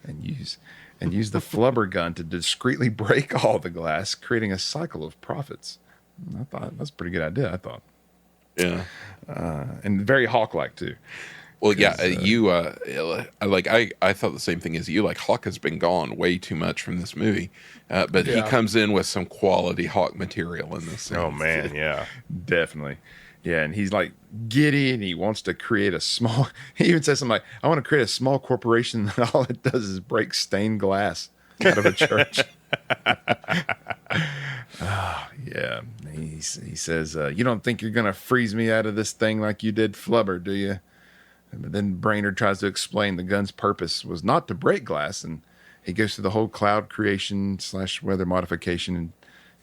Speaker 4: and use the flubber gun to discreetly break all the glass, creating a cycle of profits. I thought that's a pretty good idea. I thought,
Speaker 6: Yeah.
Speaker 4: and very Hawk-like too.
Speaker 6: Well, yeah, I thought the same thing as you. Like, Hawk has been gone way too much from this movie, but he comes in with some quality Hawk material in this scene.
Speaker 3: Oh man, yeah,
Speaker 4: Definitely. Yeah, and he's like giddy, and he wants to create a small. He even says something like, "I want to create a small corporation that all it does is break stained glass out of a church." Yeah. He says, "You don't think you're gonna freeze me out of this thing like you did Flubber, do you?" But then Brainard tries to explain the gun's purpose was not to break glass, and he goes through the whole cloud creation / weather modification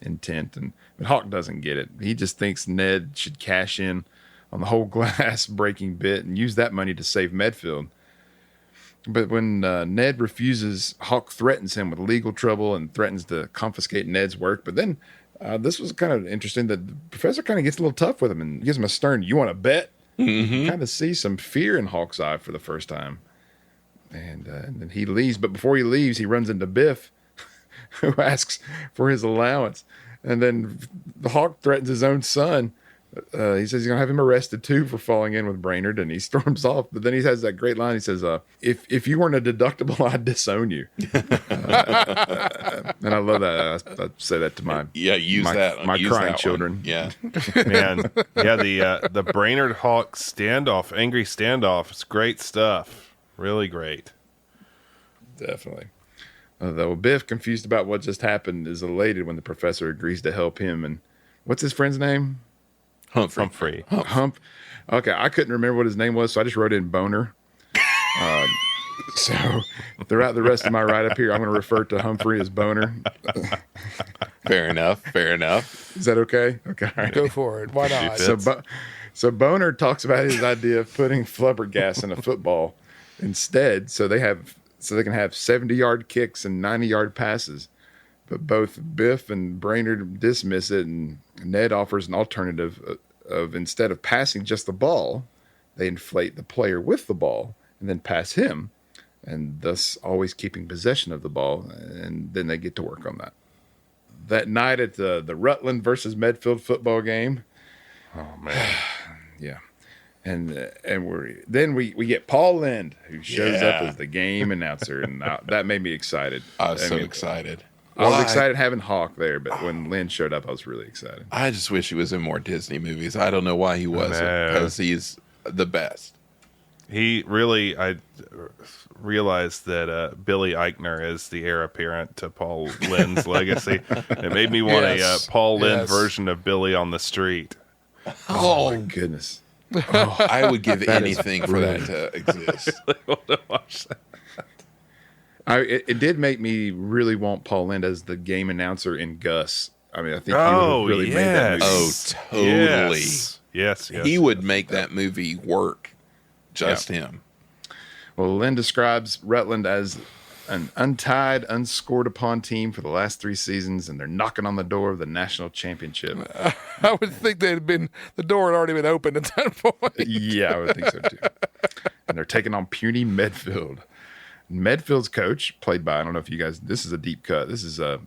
Speaker 4: intent, but Hawk doesn't get it. He just thinks Ned should cash in on the whole glass breaking bit and use that money to save Medfield. But when Ned refuses, Hawk threatens him with legal trouble and threatens to confiscate Ned's work. But then this was kind of interesting that the professor kind of gets a little tough with him and gives him a stern, "You want to bet?"
Speaker 6: Mm-hmm.
Speaker 4: You kind of see some fear in Hawk's eye for the first time. And then he leaves. But before he leaves, he runs into Biff, who asks for his allowance. And then the Hawk threatens his own son. He says he's going to have him arrested too for falling in with Brainard, and he storms off. But then he has that great line. He says, if you weren't a deductible, I'd disown you. And I love that. I say that to my crying children.
Speaker 6: One. Yeah.
Speaker 3: man, yeah. The Brainard Hawk standoff, angry standoff. It's great stuff. Really great.
Speaker 4: Definitely. Though Biff, confused about what just happened, is elated when the professor agrees to help him. And what's his friend's name?
Speaker 3: Humphrey.
Speaker 4: Okay, I couldn't remember what his name was, so I just wrote in Boner. So throughout the rest of my write-up here, I'm going to refer to Humphrey as Boner.
Speaker 6: Fair enough.
Speaker 4: Is that okay? Okay, all right.
Speaker 5: Go for it. Why not?
Speaker 4: So Boner talks about his idea of putting flubber gas in a football instead, so they can have 70-yard kicks and 90-yard passes. But both Biff and Brainard dismiss it, and Ned offers an alternative of instead of passing just the ball, they inflate the player with the ball and then pass him, and thus always keeping possession of the ball, and then they get to work on that. That night at the Rutland versus Medfield football game.
Speaker 3: Oh, man.
Speaker 4: Yeah. And we get Paul Lind, who shows up as the game announcer, and that made me excited.
Speaker 6: I was so excited.
Speaker 4: I was excited having Hawk there, but when Lind showed up, I was really excited.
Speaker 6: I just wish he was in more Disney movies. I don't know why he wasn't, because he's the best.
Speaker 3: He really, I realized that Billy Eichner is the heir apparent to Paul Lind's legacy. It made me want a Paul Lind version of Billy on the Street.
Speaker 4: Oh my goodness.
Speaker 6: I would give anything for that to exist.
Speaker 3: I really want to watch that.
Speaker 4: It did make me really want Paul Lind as the game announcer in Gus I mean, I think he would have really made that movie.
Speaker 6: Oh, totally.
Speaker 3: Yes.
Speaker 6: He would make that movie work. Just him.
Speaker 4: Well, Lynn describes Rutland as an untied, unscored upon team for the last 3 seasons, and they're knocking on the door of the national championship.
Speaker 5: I would think the door had already been opened at that point.
Speaker 4: Yeah, I would think so too. And they're taking on puny Medfield. Medfield's coach, played by, I don't know if you guys, this is a deep cut. This is the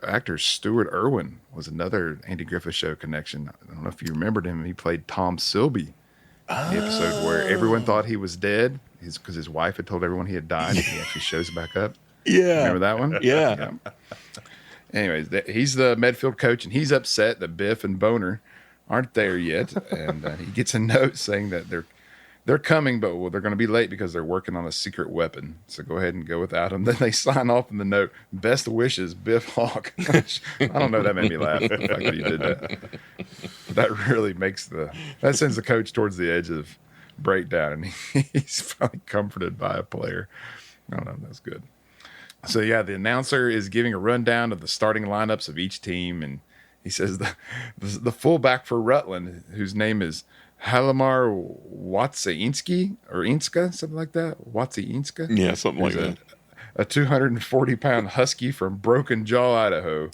Speaker 4: actor Stuart Irwin, was another Andy Griffith Show connection. I don't know if you remembered him. He played Tom Silby. The episode where everyone thought he was dead because his wife had told everyone he had died. He actually shows back up.
Speaker 6: Yeah.
Speaker 4: Remember that one?
Speaker 6: Yeah.
Speaker 4: Anyways, he's the Medfield coach, and he's upset that Biff and Boner aren't there yet. And he gets a note saying that they're coming, but they're going to be late because they're working on a secret weapon. So go ahead and go without them. Then they sign off in the note, best wishes, Biff Hawk. I don't know, that made me laugh, the fact that he did that. That really that sends the coach towards the edge of breakdown, and he's finally comforted by a player. I don't know, that's good. So yeah, the announcer is giving a rundown of the starting lineups of each team, and he says the fullback for Rutland, whose name is Halimar Watsiinski or Inska, something like that. Watsiinska?
Speaker 6: Yeah, something like that.
Speaker 4: A 240-pound husky from Broken Jaw, Idaho,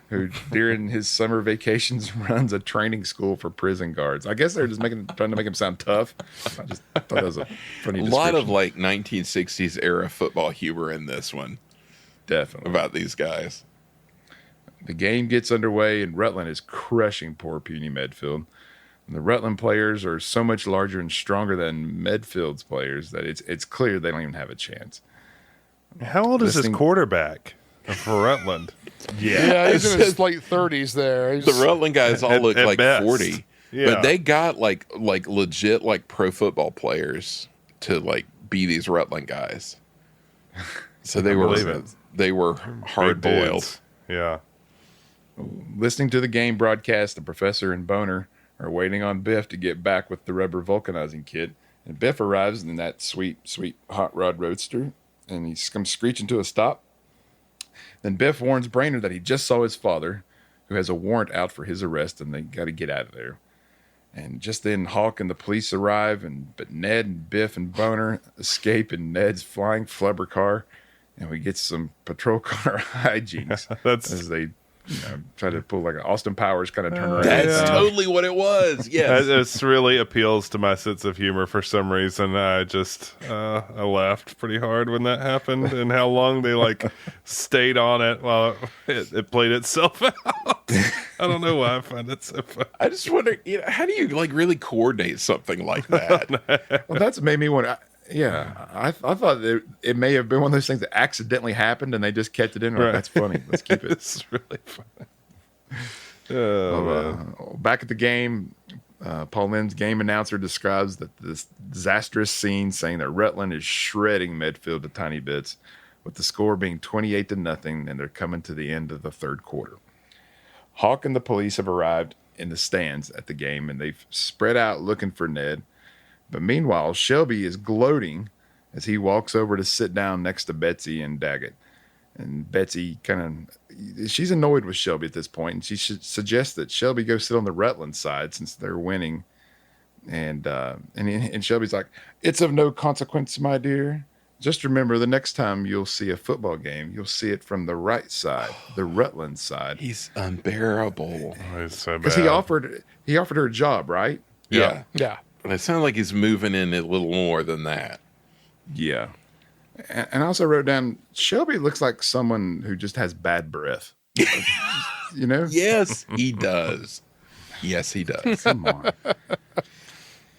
Speaker 4: who during his summer vacations runs a training school for prison guards. I guess they're just trying to make him sound tough. I just thought that was a funny description.
Speaker 6: A lot of like 1960s era football humor in this one.
Speaker 4: Definitely.
Speaker 6: About these guys.
Speaker 4: The game gets underway, and Rutland is crushing poor puny Medfield. And the Rutland players are so much larger and stronger than Medfield's players that it's clear they don't even have a chance.
Speaker 3: How old is this quarterback for Rutland?
Speaker 5: Yeah, he's in his late 30s there.
Speaker 6: The Rutland guys all look
Speaker 3: at
Speaker 6: like
Speaker 3: best.
Speaker 6: 40.
Speaker 3: Yeah.
Speaker 6: But they got like legit like pro football players to like be these Rutland guys. So they were hard boiled.
Speaker 3: Yeah.
Speaker 4: Listening to the game broadcast, the professor and Boner are waiting on Biff to get back with the rubber vulcanizing kit. And Biff arrives in that sweet, sweet hot rod roadster, and he comes screeching to a stop. Then Biff warns Brainard that he just saw his father, who has a warrant out for his arrest, and they got to get out of there. And just then, Hawk and the police arrive, but Ned and Biff and Boner escape in Ned's flying flubber car, and we get some patrol car hijinks as they try to pull like an Austin Powers kind of turn around.
Speaker 6: That's totally what it was. Yes.
Speaker 3: This really appeals to my sense of humor for some reason. I laughed pretty hard when that happened, and how long they like stayed on it while it played itself out. I don't know why I find it so funny.
Speaker 6: I just wonder, how do you like really coordinate something like that?
Speaker 4: Well, that's made me wonder. I thought it may have been one of those things that accidentally happened, and they just kept it in. Like, that's funny. Let's keep it.
Speaker 3: It's really funny.
Speaker 4: Back at the game, Paul Lynn's game announcer describes this disastrous scene, saying that Rutland is shredding Medfield to tiny bits, with the score being 28-0, and they're coming to the end of the third quarter. Hawk and the police have arrived in the stands at the game, and they've spread out looking for Ned. But meanwhile, Shelby is gloating as he walks over to sit down next to Betsy and Daggett. And Betsy she's annoyed with Shelby at this point, and she suggests that Shelby go sit on the Rutland side since they're winning. And Shelby's like, "It's of no consequence, my dear. Just remember, the next time you'll see a football game, you'll see it from the right side, the Rutland side."
Speaker 6: He's unbearable.
Speaker 3: It's so bad.
Speaker 4: Because he offered her a job, right?
Speaker 6: Yeah.
Speaker 5: Yeah.
Speaker 6: But it sounds like he's moving in a little more than that.
Speaker 4: Yeah. And I also wrote down, Shelby looks like someone who just has bad breath.
Speaker 6: Yes, he does. Yes, he does.
Speaker 4: Come on.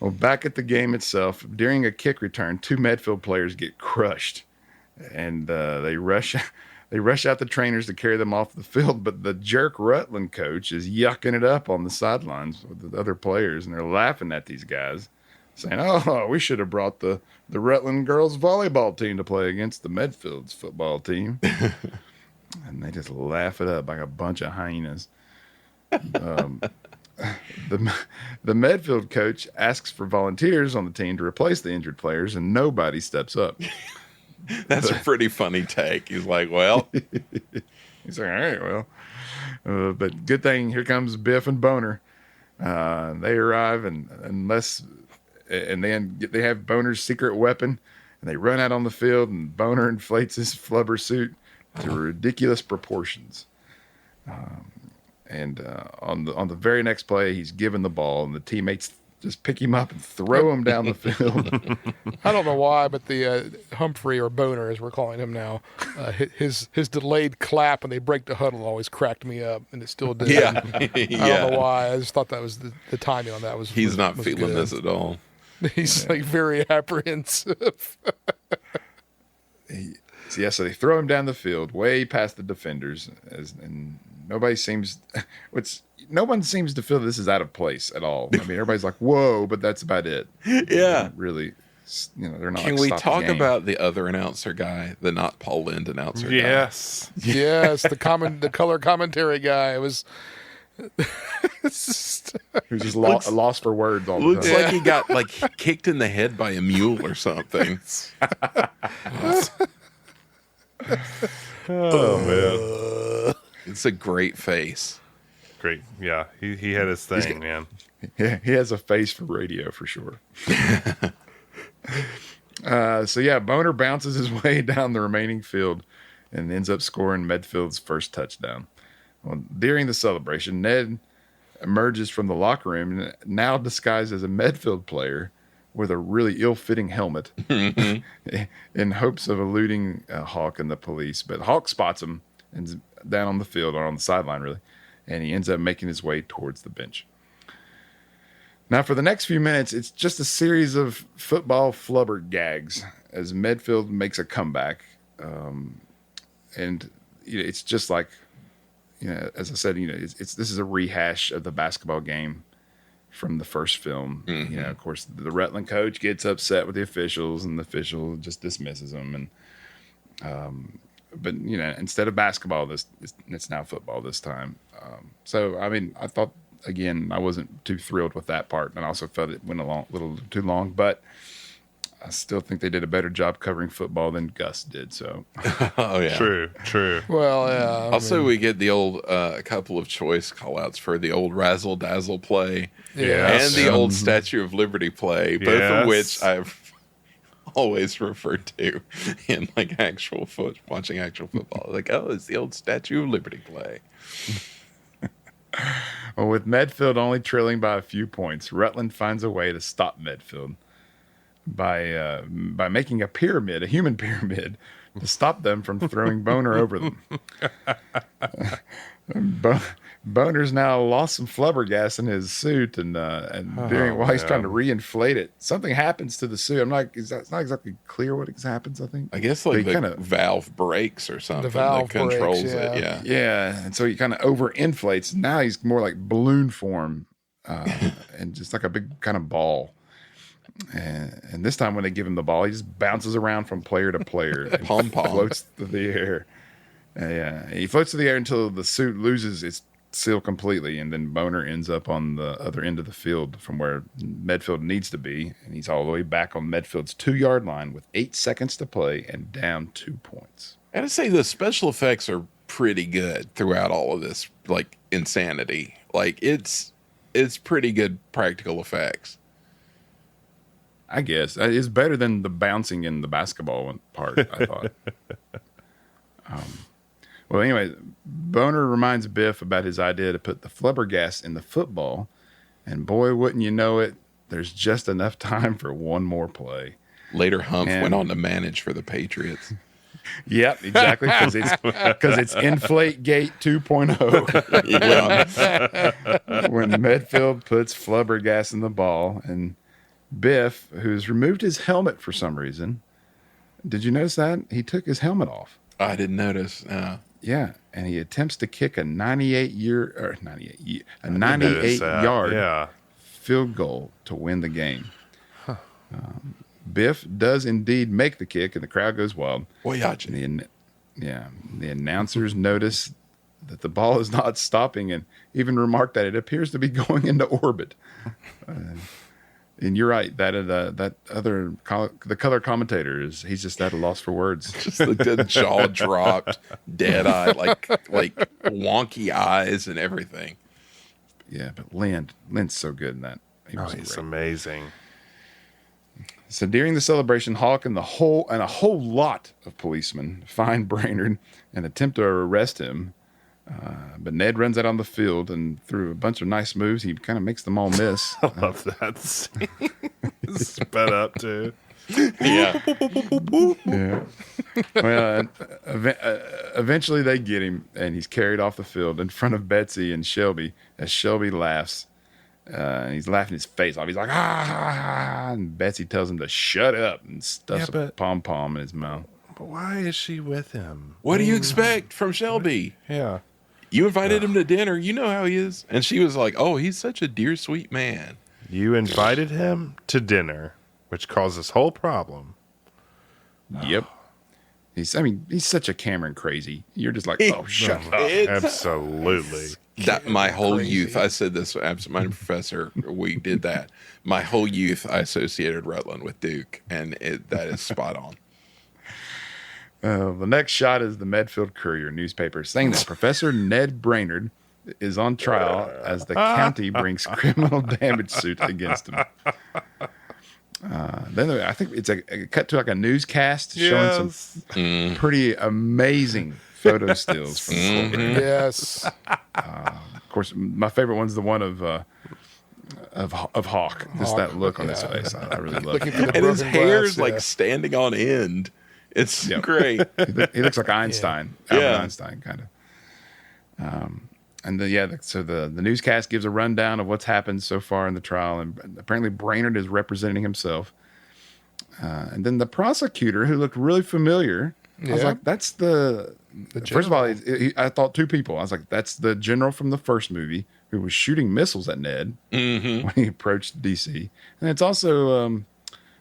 Speaker 4: Well, back at the game itself, during a kick return, 2 Medfield players get crushed. And they rush out the trainers to carry them off the field, but the jerk Rutland coach is yucking it up on the sidelines with the other players, and they're laughing at these guys, saying, "Oh, we should have brought the Rutland girls volleyball team to play against the Medfield's football team." And they just laugh it up like a bunch of hyenas. The Medfield coach asks for volunteers on the team to replace the injured players, and nobody steps up.
Speaker 6: That's a pretty funny take. He's like, well.
Speaker 4: He's like, all right, well. But good thing, here comes Biff and Boner. They arrive, and then they have Boner's secret weapon, and they run out on the field, and Boner inflates his flubber suit to ridiculous proportions. And on the very next play, he's given the ball, and the teammates just pick him up and throw him down the field.
Speaker 5: I don't know why, but the Humphrey, or Boner as we're calling him now, his delayed clap when they break the huddle always cracked me up, and it still did.
Speaker 6: Yeah.
Speaker 5: I don't know why. I just thought that was the timing on that was.
Speaker 6: He's not feeling
Speaker 5: good.
Speaker 6: this at all.
Speaker 5: He's like very apprehensive.
Speaker 4: So they throw him down the field, way past the defenders, and no one seems to feel this is out of place at all. I mean, everybody's like, "Whoa," but that's about it.
Speaker 6: Yeah,
Speaker 4: really, they're not.
Speaker 6: Can
Speaker 4: like,
Speaker 6: we
Speaker 4: "Stop
Speaker 6: talk
Speaker 4: the game."
Speaker 6: about the other announcer guy, the not Paul Lynde announcer?
Speaker 3: Yes,
Speaker 5: yes, the color commentary guy. It was.
Speaker 4: Who's just lost for words all the
Speaker 6: Looks
Speaker 4: time.
Speaker 6: like he got kicked in the head by a mule or something.
Speaker 3: oh man,
Speaker 6: it's a great face.
Speaker 3: great. Yeah, he had his thing, man.
Speaker 4: Yeah, he has a face for radio for sure. Boner bounces his way down the remaining field and ends up scoring Medfield's first touchdown. Well, during the celebration, Ned emerges from the locker room, now disguised as a Medfield player with a really ill-fitting helmet, in hopes of eluding Hawk and the police. But Hawk spots him and down on the field, or on the sideline really, and he ends up making his way towards the bench. Now, for the next few minutes, it's just a series of football flubber gags as Medfield makes a comeback. And it's just like, as I said, this is a rehash of the basketball game from the first film.
Speaker 6: Mm-hmm.
Speaker 4: Of course, the Rutland coach gets upset with the officials, and the official just dismisses them. And but instead of basketball, it's now football this time. So I mean, I thought, again, I wasn't too thrilled with that part, and I also felt it went a little too long. But I still think they did a better job covering football than Gus did. So,
Speaker 6: Oh yeah,
Speaker 3: True.
Speaker 5: Well, yeah.
Speaker 6: Also, we get the old couple of choice callouts for the old Razzle Dazzle play
Speaker 3: Yes.
Speaker 6: and the old Statue of Liberty play, both
Speaker 3: Yes.
Speaker 6: of which I've always referred to in watching actual football. Like, oh, it's the old Statue of Liberty play.
Speaker 4: well, with Medfield only trailing by a few points, Rutland finds a way to stop Medfield by making a human pyramid, to stop them from throwing Boner over them. Boner's now lost some flubber gas in his suit, and while he's trying to reinflate it, something happens to the suit. It's not exactly clear what happens. I think
Speaker 6: I guess the valve breaks or something.
Speaker 5: The valve
Speaker 6: that controls
Speaker 5: breaks,
Speaker 6: it.
Speaker 5: yeah.
Speaker 4: Yeah, and so he kind of overinflates. Now he's more like balloon form, and just like a big kind of ball. And this time when they give him the ball, he just bounces around from player to player. And
Speaker 6: Pom-pom.
Speaker 4: floats through the air. He floats through the air until the suit loses its seal completely, and then Boner ends up on the other end of the field from where Medfield needs to be, and he's all the way back on Medfield's 2-yard line with 8 seconds to play and down 2 points.
Speaker 6: I gotta say, the special effects are pretty good throughout all of this, insanity. It's pretty good practical effects.
Speaker 4: I guess it's better than the bouncing in the basketball part, I thought. Well, anyway, Boner reminds Biff about his idea to put the flubber gas in the football, and boy, wouldn't you know it, there's just enough time for one more play.
Speaker 6: Later, Humph went on to manage for the Patriots.
Speaker 4: Yep, exactly, because it's Inflate Gate 2.0. When Medfield puts flubber gas in the ball, and Biff, who's removed his helmet for some reason, did you notice that? He took his helmet off.
Speaker 6: I didn't notice.
Speaker 4: Yeah, and he attempts to kick a 98-yard field goal to win the game. Biff does indeed make the kick, and the crowd goes wild. The announcers notice that the ball is not stopping, and even remark that it appears to be going into orbit. And you're right. The color commentator he's just at a loss for words.
Speaker 6: Just the jaw dropped, dead eye, like wonky eyes and everything.
Speaker 4: Yeah, but Lynn's so good in that.
Speaker 3: He's amazing.
Speaker 4: So during the celebration, Hawk and a whole lot of policemen find Brainard and attempt to arrest him. But Ned runs out on the field, and through a bunch of nice moves, he kind of makes them all miss.
Speaker 3: I love that scene. Sped up too.
Speaker 6: Yeah.
Speaker 4: Yeah. Well, eventually they get him, and he's carried off the field in front of Betsy and Shelby. As Shelby laughs, he's laughing his face off. He's like, ah, and Betsy tells him to shut up and stuffs a pom-pom in his mouth.
Speaker 3: But why is she with him?
Speaker 6: What do you expect from Shelby?
Speaker 3: Yeah.
Speaker 6: You invited him to dinner. You know how he is. And she was like, oh, he's such a dear, sweet man.
Speaker 3: You invited him to dinner, which caused this whole problem.
Speaker 4: Yep. He's such a Cameron crazy. You're just like, oh, shut up.
Speaker 3: Absolutely.
Speaker 6: That my whole youth, I said this, absent-minded professor, we did that. My whole youth, I associated Rutland with Duke, and that is spot on.
Speaker 4: The next shot is the Medfield Courier newspaper saying that Professor Ned Brainard is on trial as the county brings criminal damage suit against him. Then I think it's a cut to like a newscast showing some pretty amazing photo stills from the courtroom.
Speaker 5: Yes.
Speaker 4: Of course, my favorite one's the one of Hawk. Just that look on his face. I really love it.
Speaker 6: And his hair's like standing on end. It's great.
Speaker 4: He looks like Einstein. Albert Einstein, kind of. So the newscast gives a rundown of what's happened so far in the trial, and apparently Brainard is representing himself. And then the prosecutor, who looked really familiar, I was like, that's the first of all, I thought two people. I was like, that's the general from the first movie who was shooting missiles at Ned when he approached DC. And it's also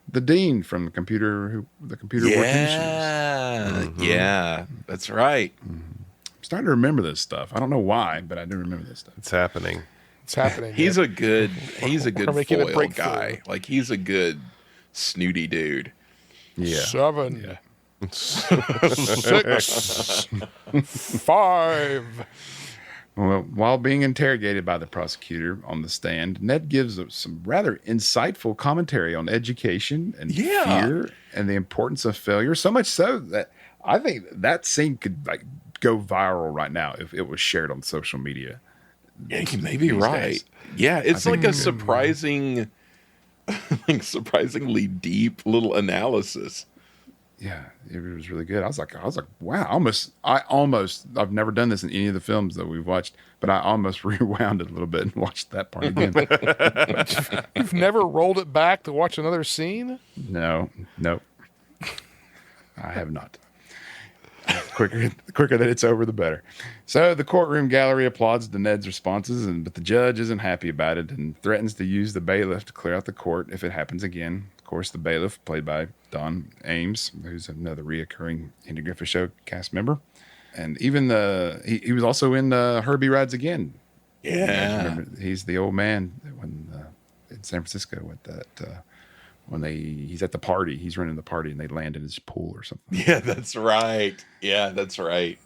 Speaker 4: the dean from the computer working machines.
Speaker 6: Yeah, that's right.
Speaker 4: I'm starting to remember this stuff. I don't know why, but I do remember this stuff.
Speaker 3: It's happening.
Speaker 6: He's a good foil guy. Like, he's a good snooty dude.
Speaker 4: Yeah.
Speaker 5: 7, 6, 5.
Speaker 4: Well, while being interrogated by the prosecutor on the stand, Ned gives some rather insightful commentary on education and fear and the importance of failure. So much so that I think that scene could like go viral right now if it was shared on social media.
Speaker 6: Yeah, you may be right. Days. Yeah, it's like a surprisingly deep little analysis.
Speaker 4: Yeah, it was really good. I was like, wow, I've never done this in any of the films that we've watched, but I almost rewound it a little bit and watched that part again.
Speaker 5: You've never rolled it back to watch another scene?
Speaker 4: No, I have not. Quicker that it's over, the better. So the courtroom gallery applauds to Ned's responses, but the judge isn't happy about it and threatens to use the bailiff to clear out the court if it happens again. Of course, the bailiff, played by Don Ames, who's another reoccurring Andy Griffith Show cast member, and even he was also in Herbie Rides Again.
Speaker 6: Yeah,
Speaker 4: remember, he's the old man when in San Francisco with that. When he's at the party, he's running the party, and they land in his pool or something.
Speaker 6: Yeah, that's right.
Speaker 5: They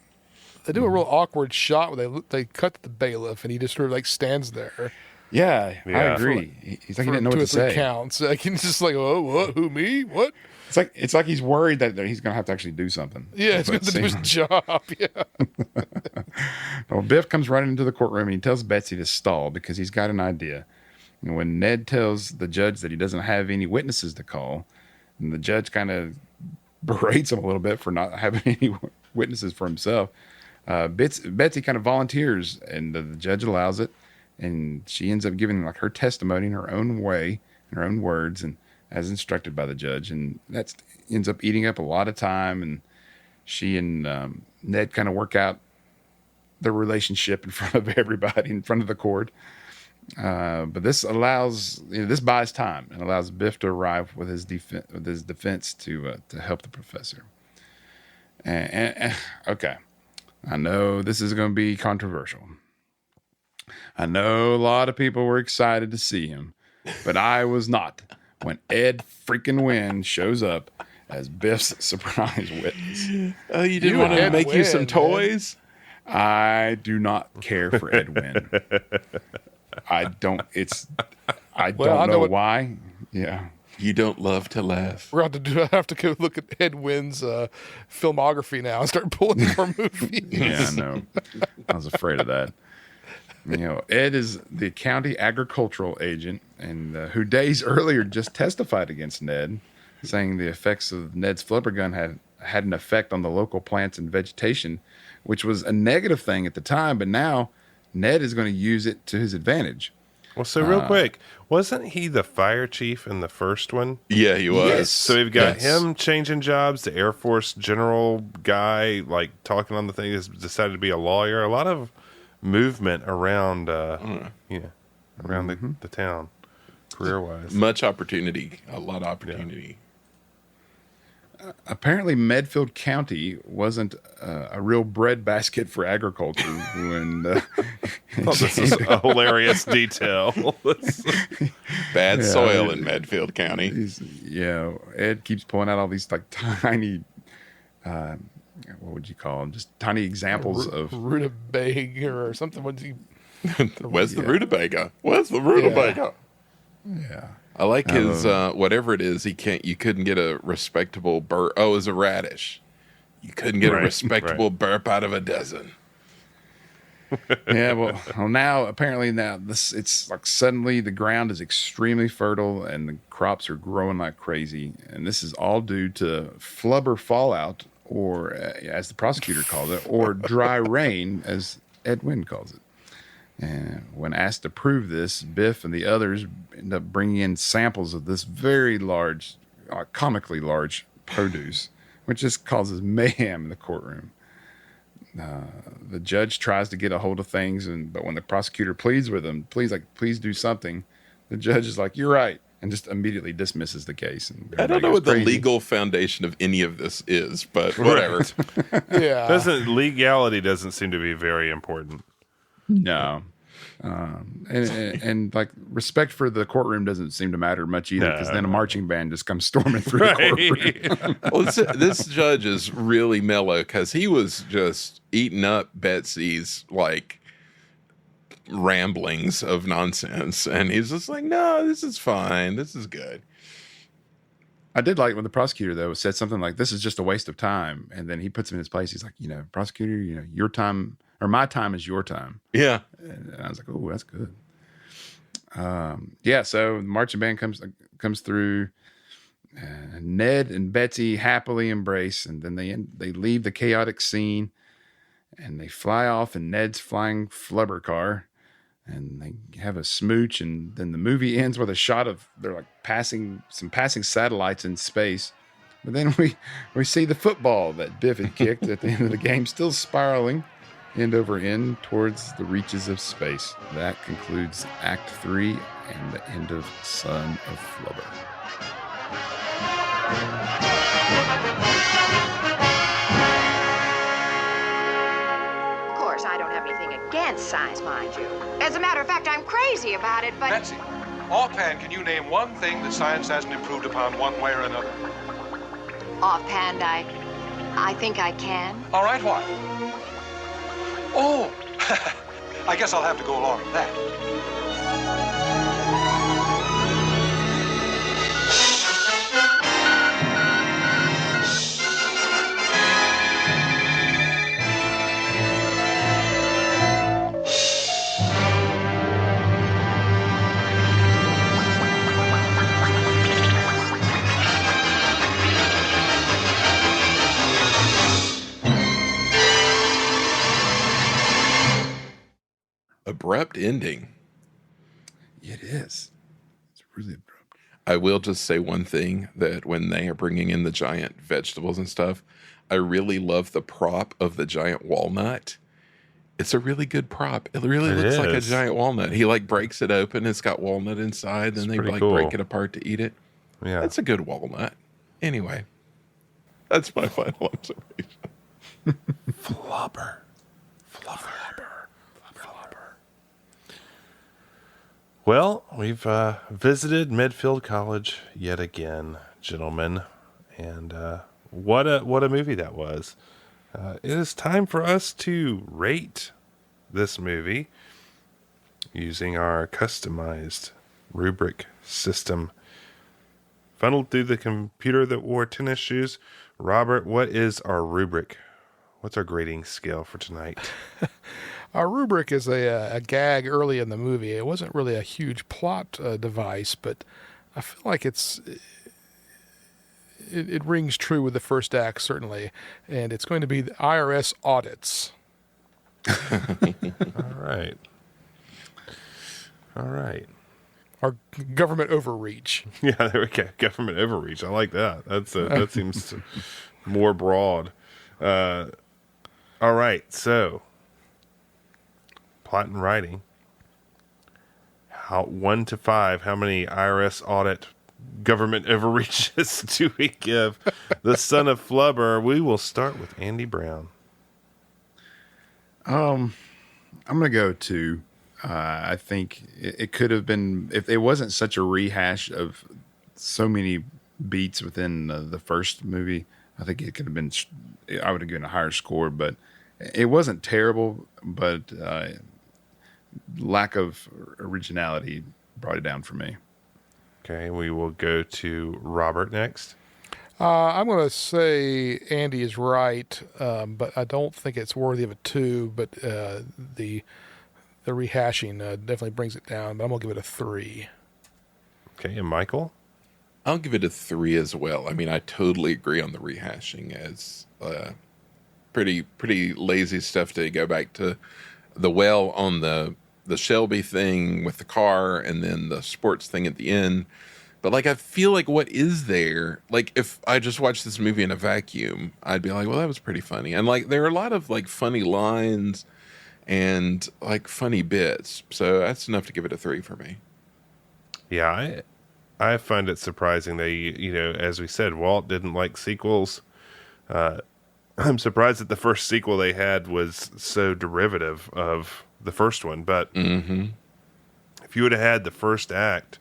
Speaker 5: do a real awkward shot where they cut to the bailiff, and he just sort of like stands there.
Speaker 4: Yeah. I agree. He's like he didn't know what to say.
Speaker 5: 2 or 3 counts. Like, he's just like, oh, what? Who, me? What?
Speaker 4: It's like he's worried that he's going to have to actually do something.
Speaker 5: Yeah, he's going to do his job. Yeah.
Speaker 4: Well, Biff comes running into the courtroom, and he tells Betsy to stall because he's got an idea. And when Ned tells the judge that he doesn't have any witnesses to call, and the judge kind of berates him a little bit for not having any witnesses for himself, Betsy kind of volunteers, and the judge allows it. And she ends up giving like her testimony in her own way, in her own words, and as instructed by the judge. And that ends up eating up a lot of time. And she and Ned kind of work out their relationship in front of everybody, in front of the court. But this this buys time and allows Biff to arrive with his defense to help the professor. And okay, I know this is going to be controversial. I know a lot of people were excited to see him, but I was not when Ed freaking Wynn shows up as Biff's surprise witness.
Speaker 6: Oh, you didn't want to
Speaker 5: Ed
Speaker 6: make you
Speaker 5: Wynn,
Speaker 6: some
Speaker 5: man.
Speaker 6: toys?
Speaker 4: I do not care for Ed Wynn. I don't know why. Yeah.
Speaker 6: You don't love to laugh.
Speaker 5: We're about to have to go look at Ed Wynn's filmography now and start pulling more movies.
Speaker 4: Yeah, I know. I was afraid of that. You know, Ed is the county agricultural agent, and who days earlier just testified against Ned, saying the effects of Ned's flubber gun had an effect on the local plants and vegetation, which was a negative thing at the time, but now Ned is going to use it to his advantage.
Speaker 3: Well, so real quick, wasn't he the fire chief in the first one?
Speaker 6: Yeah, he was.
Speaker 4: Yes.
Speaker 3: So we've got
Speaker 4: Yes.
Speaker 3: him changing jobs. The Air Force general guy, like talking on the thing, has decided to be a lawyer. A lot of movement around, around the town, career wise.
Speaker 6: Much opportunity. A lot of opportunity.
Speaker 4: Apparently, Medfield County wasn't a real breadbasket for agriculture when.
Speaker 3: Oh, this is a hilarious detail.
Speaker 6: Bad soil in Medfield County.
Speaker 4: Ed keeps pulling out all these like tiny, what would you call them? Just tiny examples of
Speaker 5: rutabaga or something. What's he?
Speaker 6: Where's the rutabaga? Where's the rutabaga?
Speaker 4: Yeah.
Speaker 6: I like his whatever it is. You couldn't get a respectable burp. Oh, it was a radish. You couldn't get a respectable burp out of a dozen.
Speaker 4: Yeah, well, now apparently it's like suddenly the ground is extremely fertile and the crops are growing like crazy, and this is all due to flubber fallout, or as the prosecutor called it, or dry rain as Ed Wynn calls it. And when asked to prove this, Biff and the others end up bringing in samples of this very large, comically large produce, which just causes mayhem in the courtroom. The judge tries to get a hold of things, but when the prosecutor pleads with him, please do something, the judge is like, "You're right," and just immediately dismisses the case. And
Speaker 6: I don't know what the legal foundation of any of this is, but whatever.
Speaker 5: Yeah.
Speaker 3: Legality doesn't seem to be very important.
Speaker 4: No. And like respect for the courtroom doesn't seem to matter much either, because then a marching band just comes storming through the courtroom.
Speaker 6: Well, this judge is really mellow because he was just eating up Betsy's like ramblings of nonsense, and he's just like, "No, this is fine. This is good."
Speaker 4: I did like when the prosecutor though said something like, "This is just a waste of time," and then he puts him in his place. He's like, "Prosecutor, your time." Or my time is your time.
Speaker 6: Yeah.
Speaker 4: And I was like, oh, that's good. So the marching band comes through. Ned and Betsy happily embrace, and then they leave the chaotic scene, and they fly off in Ned's flying flubber car, and they have a smooch, and then the movie ends with a shot of they're like passing satellites in space. But then we see the football that Biff had kicked at the end of the game still spiraling end over end towards the reaches of space. That concludes Act 3 and the end of Son of Flubber.
Speaker 2: Of course, I don't have anything against science, mind you. As a matter of fact, I'm crazy about it, but...
Speaker 8: Betsy, offhand, can you name one thing that science hasn't improved upon one way or another?
Speaker 2: Offhand, I think I can.
Speaker 8: All right, what? Oh, I guess I'll have to go along with that.
Speaker 6: Abrupt ending.
Speaker 4: It is. It's really abrupt.
Speaker 6: I will just say one thing, that when they are bringing in the giant vegetables and stuff, I really love the prop of the giant walnut. It's a really good prop. It really looks like a giant walnut. He like breaks it open. It's got walnut inside. Then they like break it apart to eat it.
Speaker 3: Yeah.
Speaker 6: That's a good walnut. Anyway, that's my final observation.
Speaker 3: Flubber. Well, we've visited Medfield College yet again, gentlemen, and what a movie that was. It is time for us to rate this movie using our customized rubric system funneled through the computer that wore tennis shoes. Robert, what is our rubric? What's our grading scale for tonight?
Speaker 5: Our rubric is a gag early in the movie. It wasn't really a huge plot device, but I feel like it rings true with the first act, certainly. And it's going to be the IRS audits.
Speaker 3: All right. All right.
Speaker 5: Our government overreach.
Speaker 3: Yeah, there we go. Government overreach. I like that. That seems more broad. All right. So, plot and writing. 1 to 5. How many IRS audit government overreaches do we give the Son of Flubber? We will start with Andy Brown.
Speaker 4: I'm gonna go 2. I think it could have been, if it wasn't such a rehash of so many beats within the first movie, I think it could have been, I would have given a higher score, but it wasn't terrible, but lack of originality brought it down for me.
Speaker 3: Okay, we will go to Robert next.
Speaker 5: I'm going to say Andy is right, but I don't think it's worthy of a 2, but the rehashing definitely brings it down, but I'm going to give it a 3.
Speaker 3: Okay, and Michael?
Speaker 6: I'll give it a 3 as well. I mean, I totally agree on the rehashing as pretty lazy stuff to go back to the well on the Shelby thing with the car and then the sports thing at the end. But like, I feel like what is there, like if I just watched this movie in a vacuum, I'd be like, well, that was pretty funny. And like, there are a lot of like funny lines and like funny bits. So that's enough to give it a 3 for me.
Speaker 3: Yeah, I find it surprising that, as we said, Walt didn't like sequels. I'm surprised that the first sequel they had was so derivative of the first one. But if you would have had the first act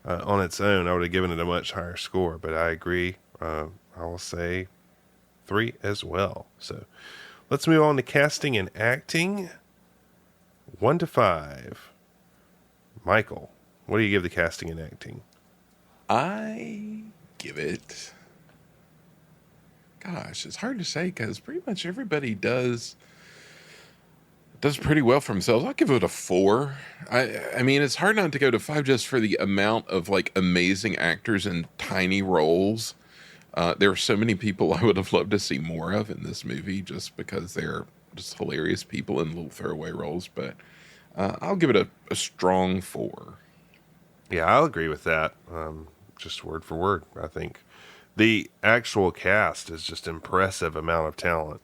Speaker 3: on its own, I would have given it a much higher score. But I agree. I will say 3 as well. So let's move on to casting and acting. 1 to 5. Michael, what do you give the casting and acting?
Speaker 6: I give it, gosh, it's hard to say because pretty much everybody does pretty well for themselves. I'll give it a 4. I mean, it's hard not to go to 5 just for the amount of like amazing actors in tiny roles. There are so many people I would have loved to see more of in this movie just because they're just hilarious people in little throwaway roles. But I'll give it a strong 4.
Speaker 3: Yeah, I'll agree with that. Just word for word, I think. The actual cast is just impressive amount of talent.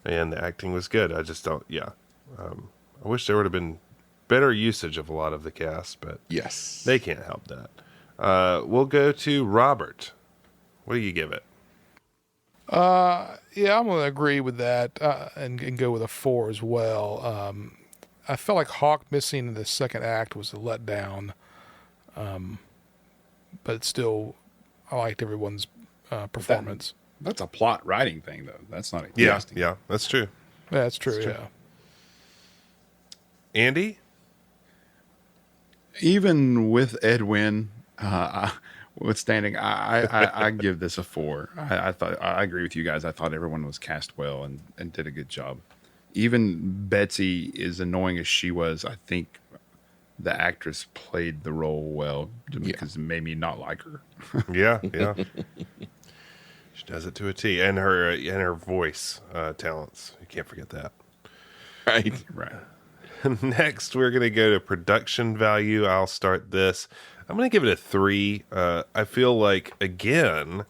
Speaker 3: And the acting was good. I just don't, I wish there would have been better usage of a lot of the cast, but
Speaker 6: yes,
Speaker 3: they can't help that. We'll go to Robert. What do you give it?
Speaker 5: Yeah, I'm going to agree with that and go with a 4 as well. I felt like Hawk missing in the second act was a letdown, but still, I liked everyone's performance.
Speaker 4: That's a plot writing thing, though. That's not a casting.
Speaker 3: Yeah, that's true.
Speaker 5: Yeah, that's true, yeah.
Speaker 3: Andy?
Speaker 4: Even with Edwin withstanding, I give this a 4. I agree with you guys. I thought everyone was cast well and did a good job. Even Betsy, as annoying as she was, I think the actress played the role well because it made me not like her.
Speaker 3: Yeah. She does it to a T. And her voice talents. You can't forget that.
Speaker 6: Right.
Speaker 3: Next, we're going to go to production value. I'll start this. I'm going to give it a 3. I feel like, again,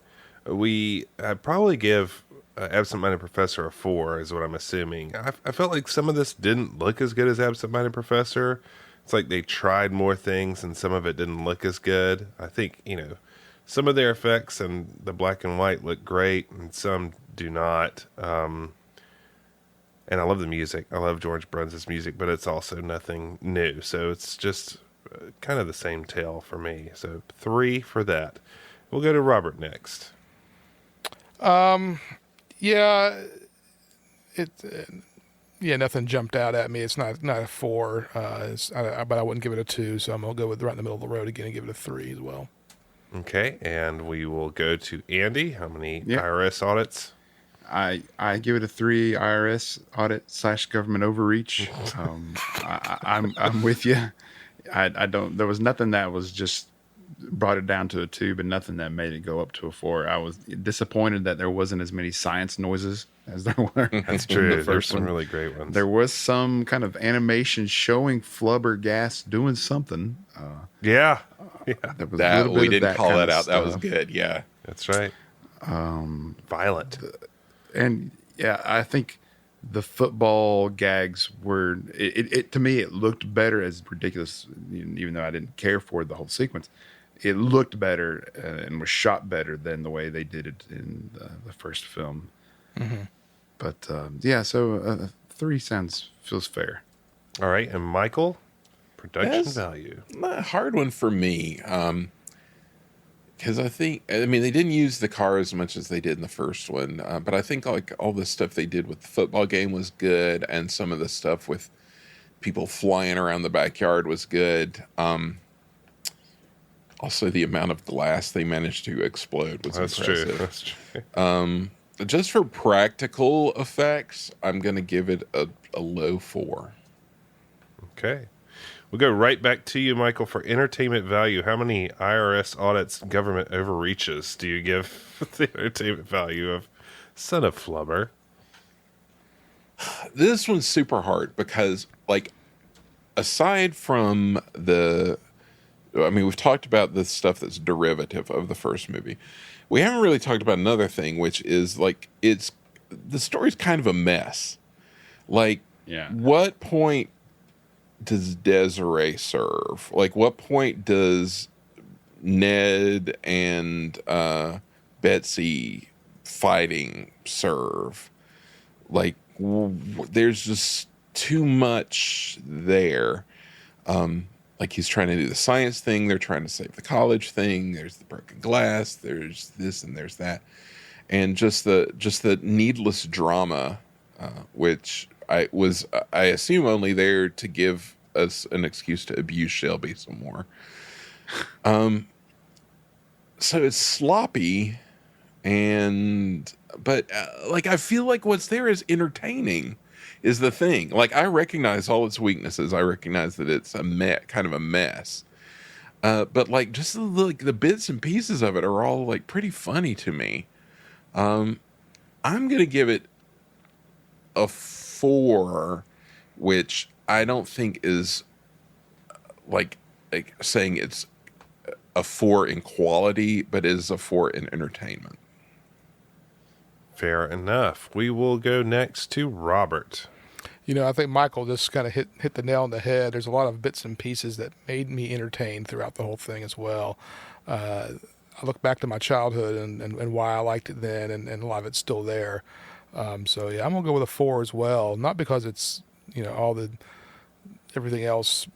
Speaker 3: I'd probably give Absent Minded Professor a 4, is what I'm assuming. I felt like some of this didn't look as good as Absent Minded Professor. It's like they tried more things and some of it didn't look as good. I think, some of their effects and the black and white look great and some do not. And I love the music. I love George Bruns's music, but it's also nothing new. So it's just kind of the same tale for me. So 3 for that. We'll go to Robert next.
Speaker 5: Yeah, nothing jumped out at me. It's not a 4, but I wouldn't give it a 2, so I'm going to go with right in the middle of the road again and give it a 3 as well.
Speaker 3: Okay, and we will go to Andy. How many IRS audits?
Speaker 4: I give it a 3 IRS audit / government overreach. I'm with you. I don't. There was nothing that was just brought it down to a 2, but nothing that made it go up to a 4. I was disappointed that there wasn't as many science noises as there were.
Speaker 3: That's true. There's some really great ones.
Speaker 4: There was some kind of animation showing Flubber gas doing something.
Speaker 3: Yeah.
Speaker 4: There was
Speaker 6: That we didn't
Speaker 4: that
Speaker 6: call
Speaker 4: kind
Speaker 6: that
Speaker 4: of
Speaker 6: out. That was
Speaker 4: stuff.
Speaker 6: good. Yeah.
Speaker 3: That's right. Violent.
Speaker 4: And yeah, I think the football gags were, it to me, it looked better, as ridiculous, even though I didn't care for the whole sequence. It looked better and was shot better than the way they did it in the first film.
Speaker 5: Mm-hmm.
Speaker 4: But so 3 feels fair.
Speaker 3: All right, and Michael, production
Speaker 6: That's
Speaker 3: value.
Speaker 6: a hard one for me. Because I mean, they didn't use the car as much as they did in the first one, but I think like all the stuff they did with the football game was good, and some of the stuff with people flying around the backyard was good. Also, the amount of glass they managed to explode was impressive.
Speaker 3: True. That's true.
Speaker 6: Just for practical effects, I'm going to give it a low 4.
Speaker 3: Okay. We'll go right back to you, Michael, for entertainment value. How many IRS audits, government overreaches do you give the entertainment value of Son of Flubber?
Speaker 6: This one's super hard because, like, aside from we've talked about the stuff that's derivative of the first movie. We haven't really talked about another thing, which is, like, the story's kind of a mess. Like, what point does Desiree serve? Like, what point does Ned and Betsy fighting serve? Like, there's just too much there. Like, he's trying to do the science thing, they're trying to save the college thing, there's the broken glass, there's this and there's that. And just the needless drama, which I assume only there to give us an excuse to abuse Shelby some more. So it's sloppy, but I feel like what's there is entertaining, is the thing. Like, I recognize all its weaknesses. I recognize that it's kind of a mess. But like, just the bits and pieces of it are all like pretty funny to me. I'm gonna give it a 4, which I don't think is like saying it's a 4 in quality, but is a 4 in entertainment.
Speaker 3: Fair enough. We will go next to Robert.
Speaker 5: I think Michael just kind of hit the nail on the head. There's a lot of bits and pieces that made me entertained throughout the whole thing as well. I look back to my childhood and why I liked it then, and a lot of it's still there. So yeah, I'm gonna go with a 4 as well. Not because it's everything else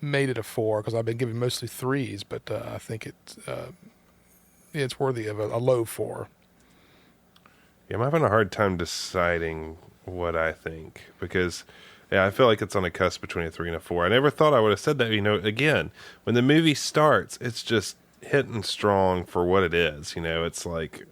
Speaker 5: made it a 4, because I've been giving mostly 3s, but I think it's worthy of a low 4.
Speaker 3: Yeah, I'm having a hard time deciding what I think, because I feel like it's on a cusp between a 3 and a 4. I never thought I would have said that. Again, when the movie starts, it's just hitting strong for what it is. It's like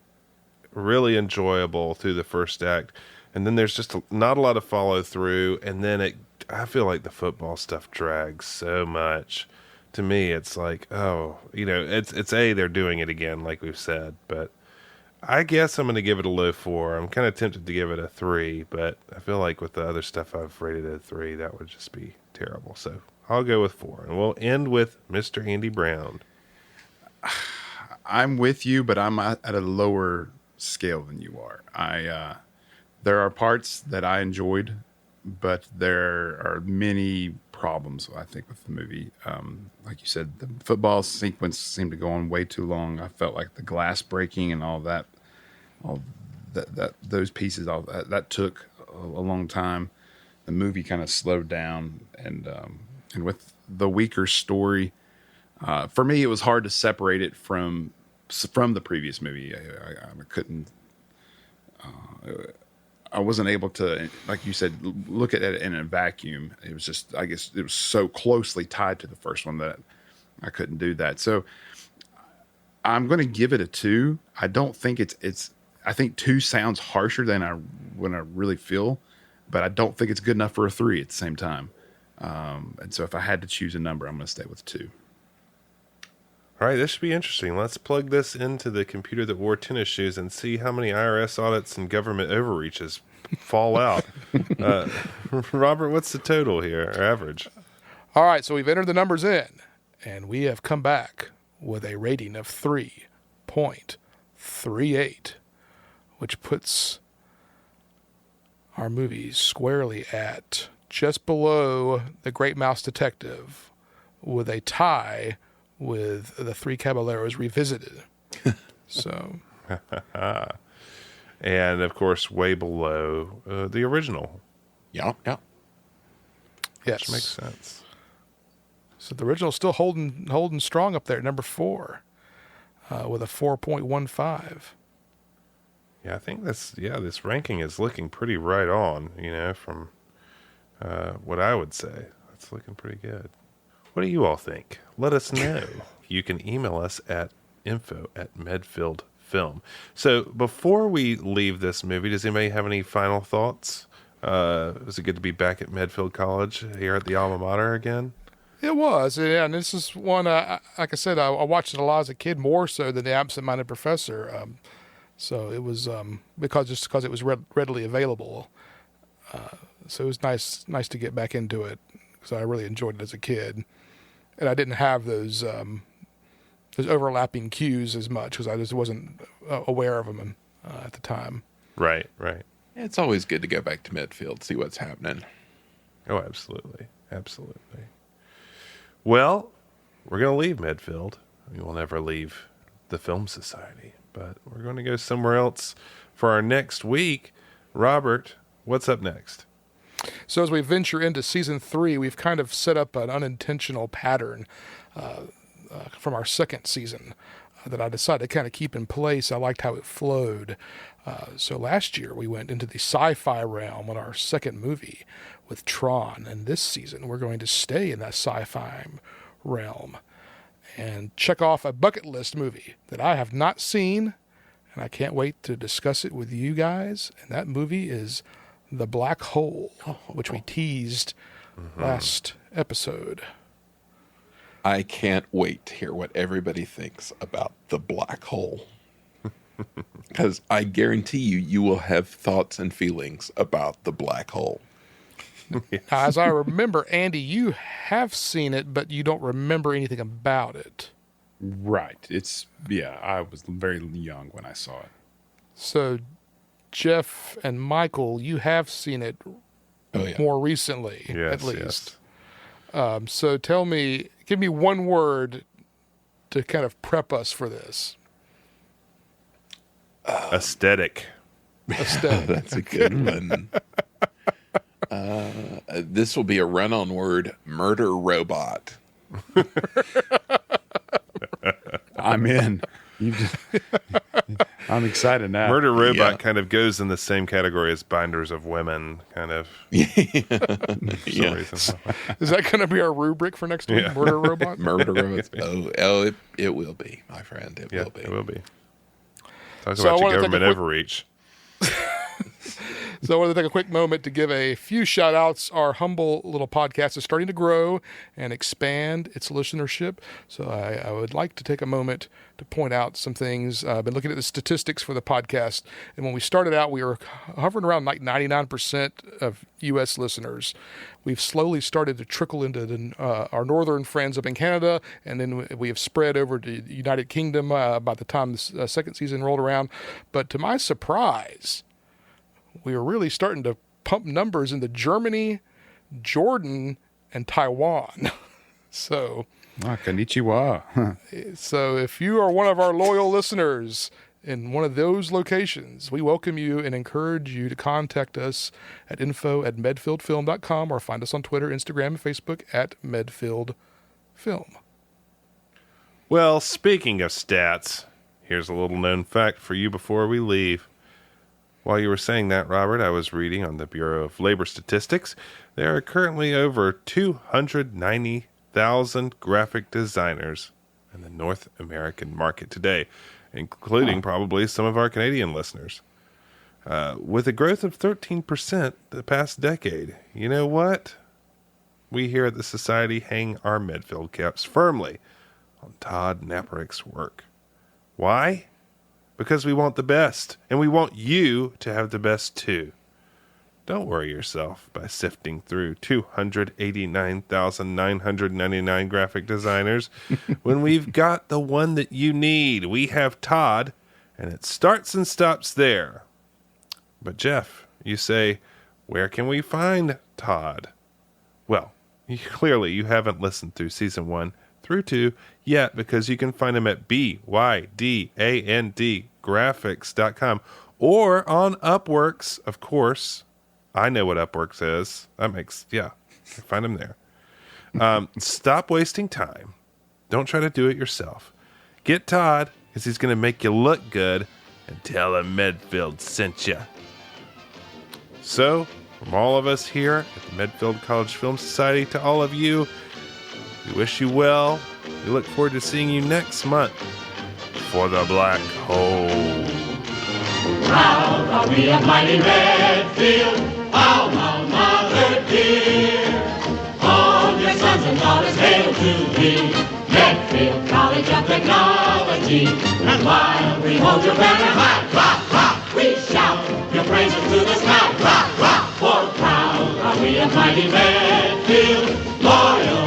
Speaker 3: really enjoyable through the first act, and then there's just not a lot of follow through, and then I feel like the football stuff drags so much. To me, it's like, it's they're doing it again, like we've said, but I guess I'm going to give it a low 4. I'm kind of tempted to give it a 3, but I feel like with the other stuff I've rated at a 3, that would just be terrible. So I'll go with 4. And we'll end with Mr. Andy Brown.
Speaker 4: I'm with you, but I'm at a lower scale than you are. There are parts that I enjoyed, but there are many problems, I think, with the movie. Like you said, the football sequence seemed to go on way too long. I felt like the glass breaking and all that those pieces, all that took a long time. The movie kind of slowed down, and with the weaker story. For me, it was hard to separate it from the previous movie. I couldn't. I wasn't able to, like you said, look at it in a vacuum. It was just, I guess, it was so closely tied to the first one that I couldn't do that. So I'm going to give it a 2. I don't think it's. I think 2 sounds harsher than I really feel, but I don't think it's good enough for a 3 at the same time. And so if I had to choose a number, I'm going to stay with 2.
Speaker 3: All right, this should be interesting. Let's plug this into the computer that wore tennis shoes and see how many IRS audits and government overreaches fall out. Robert, what's the total here, or average?
Speaker 5: All right, so we've entered the numbers in, and we have come back with a rating of 3.38, which puts our movie squarely at just below The Great Mouse Detective, with a tie with The Three Caballeros Revisited. So,
Speaker 3: and of course, way below the original.
Speaker 6: Yeah.
Speaker 5: yes,
Speaker 3: Which makes sense.
Speaker 5: So the original's still holding strong up there at number 4, with a 4.15.
Speaker 3: Yeah, I think this ranking is looking pretty right on, from what I would say. It's looking pretty good. What do you all think? Let us know. You can email us at info@medfieldfilm. So before we leave this movie, does anybody have any final thoughts? Was it good to be back at Medfield College here at the alma mater again?
Speaker 5: It was, yeah, and this is one, like I said, I watched it a lot as a kid, more so than The Absent-Minded Professor. So it was because it was readily available. So it was nice to get back into it because I really enjoyed it as a kid, and I didn't have those overlapping cues as much because I just wasn't aware of them at the time.
Speaker 3: Right.
Speaker 6: It's always good to go back to Medfield, see what's happening.
Speaker 3: Oh, absolutely. Well, we're going to leave Medfield. We will never leave the Film Society, but we're going to go somewhere else for our next week. Robert, what's up next?
Speaker 5: So as we venture into season 3, we've kind of set up an unintentional pattern from our second season that I decided to kind of keep in place. I liked how it flowed. So last year we went into the sci-fi realm on our second movie with Tron, and this season we're going to stay in that sci-fi realm and check off a bucket list movie that I have not seen, and I can't wait to discuss it with you guys. And that movie is The Black Hole, which we teased last episode.
Speaker 6: I can't wait to hear what everybody thinks about The Black Hole. Because I guarantee you will have thoughts and feelings about The Black Hole.
Speaker 5: As I remember, Andy, you have seen it, but you don't remember anything about it.
Speaker 4: Right. I was very young when I saw it.
Speaker 5: So, Jeff and Michael, you have seen it more recently, at least. Yes. So give me one word to kind of prep us for this.
Speaker 3: Aesthetic.
Speaker 6: That's a good one. This will be a run-on word: murder robot.
Speaker 4: I'm in. I'm excited now.
Speaker 3: Murder robot kind of goes in the same category as Binders of Women, kind of.
Speaker 5: Is that going to be our rubric for next week? Murder robot.
Speaker 6: Murder robots. It will be, my friend. It will be.
Speaker 3: It will be. Talk about your government overreach.
Speaker 5: So I want to take a quick moment to give a few shout-outs. Our humble little podcast is starting to grow and expand its listenership. So I would like to take a moment to point out some things. I've been looking at the statistics for the podcast, and when we started out, we were hovering around like 99% of U.S. listeners. We've slowly started to trickle into our northern friends up in Canada, and then we have spread over to the United Kingdom by the time the second season rolled around. But to my surprise, we are really starting to pump numbers into Germany, Jordan, and Taiwan. So,
Speaker 4: konnichiwa.
Speaker 5: So if you are one of our loyal listeners in one of those locations, we welcome you and encourage you to contact us at info@medfieldfilm.com or find us on Twitter, Instagram, and Facebook at medfieldfilm.
Speaker 3: Well, speaking of stats, here's a little known fact for you before we leave. While you were saying that, Robert, I was reading on the Bureau of Labor Statistics. There are currently over 290,000 graphic designers in the North American market today, including probably some of our Canadian listeners. With a growth of 13% the past decade. You know what? We here at the Society hang our Medfield caps firmly on Todd Naperick's work. Why? Because we want the best, and we want you to have the best too. Don't worry yourself by sifting through 289,999 graphic designers when we've got the one that you need. We have Todd, and it starts and stops there. But Jeff, you say, where can we find Todd? Well, clearly you haven't listened through season 1 through 2 yet, because you can find him at bydandgraphics.com or on Upworks, of course. I know what Upworks is. Find him there. Stop wasting time. Don't try to do it yourself. Get Todd, because he's going to make you look good, and tell him Medfield sent you. So, from all of us here at the Medfield College Film Society to all of you, we wish you well. We look forward to seeing you next month for the Black Hole.
Speaker 10: Proud are we of mighty Medfield, alma mater dear. All your sons and daughters hail to thee, Medfield College of Technology. And while we hold your banner high, rock, rock, we shout your praises to the sky, rock, rock. For proud are we of mighty Medfield, loyal